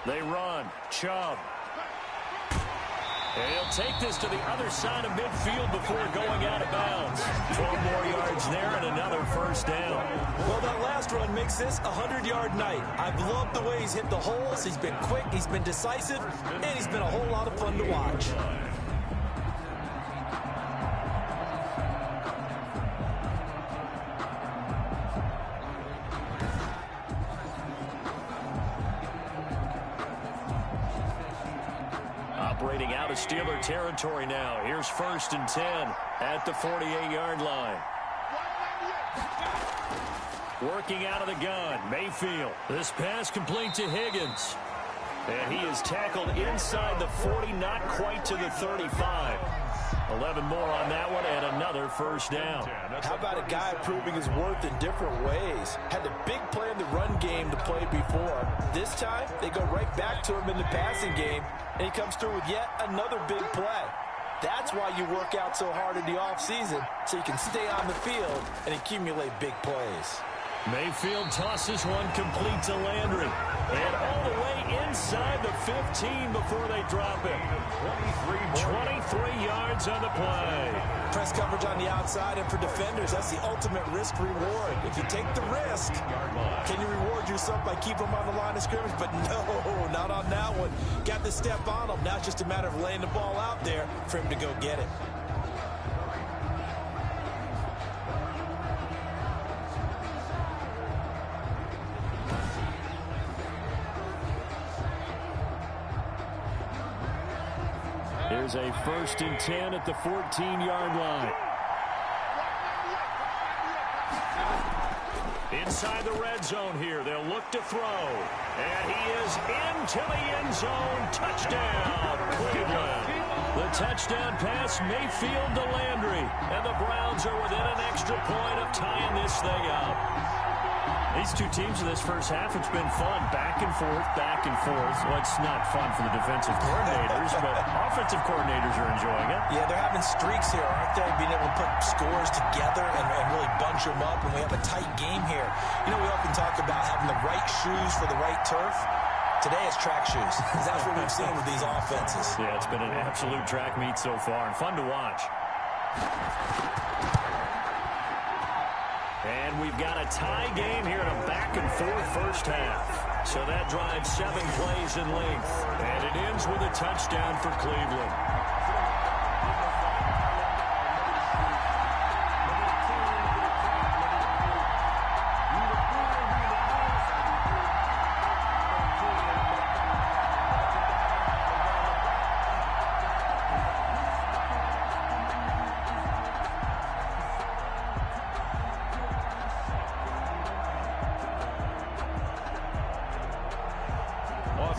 They run. Chubb. And he'll take this to the other side of midfield before going out of bounds. 12 more yards there and another first down. Well, that last run makes this a 100-yard night. I've loved the way he's hit the holes. He's been quick, he's been decisive, and he's been a whole lot of fun to watch. Operating out of Steeler territory now. Here's 1st and 10 at the 48-yard line. Working out of the gun, Mayfield. This pass complete to Higgins. And he is tackled inside the 40, not quite to the 35. 11 more on that one and another first down. How about a guy proving his worth in different ways? Had the big play in the run game to play before. This time, they go right back to him in the passing game, and he comes through with yet another big play. That's why you work out so hard in the offseason, so you can stay on the field and accumulate big plays. Mayfield tosses one complete to Landry. And all the way inside the 15 before they drop it. 23 yards on the play. Press coverage on the outside, and for defenders, that's the ultimate risk-reward. If you take the risk, can you reward yourself by keeping them on the line of scrimmage? But no, not on that one. Got the step on them. Now it's just a matter of laying the ball out there for him to go get it. Here's a 1st and 10 at the 14-yard line. Inside the red zone here. They'll look to throw. And he is into the end zone. Touchdown, Cleveland. The touchdown pass, Mayfield to Landry. And the Browns are within an extra point of tying this thing up. These two teams in this first half, it's been fun. Back and forth, back and forth. Well, it's not fun for the defensive coordinators, but offensive coordinators are enjoying it. Yeah, they're having streaks here, aren't they? Being able to put scores together and really bunch them up, and we have a tight game here. You know, we often talk about having the right shoes for the right turf. Today it's track shoes. That's what we've seen with these offenses. Yeah, it's been an absolute track meet so far, and fun to watch. And we've got a tie game here in a back-and-forth first half. So that drives 7 plays in length. And it ends with a touchdown for Cleveland.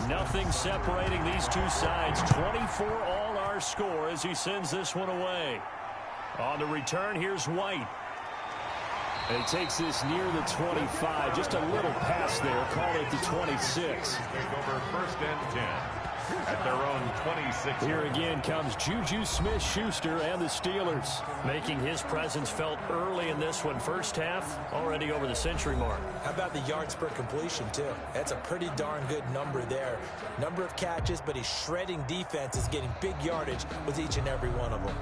Nothing separating these two sides. 24 all our score as he sends this one away. On the return, here's White. And he takes this near the 25. Just a little pass there. Call it the 26. Take over 1st and 10. at their own 26. Here again comes Juju Smith-Schuster and the Steelers, making his presence felt early in this one. First half, already over the century mark. How about the yards per completion, too? That's a pretty darn good number there. Number of catches, but he's shredding defenses, getting big yardage with each and every one of them.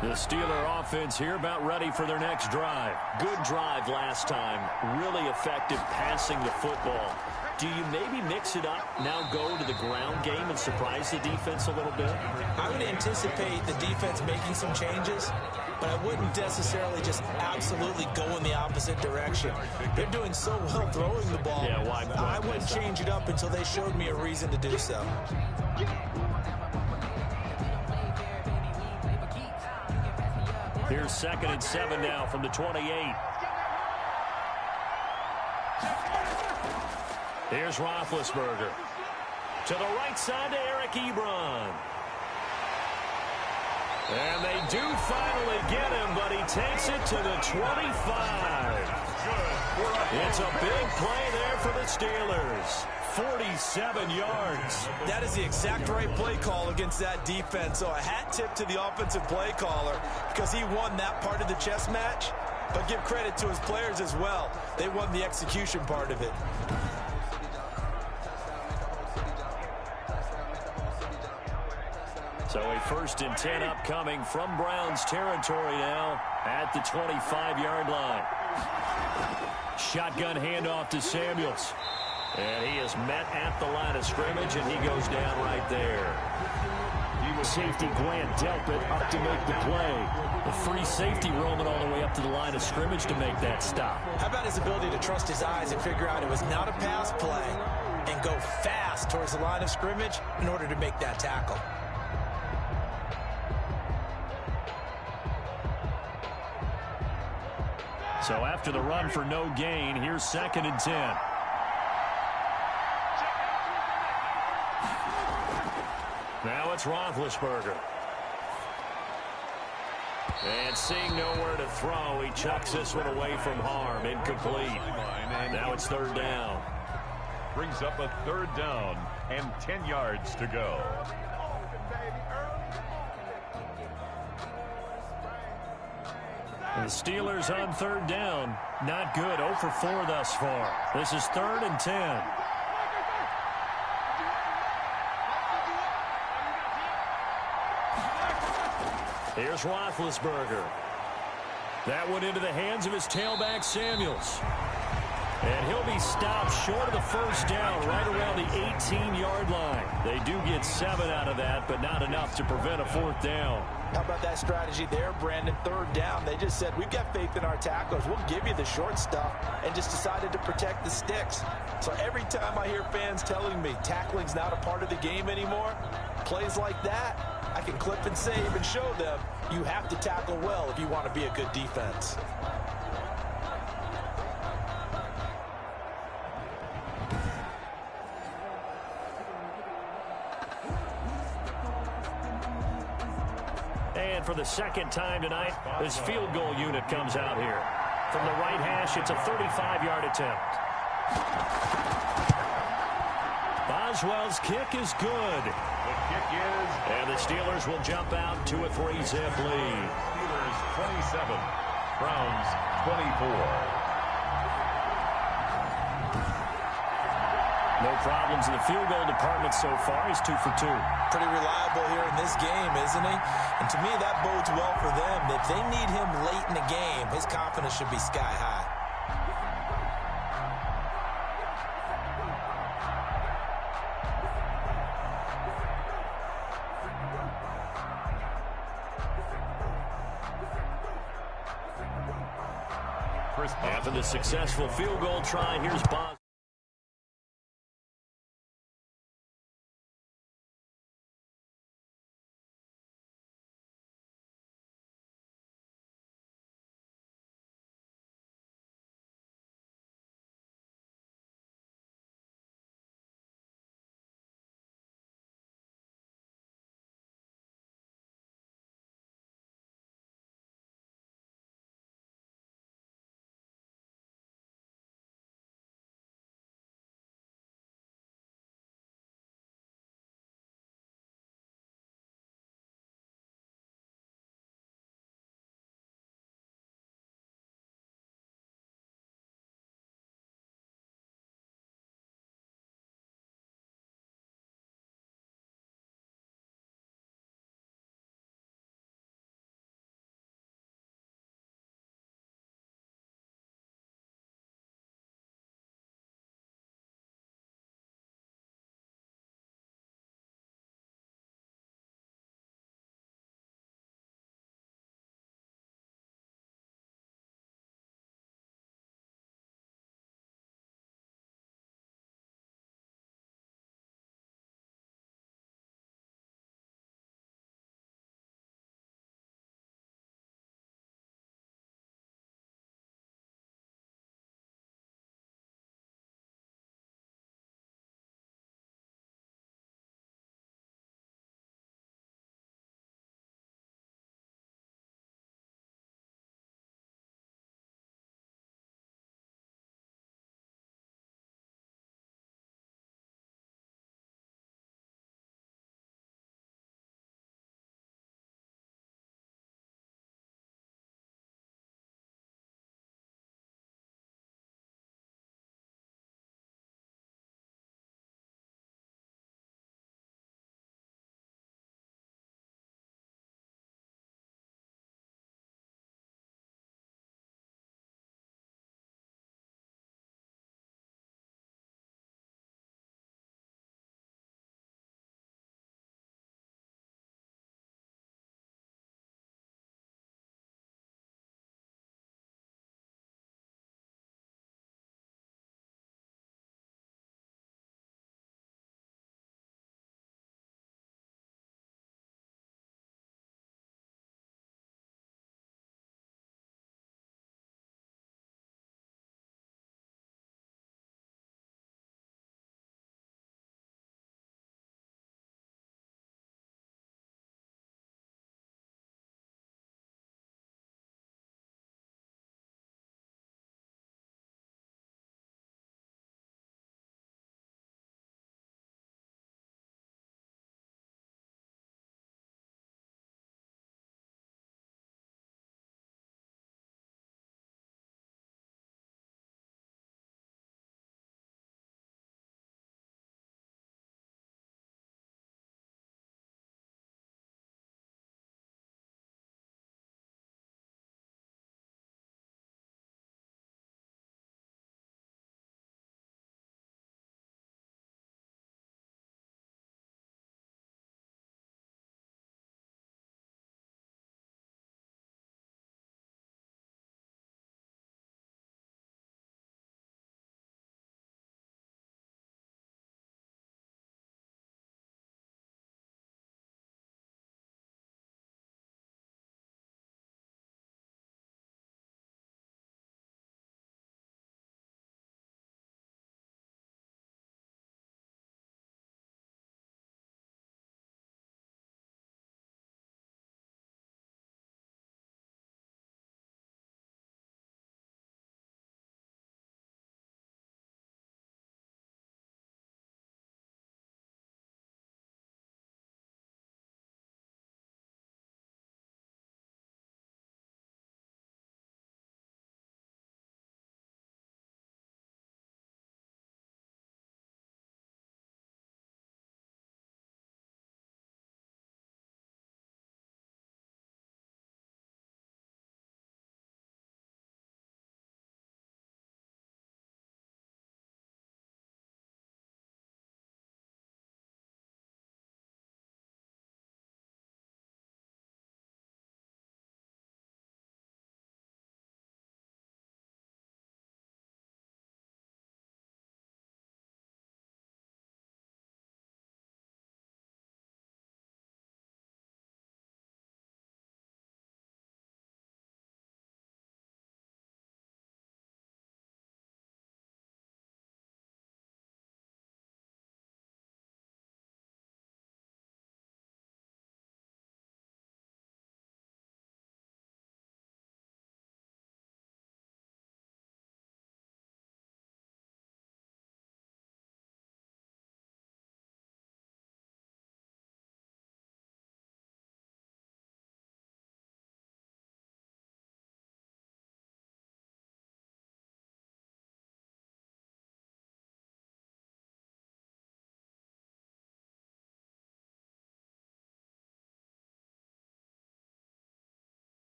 The Steeler offense here about ready for their next drive. Good drive last time. Really effective passing the football. Do you maybe mix it up, now go to the ground game and surprise the defense a little bit? I would anticipate the defense making some changes, but I wouldn't necessarily just absolutely go in the opposite direction. They're doing so well throwing the ball. Yeah, why I wouldn't change it up until they showed me a reason to do so. Here's 2nd and 7 now from the 28. Here's Roethlisberger. To the right side to Eric Ebron. And they do finally get him, but he takes it to the 25. It's a big play there for the Steelers. 47 yards. That is the exact right play call against that defense. So a hat tip to the offensive play caller because he won that part of the chess match. But give credit to his players as well. They won the execution part of it. So a 1st and 10 upcoming from Browns territory now at the 25-yard line. Shotgun handoff to Samuels. And he is met at the line of scrimmage, and he goes down right there. Safety Grant Delpit up to make the play. The free safety roaming all the way up to the line of scrimmage to make that stop. How about his ability to trust his eyes and figure out it was not a pass play and go fast towards the line of scrimmage in order to make that tackle? So after the run for no gain, here's 2nd and 10. Now it's Roethlisberger. And seeing nowhere to throw, he chucks this one away from harm. Incomplete. Now it's 3rd down. Brings up a 3rd down and 10 yards to go. The Steelers on 3rd down. Not good. 0 for 4 thus far. This is 3rd and 10. Here's Roethlisberger. That one into the hands of his tailback, Samuels. And he'll be stopped short of the 1st down right around the 18-yard line. They do get 7 out of that, but not enough to prevent a 4th down. How about that strategy there, Brandon? 3rd down. They just said, we've got faith in our tacklers. We'll give you the short stuff, and just decided to protect the sticks. So every time I hear fans telling me tackling's not a part of the game anymore, plays like that, I can clip and save and show them you have to tackle well if you want to be a good defense. And for the 2nd time tonight, this field goal unit comes out here. From the right hash, it's a 35-yard attempt. Boswell's kick is good. The kick is... And the Steelers will jump out to a 3-zip lead. Steelers 27, Browns 24. No problems in the field goal department so far. He's 2 for 2. Pretty reliable here in this game, isn't he? And to me, that bodes well for them. If they need him late in the game, his confidence should be sky high. After the successful field goal try, here's Boswell.